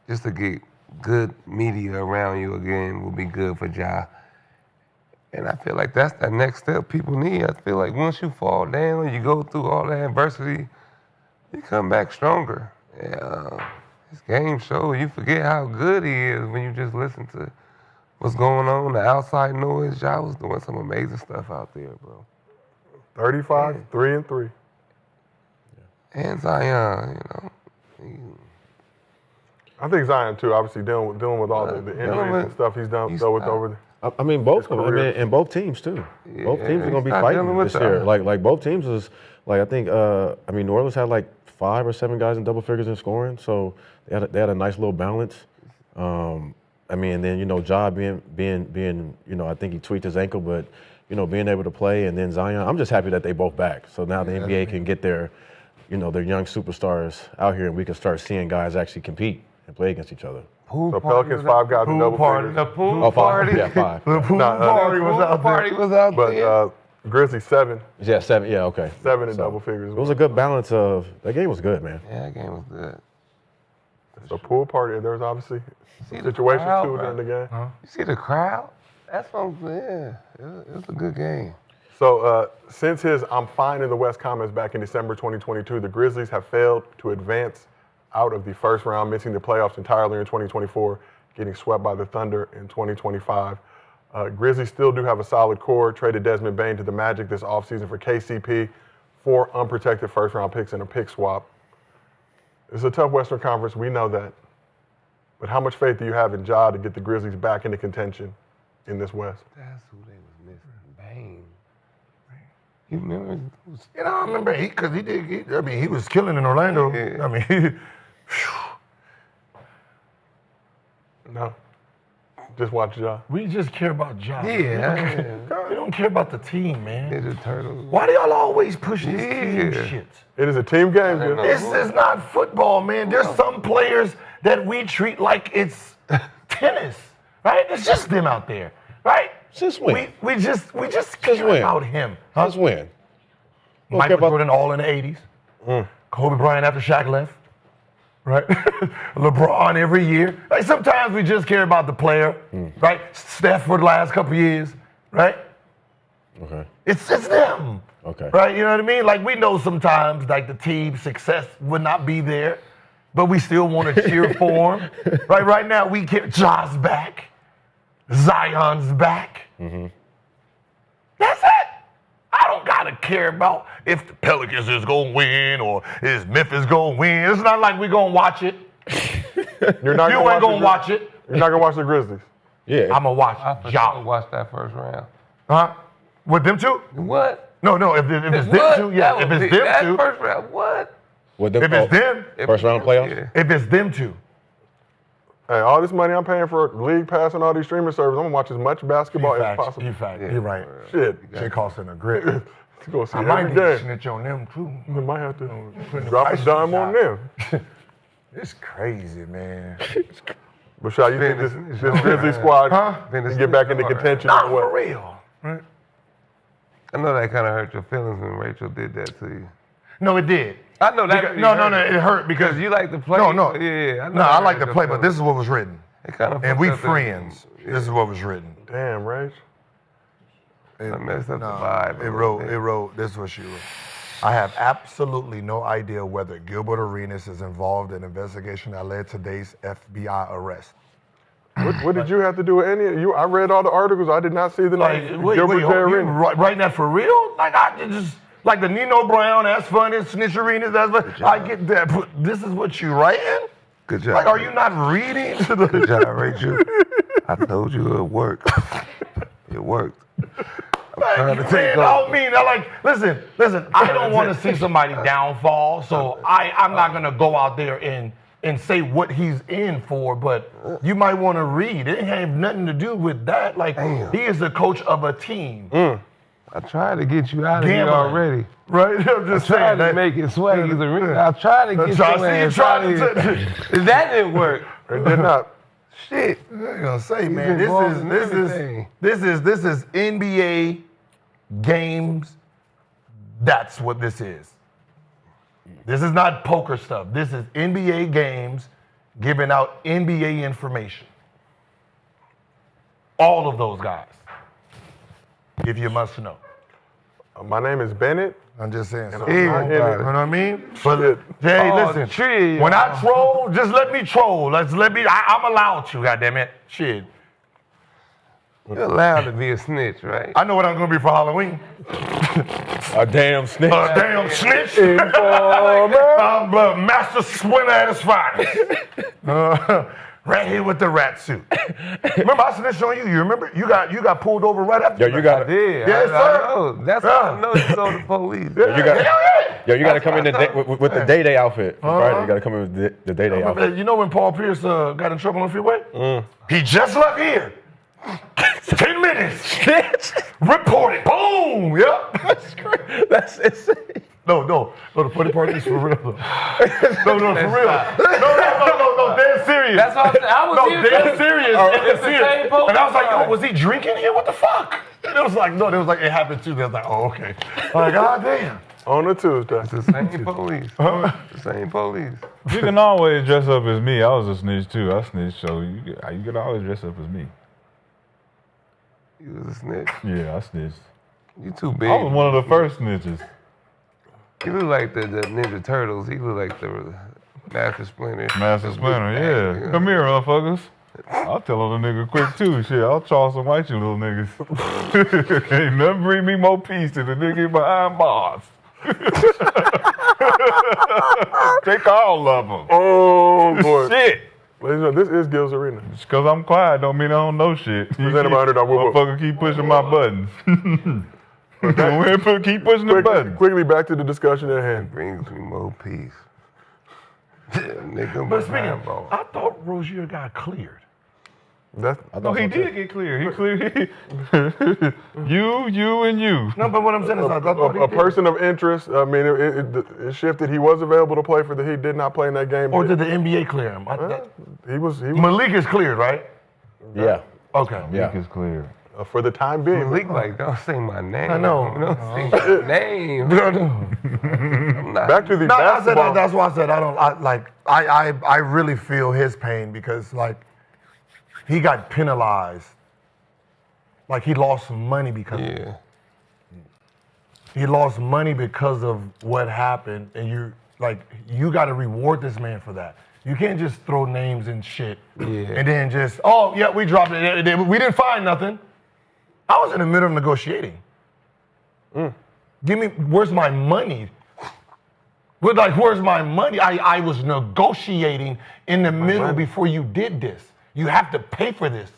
get good media around you again will be good for Ja. And I feel like that's the next step people need. I feel like once you fall down, you go through all that adversity, you come back stronger. His game show, you forget how good he is when you just listen to what's going on, the outside noise. Ja was doing some amazing stuff out there, bro. 35, 3-3. And Zion, I think Zion too. Obviously dealing with all the injuries and stuff he's dealt with over there. I mean, both of them, and both teams too. Both teams are gonna be fighting this year. Like both teams is like I think. New Orleans had like 5 or 7 guys in double figures in scoring, so they had a nice little balance. And then Ja being I think he tweaked his ankle, but being able to play, and then Zion. I'm just happy that they both back. So now the NBA can get their young superstars out here, and we can start seeing guys actually compete and play against each other. So Pelicans 5 guys in double figures. The pool party. Yeah, 5. The pool party was out there. But Grizzlies 7. Yeah, 7. Yeah, okay. 7 in double figures. It was a good balance of that game was good, man. Yeah, that game was good. The pool party. There was obviously situations too during the game. You see the crowd? That's what I'm saying. It was a good game. So since his "I'm fine in the West" comments back in December 2022, the Grizzlies have failed to advance out of the first round, missing the playoffs entirely in 2024, getting swept by the Thunder in 2025. Grizzlies still do have a solid core. Traded Desmond Bane to the Magic this offseason for KCP, 4 unprotected first-round picks and a pick swap. It's a tough Western Conference. We know that. But how much faith do you have in Ja to get the Grizzlies back into contention in this West? That's who they was missing, Bane. You remember? I remember because he was killing in Orlando. Yeah. No. Just watch Ja. We just care about Ja. Yeah. We don't care about the team, man. Ninja Turtles. Why do y'all always push this team shit? It is a team game, dude. This is not football, man. There's some players that we treat like it's tennis. right? It's just them out there, right? Since when? We just care when? about him. Since when? Michael Jordan all in the 80s. Kobe Bryant after Shaq left. Right? LeBron every year. Like sometimes we just care about the player, right? Steph for the last couple years, right? Okay. It's them. Okay. Right? You know what I mean? Like we know sometimes like the team's success would not be there, but we still want to cheer for him. Right? Right now we get Ja's back. Zion's back. That's it. I don't gotta care about if the Pelicans is gonna win or is Memphis gonna win. It's not like we gonna watch it. You're not You ain't gonna watch it. You're not gonna watch the Grizzlies. Yeah. I'm gonna watch y'all. Watch that first round. Huh? With them two? What? No, if it's them What? two, yeah. If it's them that two, first round, what? With them, if it's them, first round playoffs? Yeah. if it's them two. Hey, all this money I'm paying for League Pass and all these streaming services, I'm gonna watch as much basketball as possible. You're right. Shit. Shit costing a grip. Let's go see I might every need to day. snitch on them too. We might have to Putting the drop a prices dime on out. them. It's crazy, man. Rashad, you think this Grizzly squad can get back into contention Not or what? for real. Right? I know that kind of hurt your feelings when Rachel did that to you. No, it did. I know that. Because, no, it hurt because you like to play. No. Yeah, I like to play, but this is what was written. It kind of And we friends. This is what was written. Damn, Rach. I messed up the vibe. It wrote, this is what she wrote. I have absolutely no idea whether Gilbert Arenas is involved in an investigation that led to today's FBI arrest. What did you have to do with any of you? I read all the articles. I did not see the name. Gilbert you Arenas. writing that for real? Like I just like the Nino Brown, that's funny, Snitch Arenas, that's funny. I get that, but this is what you writing? Good job. Like, are you not reading? Good job, Rachel. I told you it worked. It worked. I'm trying to take I mean, listen, I don't want to see somebody downfall, so I'm not going to go out there and say what he's in for, but you might want to read. It have nothing to do with that. Like, he is the coach of a team. I tried to get you out of here Gambling. already. Right? I'm just I tried saying to that. make it Swaggy's arena. I tried to get I your see you ass trying out of to here. That didn't work. It did not. Shit. I'm gonna say, man, involved in this everything. is NBA games. That's what this is. This is not poker stuff. This is NBA games giving out NBA information. All of those guys, if you must know. My name is Bennett. I'm just saying. So, I'm you not in know it. what I mean? But hey, listen. tree. When I troll, just let me troll. I'm allowed to. Goddammit. Shit. You're allowed to be a snitch, right? I know what I'm gonna be for Halloween. A damn snitch. A damn snitch. I'm Master Splinter at his finest. Right here with the rat suit. Remember I snitched on you? You remember? You got pulled over right after. Yo, you got I did. Yes, I sir. know. That's how I know you told the police. you got to come in with the day outfit. Friday, you got to come in with the day outfit. You know when Paul Pierce got in trouble on the freeway? He just left here. 10 minutes. Reported. Boom. Yep. That's insane. No. The funny part is for real. No, for real. No, dead serious. That's what I'm saying. I was here. Dead serious. It's the same police. And I was like, yo, was he drinking here? What the fuck? And it was like, no, it happened too. They was like, oh, okay. I'm like, God damn. On a Tuesday. It's the same police. The same police. You can always dress up as me. I was a snitch too. I snitched, so you can always dress up as me. You was a snitch. Yeah, I snitched. You too big. I was one of the first snitches. You look like the Ninja Turtles. He look like the Master Splinter. Master Splinter, yeah. Come here, motherfuckers. I'll tell on the nigga quick too. Shit, I'll Charles and White you little niggas. Ain't nothing bring me more peace than the nigga behind bars. Take all of them. Oh, boy. Shit. Ladies and gentlemen, this is Gil's Arena. Just because I'm quiet don't mean I don't know shit. Presented by Underdog. Motherfucker keep pushing my buttons. Keep pushing the button. Quickly back to the discussion at hand. Brings me more peace. Nigga But speaking behind of, bars. I thought Rozier got cleared. No, he did get clear. He cleared. you, and you. No, but what I'm saying is, I thought he A did. person of interest. I mean, it shifted. He was available to play for the Heat. Did not play in that game. Or did the NBA clear him? He was. Malik is cleared, right? Yeah. Okay. Malik is clear. For the time being. Malik, like, don't say my name. I know. Don't say my name. I'm not. Back to the No, I said basketball. that's why I said I really feel his pain because like he got penalized. Like he lost some money because of it. Yeah. He lost money because of what happened, and you got to reward this man for that. You can't just throw names and shit, and then just we dropped it. We didn't find nothing. I was in the middle of negotiating. Where's my money? Where's my money? I was negotiating in the middle before you did this. You have to pay for this.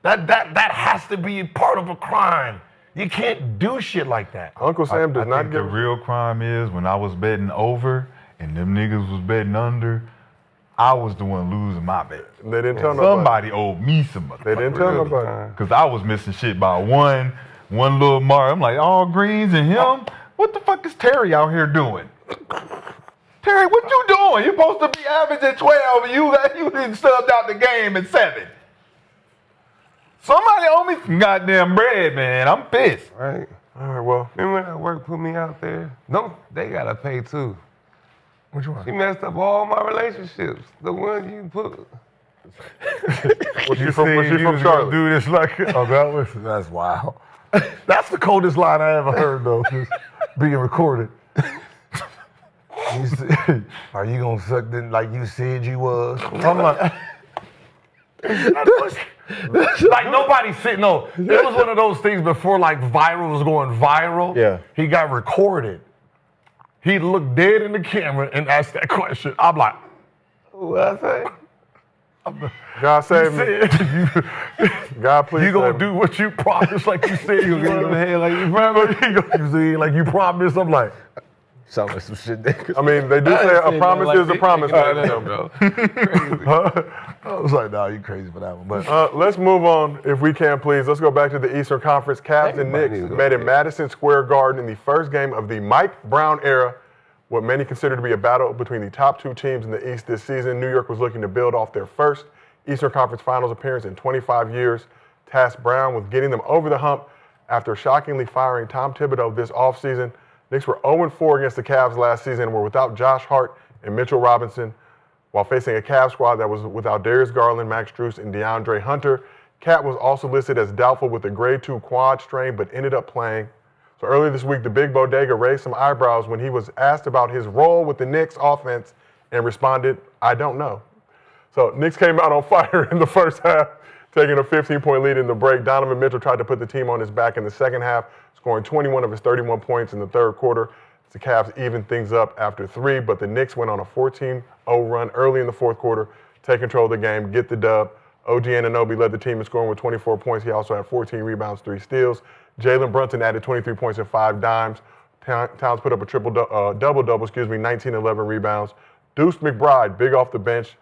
That has to be part of a crime. You can't do shit like that. Uncle Sam does I not think the give. real crime is when I was betting over and them niggas was betting under, I was the one losing my bet. They didn't tell nobody. Somebody owed me some money. They didn't tell nobody. Because I was missing shit by one little mark. I'm like, all greens and him? What the fuck is Terry out here doing? Terry, what you doing? You supposed to be averaging 12 and you didn't subbed out the game at 7. Somebody owe me some goddamn bread, man. I'm pissed. Right. All right, well. Remember when that work put me out there? No, they gotta pay too. Which one? She messed up all my relationships. The one you put. Was she from Charlotte? Do this like that's wild. That's the coldest line I ever heard though, just being recorded. You said, are you gonna suck then like you said you was? I'm like, like nobody said no. It was one of those things before like viral was going viral. Yeah. He got recorded. He looked dead in the camera and asked that question. I'm like, What I say? God save me. God please. You gonna save me. do what you promised, like you said you Give him gonna a head like you promised. You see, like you promised. I'm like, Sound like some shit. Niggas. I mean, they do say a promise is a promise. bro. I was like, nah, you crazy for that one. But Let's move on, if we can, please. Let's go back to the Eastern Conference. Cavs and Everybody Knicks needs to go met in there. Madison Square Garden in the first game of the Mike Brown era, what many consider to be a battle between the top two teams in the East this season. New York was looking to build off their first Eastern Conference Finals appearance in 25 years, tasked Brown with getting them over the hump after shockingly firing Tom Thibodeau this offseason. Knicks were 0-4 against the Cavs last season and were without Josh Hart and Mitchell Robinson, while facing a Cavs squad that was without Darius Garland, Max Strus, and DeAndre Hunter. Cat was also listed as doubtful with a grade 2 quad strain, but ended up playing. So earlier this week, the Big Bodega raised some eyebrows when he was asked about his role with the Knicks offense and responded, "I don't know." So Knicks came out on fire in the first half, taking a 15-point lead in the break. Donovan Mitchell tried to put the team on his back in the second half, scoring 21 of his 31 points in the third quarter. The Cavs evened things up after 3, but the Knicks went on a 14-0 run early in the fourth quarter, take control of the game, get the dub. OG Anunoby led the team in scoring with 24 points. He also had 14 rebounds, 3 steals. Jalen Brunson added 23 points and 5 dimes. Towns put up a double-double, 19, 11 rebounds. Deuce McBride, big off the bench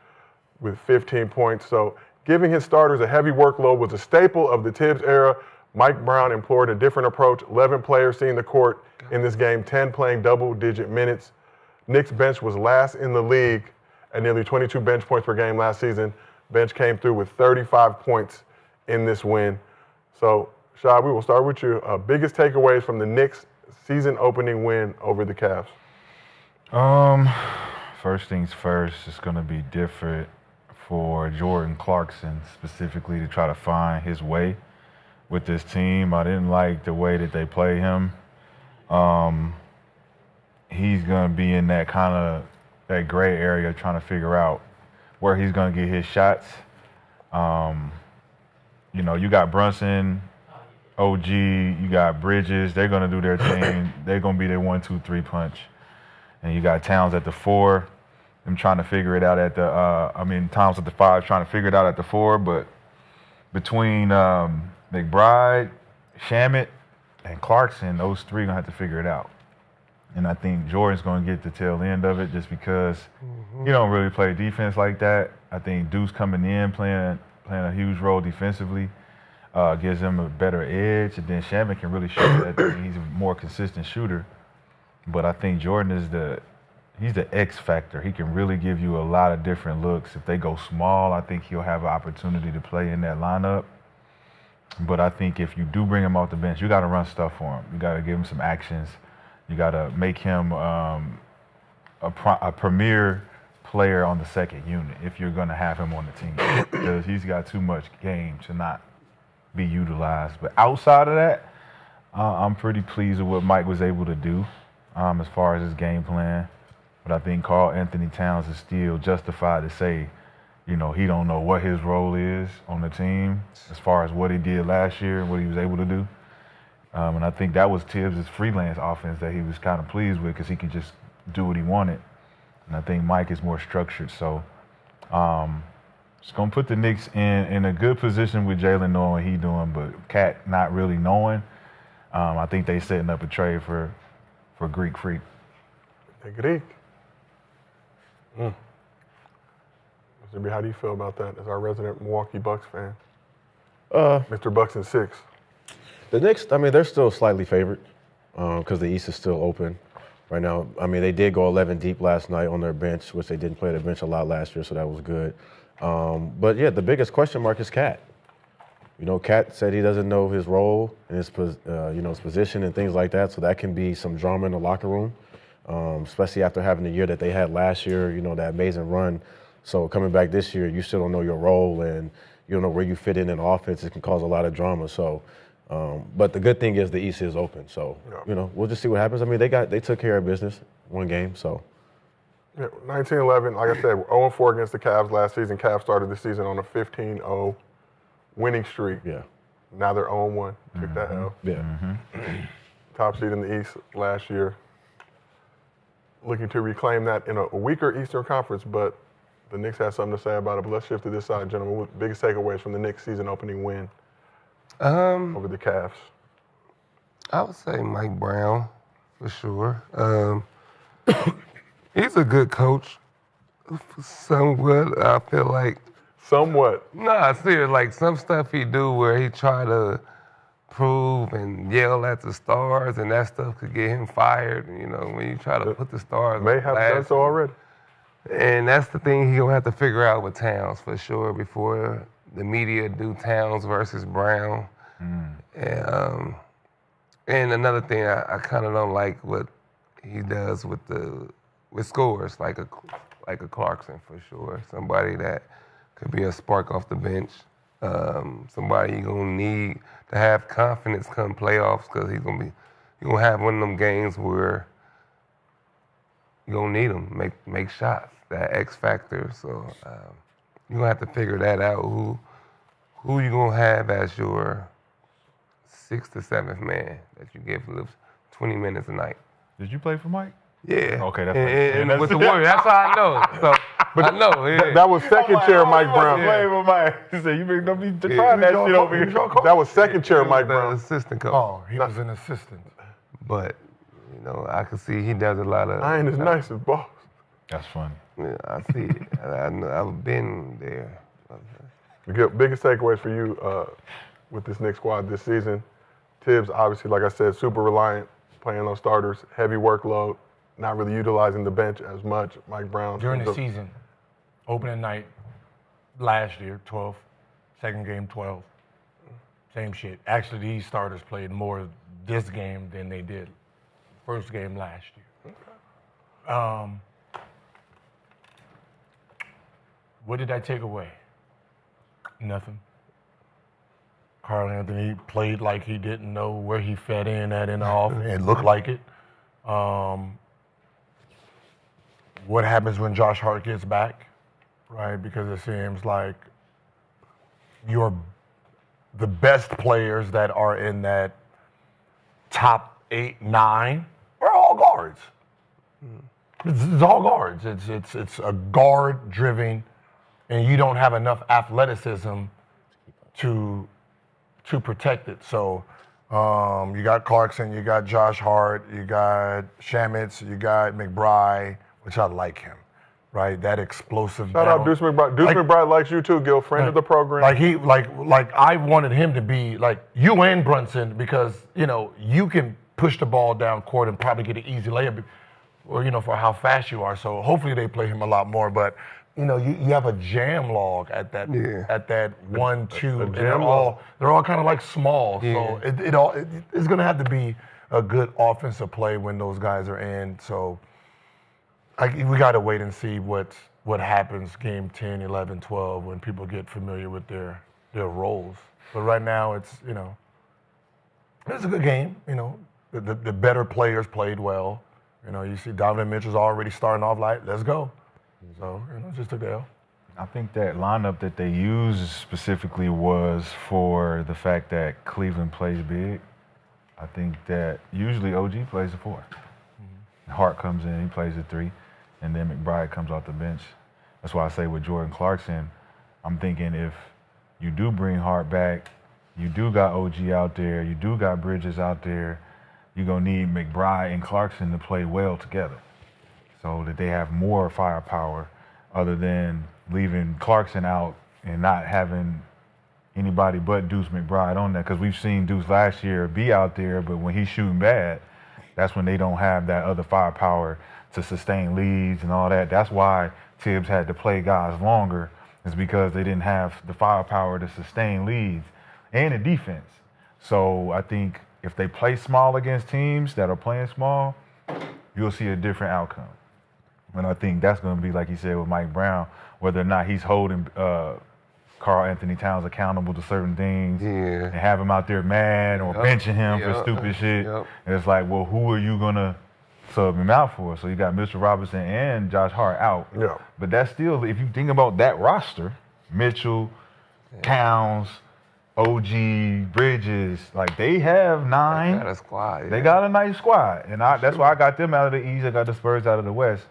with 15 points. So giving his starters a heavy workload was a staple of the Tibbs era. Mike Brown employed a different approach. 11 players seeing the court in this game, 10 playing double-digit minutes. Knicks bench was last in the league at nearly 22 bench points per game last season. Bench came through with 35 points in this win. So, Shad, we will start with you. Biggest takeaways from the Knicks season opening win over the Cavs? First things first, it's going to be different for Jordan Clarkson specifically to try to find his way with this team. I didn't like the way that they play him. He's going to be in that kind of that gray area trying to figure out where he's going to get his shots. You got Brunson, OG, you got Bridges. They're going to do their thing. They're going to be their 1-2-3 punch. And you got Towns at the 4. Them trying to figure it out at the, Towns at the 5 trying to figure it out at the 4. But between McBride, Shamet, and Clarkson, those 3 gonna have to figure it out. And I think Jordan's gonna get the tail end of it just because he don't really play defense like that. I think Deuce coming in, playing a huge role defensively, gives him a better edge. And then Shamet can really shoot that thing. He's a more consistent shooter. But I think Jordan is he's the X factor. He can really give you a lot of different looks. If they go small, I think he'll have an opportunity to play in that lineup. But I think if you do bring him off the bench, you got to run stuff for him. You got to give him some actions. You got to make him a premier player on the second unit if you're going to have him on the team, because he's got too much game to not be utilized. But outside of that, I'm pretty pleased with what Mike was able to do as far as his game plan. But I think Karl Anthony Towns is still justified to say, he don't know what his role is on the team as far as what he did last year and what he was able to do. And I think that was Tibbs' freelance offense that he was kind of pleased with, because he could just do what he wanted. And I think Mike is more structured. So it's going to put the Knicks in a good position with Jalen knowing what he's doing, but Cat not really knowing. I think they setting up a trade for Greek Freak. The Greek. Mr. B, how do you feel about that as our resident Milwaukee Bucks fan? Mr. Bucks in 6. The Knicks, they're still slightly favored because the East is still open right now. They did go 11 deep last night on their bench, which they didn't play their bench a lot last year, so that was good. But yeah, the biggest question mark is Cat. Cat said he doesn't know his role and his position and things like that, so that can be some drama in the locker room, especially after having the year that they had last year, that amazing run. So coming back this year, you still don't know your role and you don't know where you fit in offense. It can cause a lot of drama. So, but the good thing is the East is open. So, we'll just see what happens. They took care of business one game. So, yeah, 19-11. Like I said, 0-4 against the Cavs last season. Cavs started the season on a 15-0 winning streak. Yeah. Now they're 0-1. Took that L. Yeah. Top seed in the East last year. Looking to reclaim that in a weaker Eastern Conference, but the Knicks have something to say about it. But let's shift to this side, gentlemen. What biggest takeaways from the Knicks season opening win over the Cavs? I would say Mike Brown, for sure. He's a good coach. Somewhat, I feel like. Somewhat? Nah, serious. Like some stuff he do where he try to prove and yell at the stars, and that stuff could get him fired. When you try to put the stars. May have done so already. And that's the thing he's gonna have to figure out with Towns for sure before the media do Towns versus Brown. And another thing, I kind of don't like what he does with scores, like a Clarkson for sure. Somebody that could be a spark off the bench. Somebody you're gonna need to have confidence come playoffs, because you're gonna have one of them games where you're gonna need him make shots, that X factor. So you're gonna have to figure that out. Who you gonna have as your 6th to 7th man that you give 20 minutes a night? Did you play for Mike? Yeah. Okay, that's and with the Warriors, that's how I know. So, but I know. Yeah. That was second chair Mike Brown. He said, "You don't be trying that shit over here." That was second chair Mike The Brown. assistant coach. Oh, he was an assistant. But I can see he does a lot of. I ain't as nice as boss. That's funny. Yeah, I see it. I've been there. The biggest takeaways for you with this Knicks squad this season? Tibbs, obviously, like I said, super reliant, playing on starters, heavy workload, not really utilizing the bench as much. Mike Brown. During the season, opening night last year, 12, second game, 12. Same shit. Actually, these starters played more this game than they did first game last year. Okay. What did I take away? Nothing. Karl Anthony played like he didn't know where he fed in at in the offense. It looked like it. What happens when Josh Hart gets back, right? Because it seems like the best players that are in that top 8, 9 are all guards. It's all guards. It's a guard-driven, and you don't have enough athleticism to protect it. So you got Clarkson, you got Josh Hart, you got Shamitz, you got McBride, which I like him, right? That explosive. Shout out Deuce McBride. Deuce McBride likes you too, Gil, friend of the program. Like I wanted him to be like you and Brunson, because you can push the ball down court and probably get an easy layup. or for how fast you are. So hopefully they play him a lot more. But you have a jam log at that 1-2. And they're all kind of like small. So it's gonna have to be a good offensive play when those guys are in. So we got to wait and see what happens game 10, 11, 12 when people get familiar with their roles. But right now it's it's a good game. The better players played well. You see Donovan Mitchell's already starting off like, let's go. So, just took the L. I think that lineup that they used specifically was for the fact that Cleveland plays big. I think that usually OG plays the 4. Hart comes in, he plays the 3, and then McBride comes off the bench. That's why I say with Jordan Clarkson, I'm thinking if you do bring Hart back, you do got OG out there, you do got Bridges out there, you're going to need McBride and Clarkson to play well together so that they have more firepower other than leaving Clarkson out and not having anybody but Deuce McBride on that, because we've seen Deuce last year be out there, but when he's shooting bad, that's when they don't have that other firepower to sustain leads and all that. That's why Tibbs had to play guys longer, is because they didn't have the firepower to sustain leads and the defense. So I think if they play small against teams that are playing small, you'll see a different outcome. And I think that's going to be, like you said, with Mike Brown, whether or not he's holding Karl Anthony Towns accountable to certain things and have him out there mad or benching him for stupid shit. And it's like, well, who are you going to sub him out for? So you got Mr. Robinson and Josh Hart out. Yeah. But that's still, if you think about that roster, Mitchell, Towns, OG, Bridges, like they have 9. They got a squad. They got a nice squad. And that's why I got them out of the East. I got the Spurs out of the West.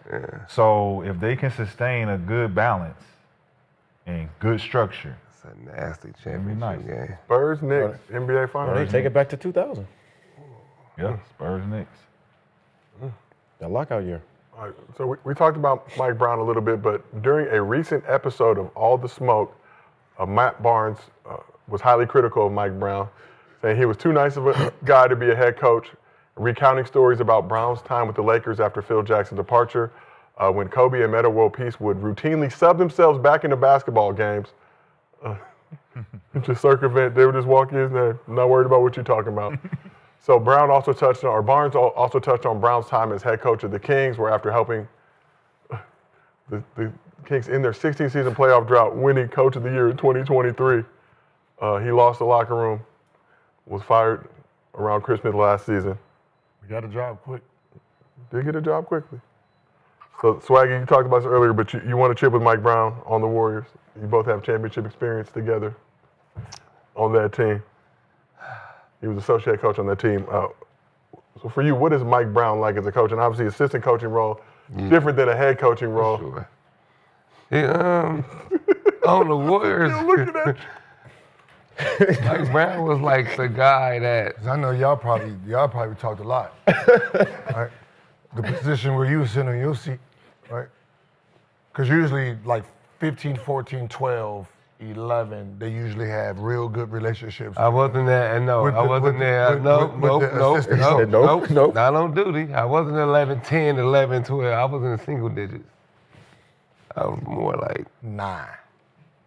So if they can sustain a good balance and good structure, it's a nasty championship game. Spurs, Knicks, NBA Finals. They take it back to 2000. Yeah, Spurs, Knicks. That lockout year. All right, so we talked about Mike Brown a little bit, but during a recent episode of All the Smoke, Matt Barnes was highly critical of Mike Brown, saying he was too nice of a guy to be a head coach, recounting stories about Brown's time with the Lakers after Phil Jackson's departure, when Kobe and Metta World Peace would routinely sub themselves back into basketball games. Just circumvent, they would just walk in there, not worried about what you're talking about. So Barnes also touched on Brown's time as head coach of the Kings, where after helping the Kings in their 16-season playoff drought, winning Coach of the Year in 2023, he lost the locker room, was fired around Christmas last season. We got a job quick. Did get a job quickly. So Swaggy, you talked about this earlier, but you want to chip with Mike Brown on the Warriors. You both have championship experience together on that team. He was associate coach on that team. So for you, what is Mike Brown like as a coach? And obviously assistant coaching role, different than a head coaching role. Sure. On the Warriors, Mike Brown was like the guy that. I know y'all probably talked a lot. Right? The position where you were sitting on your seat, right? Because usually like 15, 14, 12, 11, they usually have real good relationships. I wasn't there, and no, I wasn't there. Nope, not on duty. I wasn't 11, 10, 11, 12. I was in the single digits. I was more like 9.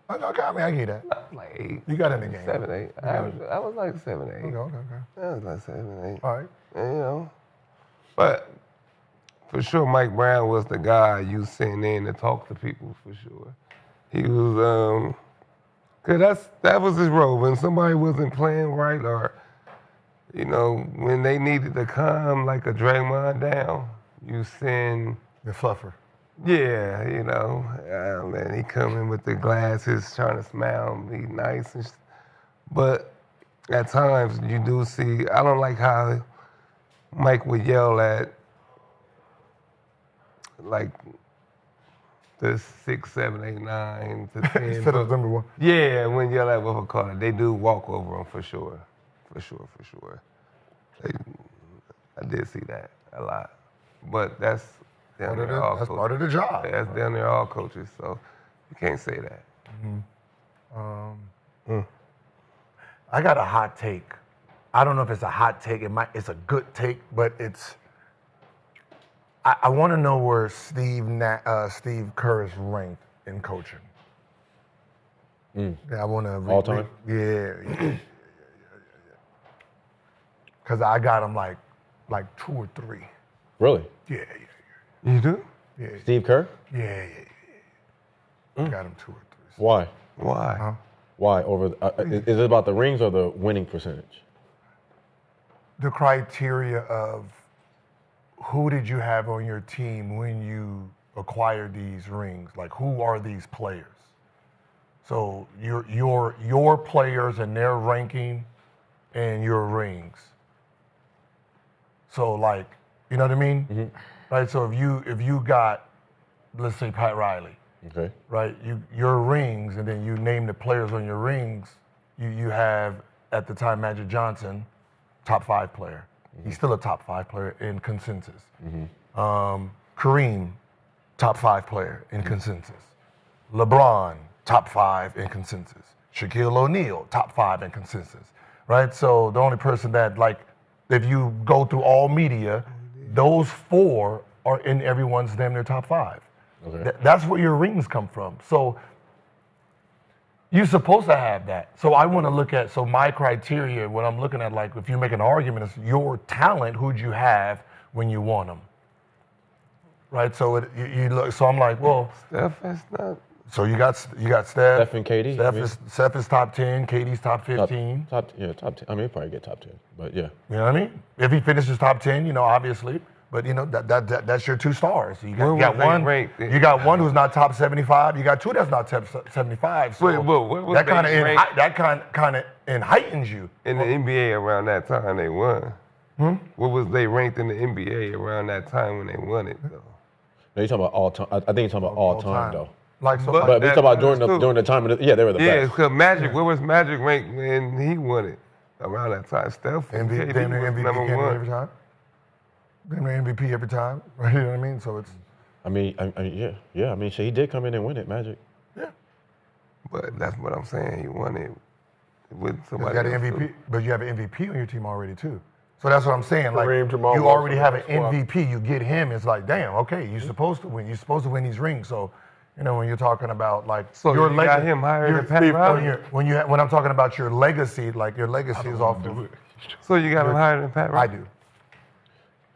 Okay, I mean, I get that. Like 8. You got in the game. 7, 8. I was like 7, 8. Okay. I was like 7, 8. All right. And, but for sure, Mike Brown was the guy you sent in to talk to people, for sure. He was, cause that was his role. When somebody wasn't playing right, or when they needed to calm like a Draymond down, you send the fluffer. Yeah, man, he come in with the glasses, trying to smile, be nice, but at times you do see. I don't like how Mike would yell at like the 6, 7, 8, 9 to 10. Instead of number 1. Yeah, when you yell at what we call it, they do walk over him for sure. I did see that a lot, but that's part of the job. Yeah, that's down there all coaches, so you can't say that. I got a hot take. I don't know if it's a hot take. It's a good take, but I want to know where Steve Kerr is ranked in coaching. Yeah, I want to. All time? Yeah. Because I got him like 2 or 3. Really? Yeah. You do? Yeah. Steve Kerr? Yeah. Got him 2 or 3. Why? Why? Huh? Why over? Is it about the rings or the winning percentage? The criteria of who did you have on your team when you acquired these rings? Like, who are these players? So your players and their ranking and your rings. So, like, you know what I mean? Mm-hmm. Right. So if you got, let's say, Pat Riley. Okay. Right, your rings, and then you name the players on your rings. You have at the time Magic Johnson, top 5 player. Mm-hmm. He's still a top 5 player in consensus. Mm-hmm. Kareem, top 5 player in consensus. LeBron, top 5 in consensus. Shaquille O'Neal, top 5 in consensus. Right, so the only person that, like, if you go through all media, those 4 are in everyone's damn near top 5. Okay. That's where your rings come from. So you're supposed to have that. So I want to look at, so my criteria, what I'm looking at, like, if you make an argument, is your talent, who'd you have when you won them? Right, so you look, so I'm like, well. Steph is not. So you got Steph. Steph and KD. Steph is top 10, KD's top 15. Top 10. I mean, he'll probably get top 10, but yeah. You know what I mean? If he finishes top 10, obviously. But that's your 2 stars. You got one. You got one who's not top 75. You got 2 that's not top 75. So that kind of heightens you. In the NBA around that time they won. What was they ranked in the NBA around that time when they won it though? No, you're talking about all time. I think you're talking about all time though. Like so, but we talking about during the time of they were the best. Yeah, because Magic. Where was Magic ranked when he won it? Around that time, Steph. MVP every time. MVP every time, right? You know what I mean? So it's. I mean, yeah. I mean, he did come in and win it, Magic. Yeah. But that's what I'm saying. He won it with somebody. You got an MVP, but you have an MVP on your team already too. So that's what I'm saying. Like, Kareem, Jamal you already have an squad. MVP. You get him. It's like, damn. Okay, you're supposed to win. You're supposed to win these rings. So, when you're talking about like your legacy, got him higher than Pat Riley. When I'm talking about your legacy, like your legacy is off of. So you got him higher than Pat Riley? I do.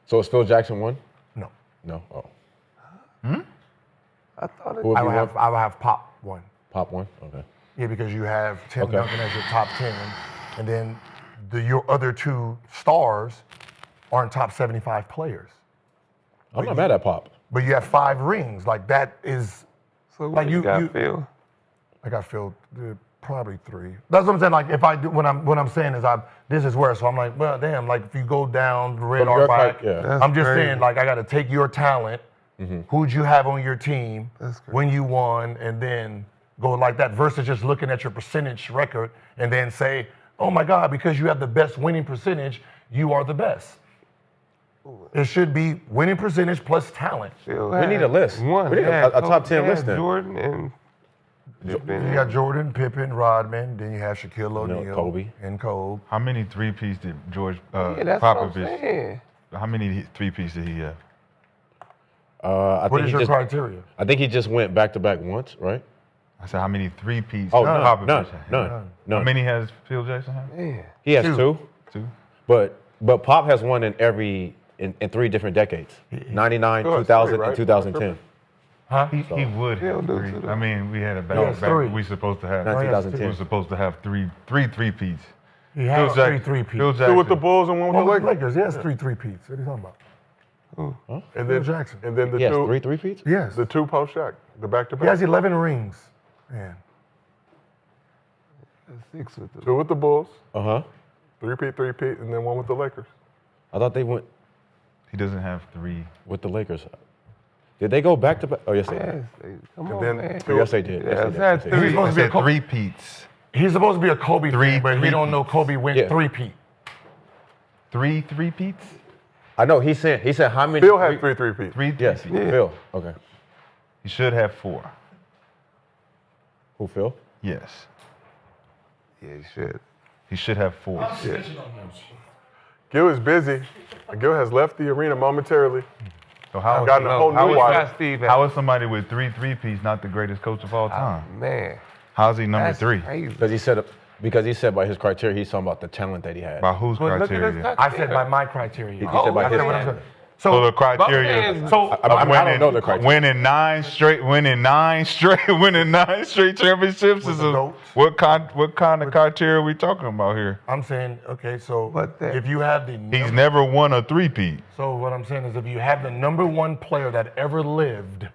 So is Phil Jackson 1? No. No. Oh. I thought it. I would have Pop 1. Pop 1. Okay. Yeah, because you have Tim Duncan as your top 10, and then your other 2 stars aren't top 75 players. I'm not mad at Pop. But you have 5 rings. Like, that is. So what like you got Phil? I got Phil probably 3. That's what I'm saying. Like, if I do, what I'm saying is this is where. So I'm like, well, damn. Like, if you go down the radar back, I'm just saying, like, I got to take your talent. Mm-hmm. Who'd you have on your team when you won, and then go like that versus just looking at your percentage record and then say, oh my God, because you have the best winning percentage, you are the best. It should be winning percentage plus talent. We need a list. We need a top 10 list then. Jordan and Pippen. You got Jordan, Pippen, Rodman, then you have Shaquille O'Neal, Kobe. And Kobe. How many 3-peats did George Popovich? How many 3-peats did he have? What is your criteria? I think he just went back-to-back once, right? I said, how many 3-peats Popovich had? None. How many has Phil Jackson had? Yeah. He has 2. 2. But Pop has won in 3 different decades. 99, 2000, and 2010. Huh? He would have 3. I mean, we had a back. We supposed to have. 2010. We were supposed to have 3-peats. He has 3 3-peats. Phil Jackson. 2 with the Bulls and 1 with the Lakers. He has 3 3-peats. What are you talking about? Huh? And then Jackson. And then the he has 2 3 3-peats? Yes. The 2 post Shaq. The back-to-back. He has 11 rings. Man. 6 with the 2 with the Bulls. 3-peat, and then 1 with the Lakers. I thought they went. He doesn't have 3 with the Lakers. Did they go back-to-back? Oh, yes, they did. Come on, man. Yes, they did. He's Yes, they did. supposed to be a 3-peats. He's supposed to be a Kobe fan, but he don't know Kobe went 3-peat. 3 3-peats? I know. He said how many? Phil had 3 3-peats. 3 Yes, Phil. Okay. He should have 4. Who, Phil? Yes. Yeah, he should. He should have 4. Gil is busy. Gil has left the arena momentarily. So how gotten a whole new wife. How is somebody with 3 3-peats not the greatest coach of all time? Man. How's he number That's 3? crazy. Because he said by his criteria, he's talking about the talent that he had. By whose But look at criteria? this I said by my criteria. He said by his criteria. So the criteria. So I don't know the criteria. Winning 9 straight championships is goats. what kind of criteria are we talking about here? I'm saying, okay, so But that- if you have the He's never won a 3-peat. So what I'm saying is if you have the number 1 player that ever lived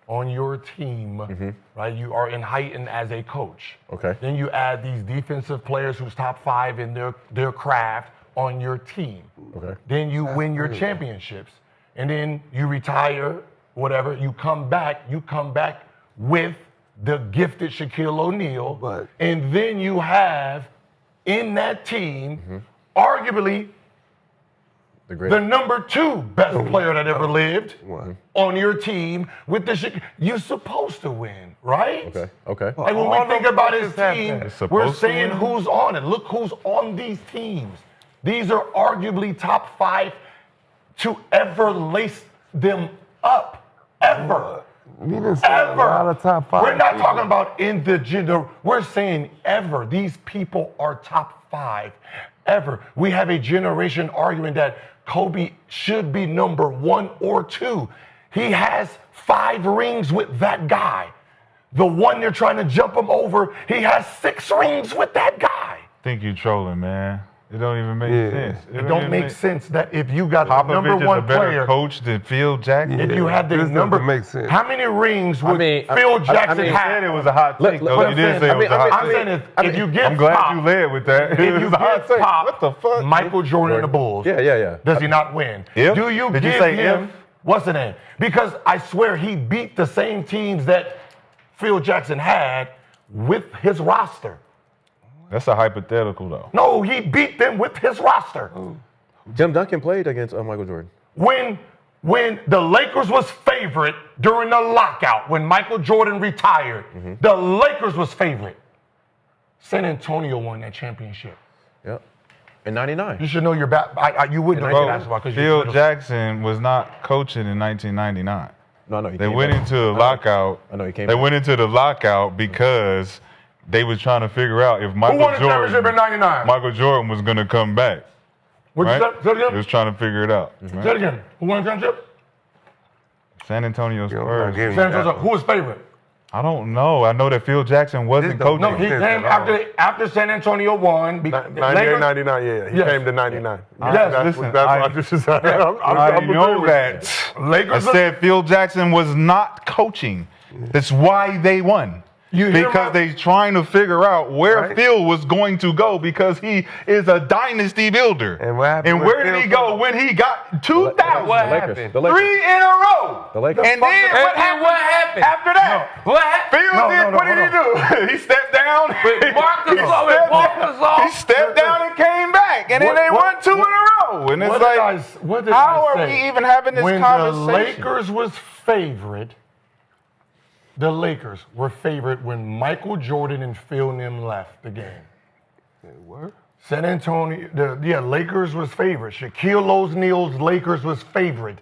on your team, right, you are enlightened as a coach. Okay. Then you add these defensive players who's top 5 in their craft on your team. Okay. Then you win your championships. And then you retire, whatever, you come back with the gifted Shaquille O'Neal. But- and then you have in that team, arguably The great. the number 2 best player that ever lived on your team with the you're supposed to win, right? Okay. Like when we think about his team, It's supposed we're to saying win? who's on it. Look who's on these teams. These are arguably top 5 to ever lace them up. Ever. We didn't say a lot of top 5. We're not talking about in the gender. We're saying ever. These people are top 5 ever. We have a generation argument that Kobe should be number 1 or 2. He has 5 rings with that guy. The one they're trying to jump him over, he has 6 rings with that guy. Think you trolling, man. It don't even make sense. It don't make sense that if you got the Popovich number is 1 a better player, coach than Phil Jackson. if you had the This number, doesn't make sense. how many rings would mean, Phil Jackson You have? said it was a hot take, though. What You didn't say it was a hot I'm take. saying if you give I'm glad Pop, you led with that. if It you was a hot give take. Pop What the fuck? Michael Jordan and the Bulls, Yeah. does he not win? If? Do you Did you give say him if? what's the name? Because I swear he beat the same teams that Phil Jackson had with his roster. That's a hypothetical, though. No, he beat them with his roster. Tim Duncan played against Michael Jordan. When the Lakers was favorite during the lockout, when Michael Jordan retired, the Lakers was favorite. San Antonio won that championship. Yep. In '99. You should know your you would know your basketball because Phil Jackson was not coaching in 1999. No. They went into the lockout. I know he came They back. went into the lockout because they was trying to figure out if Who won the championship in '99? Michael Jordan was going to come back. What'd you Right? say? Say it They again. was trying to figure it out. right? Say it again. Who won the championship? San Antonio Spurs. San Antonio. Who was favorite? I don't know. I know that Phil Jackson wasn't coaching. No, he came after San Antonio won. 98, 99, yeah. He Yes. came to 99. Yes. That's Listen, what I- I just said. I know that. I Lakers. said Phil Jackson was not coaching. That's why they won. You hear Because they trying to figure out where Phil was going to go because he is a dynasty builder. And what happened And with where did Phil he go when he got 2,000? What The Lakers. happened? The Lakers. 3 in a row. The Lakers. And then what happened after that? What happened? Phil did, what did he do? He stepped down. He stepped down and came back. And then they won 2 in a row. And it's What like, did how I are say? we even having this when conversation? the Lakers was favorite, the Lakers were favorite when Michael Jordan and Phil Nim left the game. San Antonio, Lakers was favorite. Shaquille O'Neal's Lakers was favorite.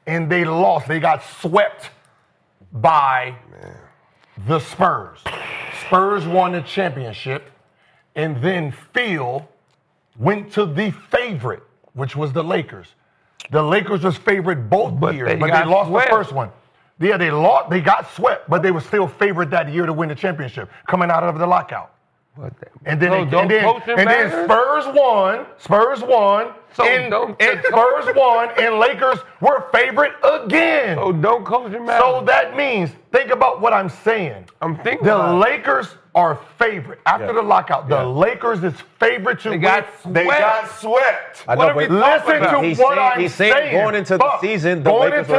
And they lost. They got swept by the Spurs. Spurs won the championship. And then Phil went to the favorite, which was the Lakers. The Lakers was favorite both years, but they lost the first one. Yeah, they lost. They got swept, but they were still favorite that year to win the championship, coming out of the lockout. And then, Spurs won. Spurs won. And Spurs won, and Lakers were favorite again. So don't coach him out. So that means, think about what I'm saying. I'm thinking the about it. Lakers are favorite after the lockout. The Lakers is favorite to win. They got swept. I know, but Listen to what I'm saying. Going into the season, the Lakers the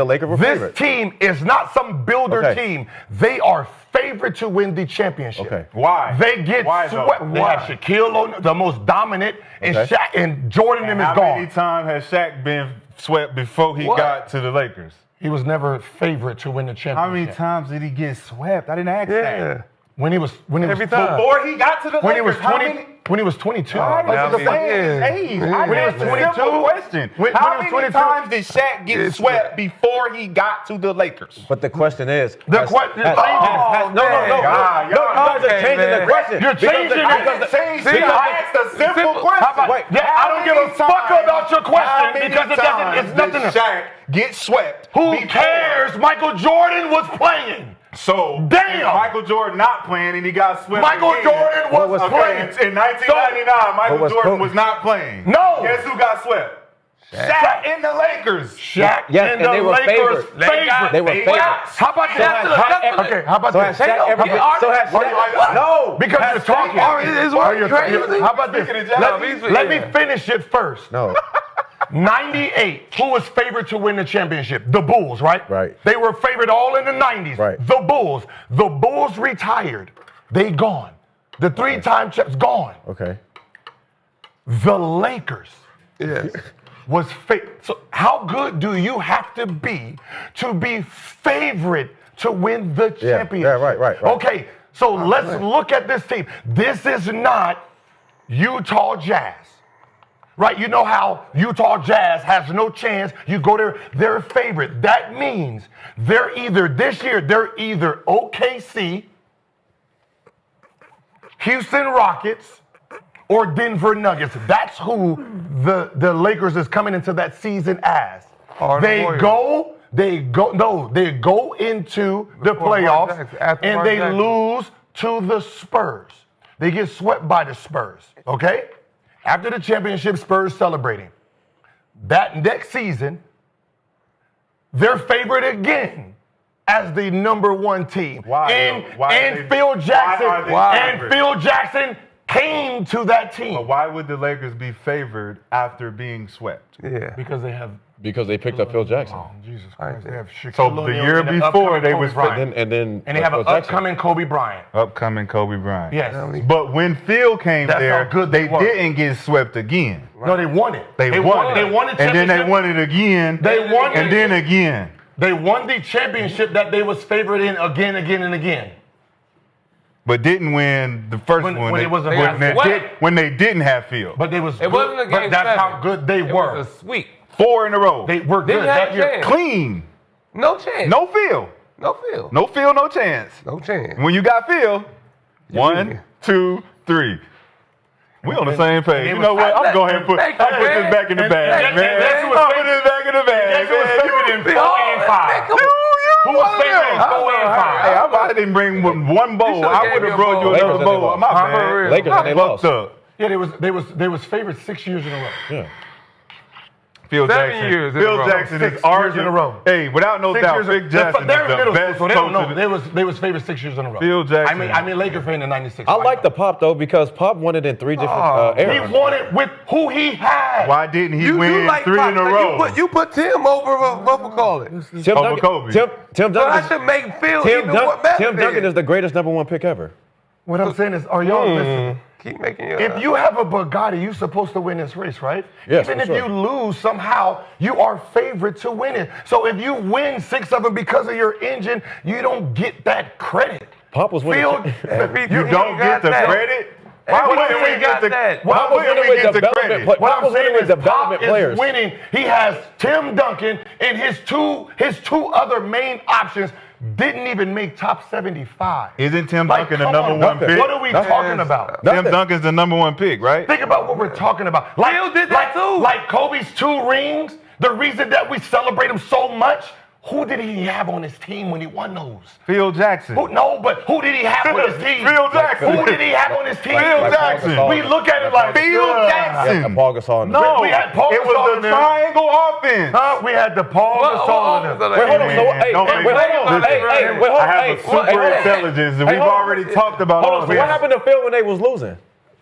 Lakers were this favorite. team is not some builder team. They are favorite to win the championship. Okay. Why? They get swept. They have Shaquille O'Neal, the most dominant, and Shaq and Jordan and is How gone. many times has Shaq been swept before he got to the Lakers? He was never favorite to win the championship. How many times did he get swept? I didn't ask that. When he was Every time. Before he got to the when he was Lakers, how 20 many? When he was 22. That's the same age. I When he was asked a 22? simple question. How many times did Shaq get swept before he got to the Lakers? But the question is, The question no, you guys are changing the question. You're changing it. I asked a simple question. Wait, I don't give a fuck about your question because it's nothing. Shaq get swept. Who cares? Michael Jordan was playing. So Damn. Michael Jordan not playing and he got swept. Michael again. Jordan was playing. In 1999, Michael Jordan was not playing. No. Guess who got swept? Shaq in the Lakers. Shaq Yes, and and the they were Lakers. favored. They were favored. How about this? Okay, how about this? No, Because you're talking. How about this? Let me finish it first. No. 98, who was favored to win the championship? The Bulls, right? Right. They were favored all in the 90s. Right. The Bulls. The Bulls retired. They gone. The three-time champs gone. Okay. The Lakers. Was so how good do you have to be favorite to win the championship? Yeah, right. Okay, so let's look at this team. This is not Utah Jazz. Right? You know how Utah Jazz has no chance. You go there, they're a favorite. That means they're either OKC, Houston Rockets, or Denver Nuggets. That's who the Lakers is coming into that season as. They go into the playoffs and they lose to the Spurs. They get swept by the Spurs, okay? After the championship, Spurs celebrating. That next season, they're favored again as the number one team. Phil Jackson came to that team. But why would the Lakers be favored after being swept? Yeah. Because they picked up Phil Jackson. Oh, Jesus Christ. They have Shaquille So the O'Neal year and before upcoming they Kobe was Bryant. And they have an upcoming Kobe Bryant. Upcoming Kobe Bryant. Yes. But when Phil came That's there, how good they they were. didn't get swept again. No, they won it. They won it. They won the and then they championship. won it again. They won and it. then again. They won the championship that they was favored in again, and again. But didn't win the first When one. it was a when they didn't have Phil. But they was It wasn't a game but that's seven. how good they were. It was a sweep. 4 in a row. They were Didn't good have that a year. chance. Clean. No chance. No Phil. No Phil. No Phil, no chance. No chance. When you got Phil, 1, 2, 3. We on the same page. You know what? I'm going ahead and put this back in the bag, man. I'm putting this back in the bag, Guess who was favored in 4 and 5? Who was favored in 4 and 5? Hey, I didn't bring one bowl. I would have brought you another bowl. My bad. Lakers and they lost. Up. Yeah, they was favored 6 years in a row. Yeah. Phil 7 Jackson. years in a Phil row. Jackson 6 is years in a row. Hey, without no 6 doubt, years Phil Jackson they're is in the middle best school, so they don't coach. know. They was favored 6 years in a row. Phil Jackson. I'm a Laker fan in '96. I like the Pop though because Pop won it in 3 different He eras. won it with who he had. Why didn't he You win like 3 in a Pop. row? You put Tim over what we call it. Tim Over Duncan, Kobe. Tim So I Duncan, should make Phil Tim, even what better. Tim Duncan is the greatest #1 pick ever. What I'm saying is, are y'all listening? Keep making your. If you have a Bugatti, you're supposed to win this race, right? Yes, Even for if sure. you lose somehow, you are favored to win it. So if you win 6 of them because of your engine, you don't get that credit. Pop was winning. You don't get the credit? Why wouldn't we get the credit? Why Pop was wouldn't winning we with get the development. credit? What Pop I'm was winning saying with is development Pop players. is winning. He has Tim Duncan and his two other main options didn't even make top 75. Isn't Tim Like, Duncan the come number on, one pick? What are we talking about? Tim Duncan's the #1 pick, right? Think about what we're talking about. Like, Phil did that too. Like Kobe's 2 rings, the reason that we celebrate him so much, who did he have on his team when he won those? Phil Jackson. But who did he have on his team? Phil Jackson. Who did he have on his team? Phil Like Jackson. Paul Gasol. We look at it like Phil Jackson. And Paul Gasol. No, We had Paul it Gasol was in the there. triangle offense. We had the Paul Gasol in there. Wait, hold on. So, hey, Don't wait, make- hold on. Listen, Hey, wait, hold I on. have Hey, a super hey, hold on. intelligence, and Hey, we've hold on. already talked about Hold all on. this. So what happened to Phil when they was losing?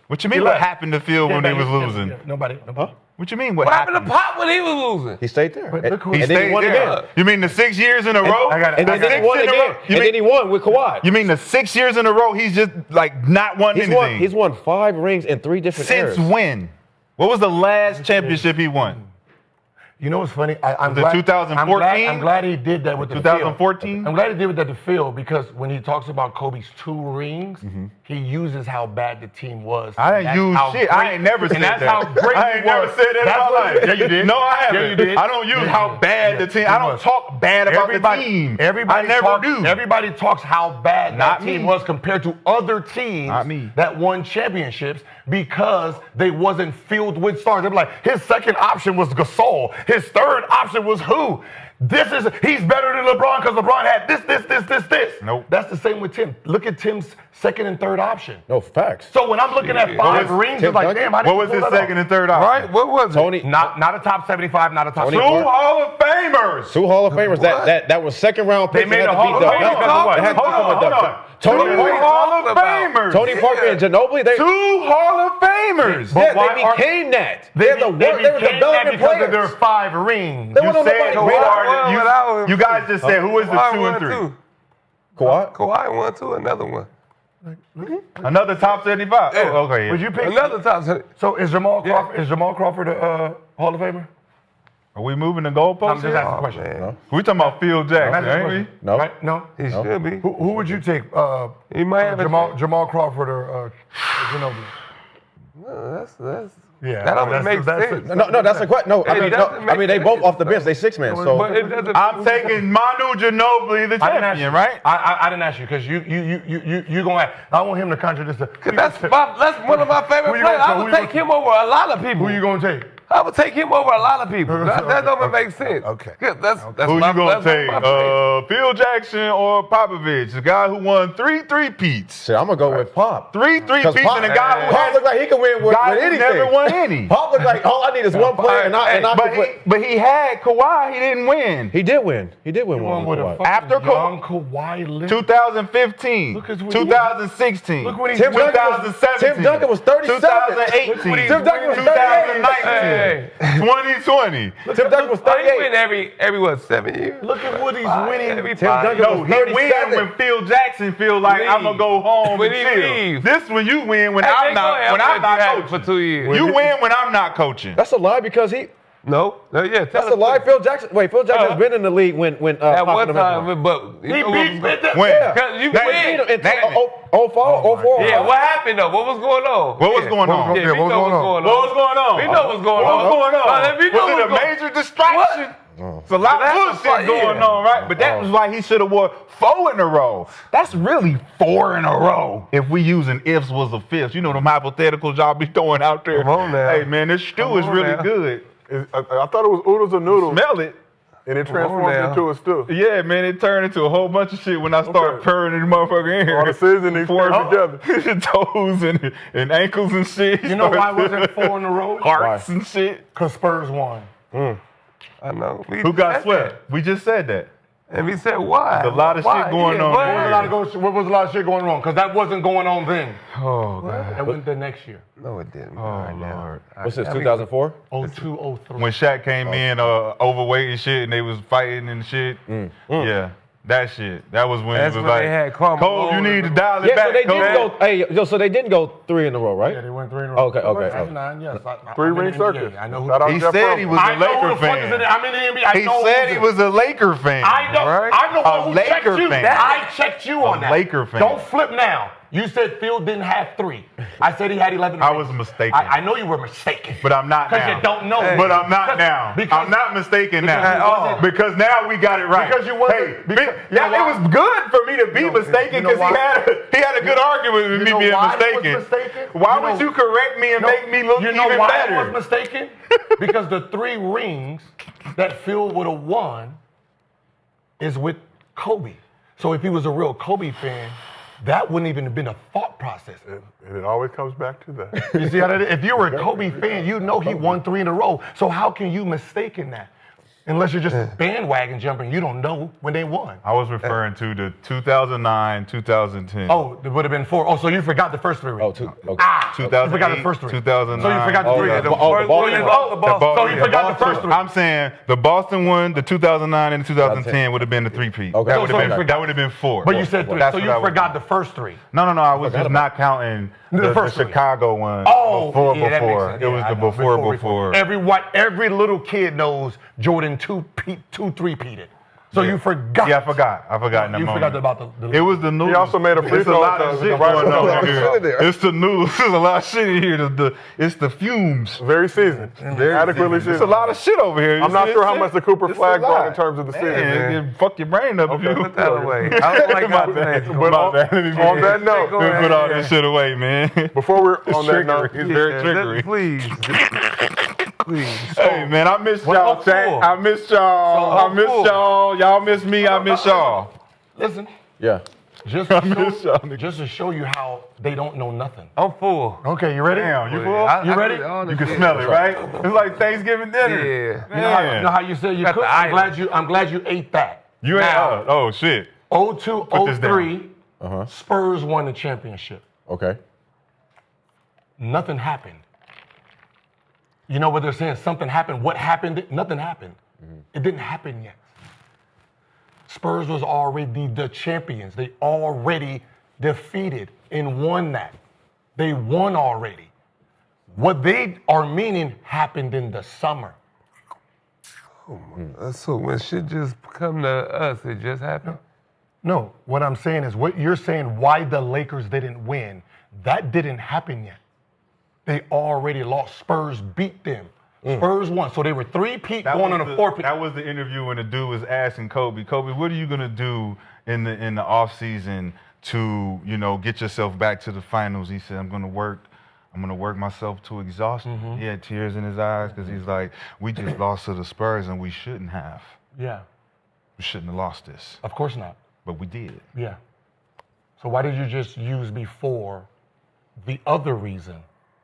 What you mean? What happened to Phil when he was losing? Nobody. What you mean? What happened to Pop when he was losing? He stayed there. But look who He he and then he stayed won there. again. You mean the 6 years in a row? I got it. And then he won again. And then he won with Kawhi. You mean the 6 years in a row? He's just like not won anything. He's won 5 rings in 3 different Since eras. when? What was the last championship he won? You know what's funny? I'm The glad, 2014? I'm glad he did that with the 2014? field. I'm glad he did that to Phil because when he talks about Kobe's 2 rings, he uses how bad the team was. I didn't use shit. I ain't never said that. And that's how great I ain't he was. never said that in my life. Yeah, you did. No, I haven't. Yeah, you did. I don't use how bad the team. I don't talk bad about the team. Everybody I never do. Everybody talks how bad Not that team me. was compared to other teams Not me. that won championships because they wasn't filled with stars. They're like, his second option was Gasol. His third option was who? He's better than LeBron because LeBron had this. Nope. That's the same with Tim. Look at Tim's second and third option. No, facts. So when I'm looking at 5 rings, it's like, damn, I didn't What was pull his that second off. and third option? Right? What was it? Tony, Not a top 75, not a top 2 50. Hall of Famers. 2 Hall of Famers that was second round picks. They made that a had to Hall beat of the- Fame because of what? They had to Hold come with on, the- hold on. Tony 2 Parker, Hall of Famers. Tony Parker and Ginobili, they 2 Hall of Famers. But why they aren't- became that. They They were became that development because players. of their 5 rings. They You were on said nobody- who are you guys just said who is the 2 and 3? Kawhi? Kawhi won 2, another one. Another top 75. Yeah. Oh, okay. Yeah. Would you pick? Another top 70. So is Jamal Crawford a Hall of Famer? Are we moving the I'm goalposts just here? asking a question. Man. We talking about Phil Jackson, ain't we? No. Right? No. He should be. Who would you take? He might have Jamal Crawford or Ginobili? That's Yeah, that don't that's- make that's- sense. No, that's a question. No, It doesn't make they both sense. off the bench. They 6 men. So But it doesn't. I'm taking Manu Ginobili, the I didn't ask you, champion, right? I didn't ask you because you gonna ask. I want him to contradict the. That's one of my favorite Who you players. gonna- I who would you take him over a lot of people. Who you gonna take? I would take him over a lot of people. That don't make sense. Okay. That's Who my, you gonna that's take? my favorite. Phil Jackson or Popovich, the guy who won 3 three-peats. shit, I'm gonna go with Pop. 3 three-peats and a guy who Pop looked like he could win with guy who anything. never won any. Pop looked like all I need is one player, and I could put. But he had Kawhi, he didn't win. He did win. He did win one With with a Kawhi. After young Kawhi Leonard. 2015, Look at what 2016, Look what he's Tim doing. Duncan was 2017, 37. 2018, Tim Duncan was 2019, 2020. Tim Duncan was He 38. win every what, 7 years? Look at what he's winning. Every Tim 5 Duncan years. No, was he win 37. when Phil Jackson feel like I'm gonna go home When and he chill. leaves. This when you win when Hey, I'm they go ahead, not I'm gonna have it coaching. for 2 years. You win when I'm not coaching. That's a lie because he. No, yeah, That's a lie. Phil Jackson. Wait, Phil Jackson's been in the league when At Pop one and them had time, but He beat When? Yeah. Because you Name win. it. Name it. 04. Yeah, what happened though? What was going on? What was going on? Yeah, Yeah, we what was know going what's on? going on. What was going on? We know what's going What on. was going on? We know Was it a what's major distraction? It's a lot That's of a bullshit fight, going yeah. on, right? But that was why he should have won 4 in a row. That's really 4 in a row. If we using ifs was a fifth. You know them hypotheticals y'all be throwing out there. Come on now. Hey man, this stew is on really now. good. I thought it was oodles and noodles, Smell it. and it transformed now. into a stew. Yeah, man, it turned into a whole bunch of shit when I started Okay. purring this motherfucker in here. All the seasoning formed together. Toes and ankles and shit. You know why it wasn't 4 in a row? Hearts and shit. Because Spurs won. I know. Who got swept? We just said that. And we said why? There's a lot of Why? shit going Yeah, on why? there. What was a lot of shit going wrong? Because that wasn't going on then. Oh, God. That went the next year. No, it didn't. Oh, Lord. What's this? 2004. 02, 03. When Shaq came in overweight and shit and they was fighting and shit. Yeah, that shit. That was when That's it was when like, they had Karl Cole, you Malone need to and- dial it Yeah, back, so they Cole. didn't go. Hey, so they didn't go 3 in a row, right? Yeah, they went 3 in a row. Okay, okay. 99, yes. Three-ring circus. I know who. Shout out He Jeff said Rubin. he was a I know who Laker the fuck is in fan. it. I'm in the NBA. I He know said who's he in it. was a Laker fan. I know. Right? I know A who Laker checked you. fan. I checked you on that. Laker fan. Don't flip now. You said Phil didn't have 3. I said he had 11. I rings. was mistaken. I know you were mistaken. But I'm not Because now. you don't know. But I'm not now. Because- I'm not mistaken because now. you wasn't- Because now we got it right. Because you wasn't- Hey, because- it was good for me to be You know- mistaken you know because why? he had a good argument with You me know being why I was mistaken. mistaken? Why You know- would you correct me and make me look You know even why better? I was mistaken? Because the 3 rings that Phil would have won is with Kobe. So if he was a real Kobe fan, that wouldn't even have been a thought process. And it always comes back to that. You see how that is? If you were a Kobe fan, you know he won 3 in a row. So how can you mistake in that? Unless you're just bandwagon jumping, you don't know when they won. I was referring to the 2009, 2010. Oh, it would have been 4. Oh, so you forgot the first 3 rings. Okay. 2008, you forgot the first 3. 2009. So you forgot the 3. the Boston. So you forgot the first 3. I'm saying the Boston one, the 2009 and the 2010 would have been the 3-peat. Okay. That would have been 4. But you said 3. That's So what you I would forgot do. the first 3. No, I was just not counting the first three. Chicago one. Oh, before. yeah, that makes sense. It was Yeah, the I know. before. Every little kid knows Jordan 2-3-peated. So you forgot. Yeah, I forgot in the You moment. forgot about the It was the news. He also made a free It's a throw. lot of shit Right going on on here. there. It's the news. There's a lot of shit in here. It's the fumes. Very seasoned. Adequately seasoned. It's a lot of shit over here. I'm not sure how much the Cooper Flagg brought in terms of the season. Man, fuck your brain up if you Put that away. I don't like my thing. But on that note, Put all this shit away, man. Before we're on that note, It's very trickery. Please. Hey, man, I missed y'all, chat. I missed y'all. I missed y'all. Y'all miss me. I miss y'all. Listen, Yeah. just to show you how they don't know nothing. I'm full. Okay, you ready? Damn, you full? You ready? You can smell it, right? It's like Thanksgiving dinner. Yeah. You know how you said you Got could? the I'm glad you ate that. You ain't. Now, Oh shit. 02-03, Uh-huh. Spurs won the championship. Okay. Nothing happened. You know what they're saying? Something happened. What happened? Nothing happened. It didn't happen yet. Spurs was already the champions. They already defeated and won that. They won already. What they are meaning happened in the summer. So when shit just come to us, it just happened? No, what I'm saying is what you're saying, why the Lakers didn't win, that didn't happen yet. They already lost. Spurs beat them. Spurs won. So they were 3-peat going on a 4-peat. That was the interview when the dude was asking Kobe, what are you gonna do in the off season to, get yourself back to the finals? He said, I'm gonna work myself to exhaustion. He had tears in his eyes because he's like, we just lost to the Spurs and we shouldn't have. Yeah, We shouldn't have lost this. of course not. But we did. Yeah. So why did you just use before the other reason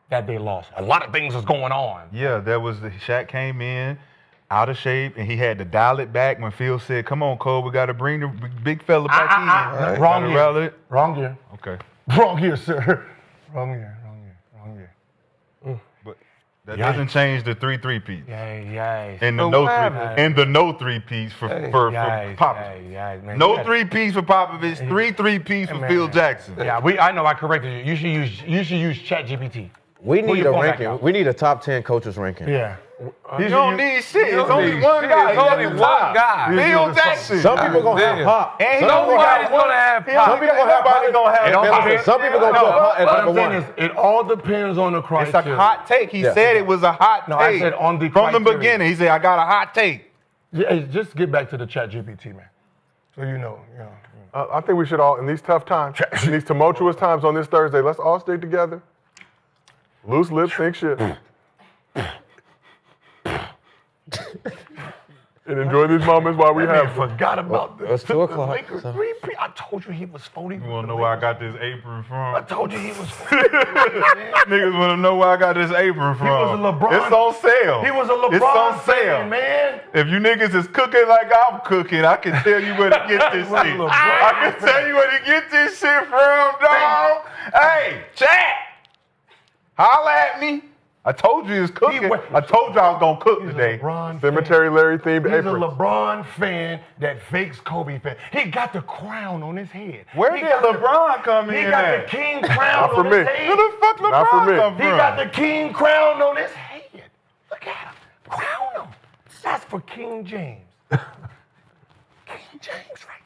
that they lost? A lot of things was going on. Yeah, Shaq came in out of shape and he had to dial it back when Phil said, come on, Cole, we got to bring the big fella back in. Wrong year. Rally it. Wrong year. Okay. Wrong year, sir. Wrong year. But that doesn't change the 3-3-peats. Yeah. And the So no what 3 happened? and the no 3-peats for Popovich. Man. No 3-peats for Popovich, 3-3-peats for man. Phil Jackson. Yeah, I know I corrected you. You should use ChatGPT. We need your a phone back ranking. out. We need a top 10 coaches ranking. Yeah. You don't need shit. It's don't only need one shit. guy. It's only one guy. Phil Jackson. Some people gonna have Pop. And Some Nobody's gonna have Pop. Some people gonna have Pop. Some people gonna put Pop at What I'm number saying one. is, it all depends on the It's criteria. a hot take. He Yeah. said it was a hot No, take. I said on the From the criteria. beginning, he said, I got a hot take. Yeah, hey, just get back to the ChatGPT, man. So you know. I think we should all, in these tough times, in these tumultuous times on this Thursday, let's all stick together. Loose lips, think shit. And enjoy these moments while we have them. Forgot about this. It's 2 o'clock. Lakers so- 3-peat. I told you he was 40. You want to know where I got this apron I from? told you he was 40. Niggas want to know where I got this apron from. was a LeBron- It's on sale. He was a LeBron It's on fan, sale. man. If you niggas is cooking like I'm cooking, I can tell you where to get this shit. LeBron I can tell you where to get this shit from, dog. Hey, chat. Holla at me. I told you it's cooking. I told you I was going to cook today. LeBron Cemetery Larry themed He's apron. a LeBron fan that fakes Kobe fan. He got the crown on his head. Where He did got the- LeBron come He in got at? the king crown Not for on me. his Where head. the fuck Not for LeBron me. come He from? got the king crown on his head. Look at him. Crown him. That's for King James. King James right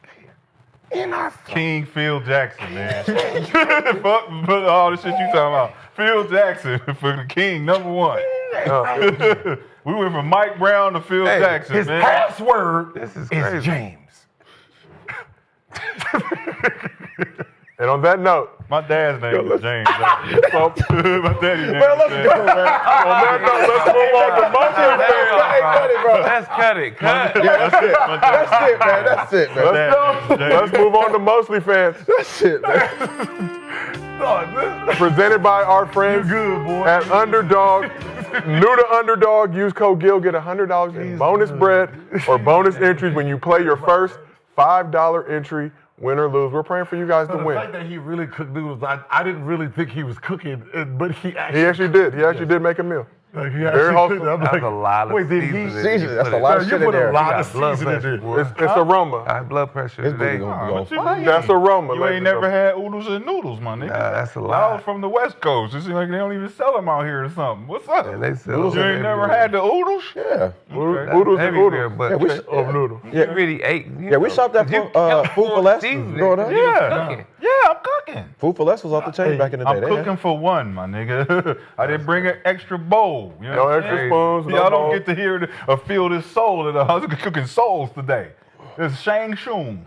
there. In our flag. King Phil Jackson, man. Fuck all the shit you talking about. Phil Jackson for the king, number one. We went from Mike Brown to Phil Jackson, His man. password This is is crazy. James. And on that note, My dad's name was James. My daddy's name Let's was go, James. man. on that note, let's move on to MostlyFans. Hey, cut it, bro. Let's cut it. Cut. Yeah, that's it. That's it, man. That's it, man. Dad's name was James. Let's move on to MostlyFans. That's it, man. Presented by our friends at Underdog. New to Underdog, use code GIL, get $100 in bonus bread or bonus entries when you play your first $5 entry, win or lose. We're praying for you guys to The win. fact that he really cooked noodles, I didn't really think he was cooking, but he He actually did. He actually did make a meal. Like, he Very actually cooked. wholesome. I'm That's like, a lot of wait, did he seasoning. Season, that's a lot of You shit in put a there. lot got of blood seasoning in pressure, there. boy. It's aroma. High blood pressure His booty today. gonna be What on you fire. mean? That's aroma. You ladies ain't and never had oodles and noodles, my nigga. Nah, that's a Y'all lot. from the West Coast. It seems like they don't even sell them out here or something. What's up? And they sell You ain't never had the oodles? Yeah. Oodles and everywhere, oodles. but Yeah, we Of noodle. you really ate. Yeah, we stopped at Food for Less growing up. Yeah. Yeah, I'm cooking. Food for Less was off the chain back in the day. I'm They had- cooking for one, my nigga. I didn't bring an extra bowl. You know No what I'm extra saying? spoons, no Y'all don't bowls. get to hear or feel this soul. I was cooking souls today. It's Shang Shung.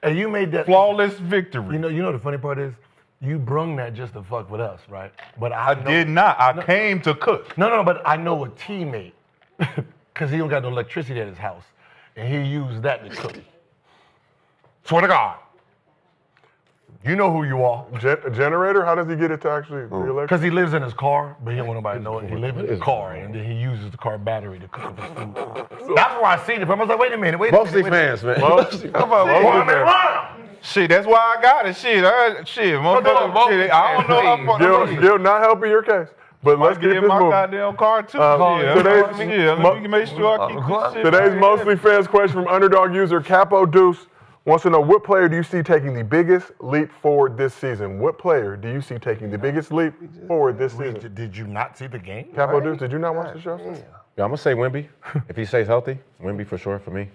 And you made that Flawless victory. You know the funny part is, you brung that just to fuck with us, right? But I did not. I came to cook. No, but I know a teammate, because he don't got no electricity at his house, and he used that to cook. Swear to God. You know who you are. A generator? How does he get it to actually be electric? Because he lives in his car, but he don't want nobody to know it. He lives in his car, and then he uses the car battery to cook his food. That's where I seen it from. I was like, wait a minute. Mostly fans, man. Come on, shit, that's why I got it. Shit, motherfucker. Shit, I don't know how fucking. Gil not helping your case. But let's Get get in this my moving. goddamn car too. today's- Let me make sure I keep this shit. Today's right. Mostly Fans question from Underdog user Capo Deuce wants to know, what player do you see taking the biggest leap forward this season? What player do you see taking the biggest leap forward this season? Did you not see the game? Capo Deuce, did you not watch the show? Yeah, I'm gonna say Wemby. If he stays healthy, Wemby for sure for me.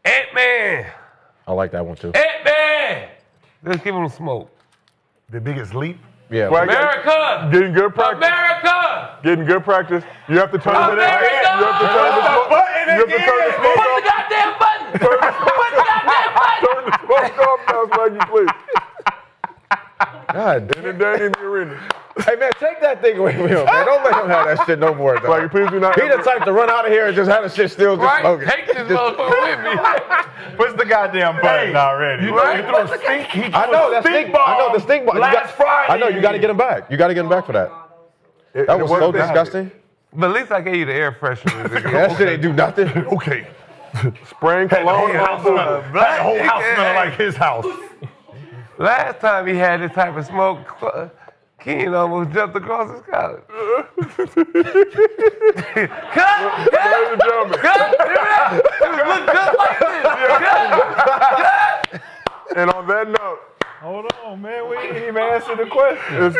Ant-Man! I like that one too. Ant-Man! Let's give him smoke. The biggest leap? Yeah. Swaggy, America! Getting good practice. America! Getting good practice. You have to turn it in. America! You have to turn the smoke. You have to turn the smoke Put the off. goddamn button! Put the goddamn button! Turn the smoke off now, Swaggy, please. God. Inundating the arena. Hey man, take that thing away from him, man. Don't let him have that shit no more. Dog. Swaggy, please do not. He the type to run out of here and just have the shit still just Right? smoking. Take this motherfucker with me. Push the goddamn button already. Right? I know that stink ball. I know the stink ball. Friday. I know you got to get him back. You got to get him back for that. That was so disgusting. But at least I gave you the air freshener. That shit ain't do nothing. Okay. Spraying cologne. That whole house smelled like his house. Last time he had this type of smoke, Keen almost jumped across his couch. Ladies and gentlemen. It looked just like this. And on that note, Hold on, man. We ain't even answered the question.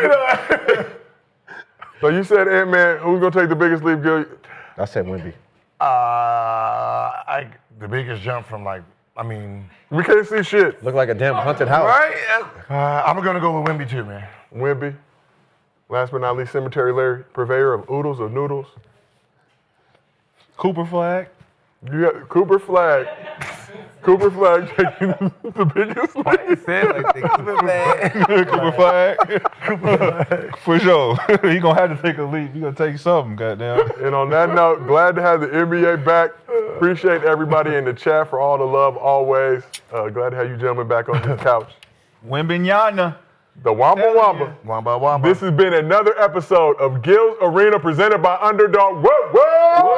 so you said Ant-Man, who's going to take the biggest leap, Gil? I said Wemby. The biggest jump from We can't see shit. Look like a damn haunted house. Right? I'm gonna go with Wemby too, man. Wemby. Last but not least, Cemetery Larry, purveyor of oodles of noodles. Cooper Flagg. You got Cooper Flagg. Cooper Flagg taking the biggest leap. Said like the Cooper Flagg. For sure. He gonna have to take a leap. He gonna take something, goddamn. And on that note, glad to have the NBA back. Appreciate everybody in the chat for all the love always. Glad to have you gentlemen back on this couch. Wembanyama. The Wamba Wamba. Wamba Wamba. This has been another episode of Gil's Arena presented by Underdog. Whoa, whoa!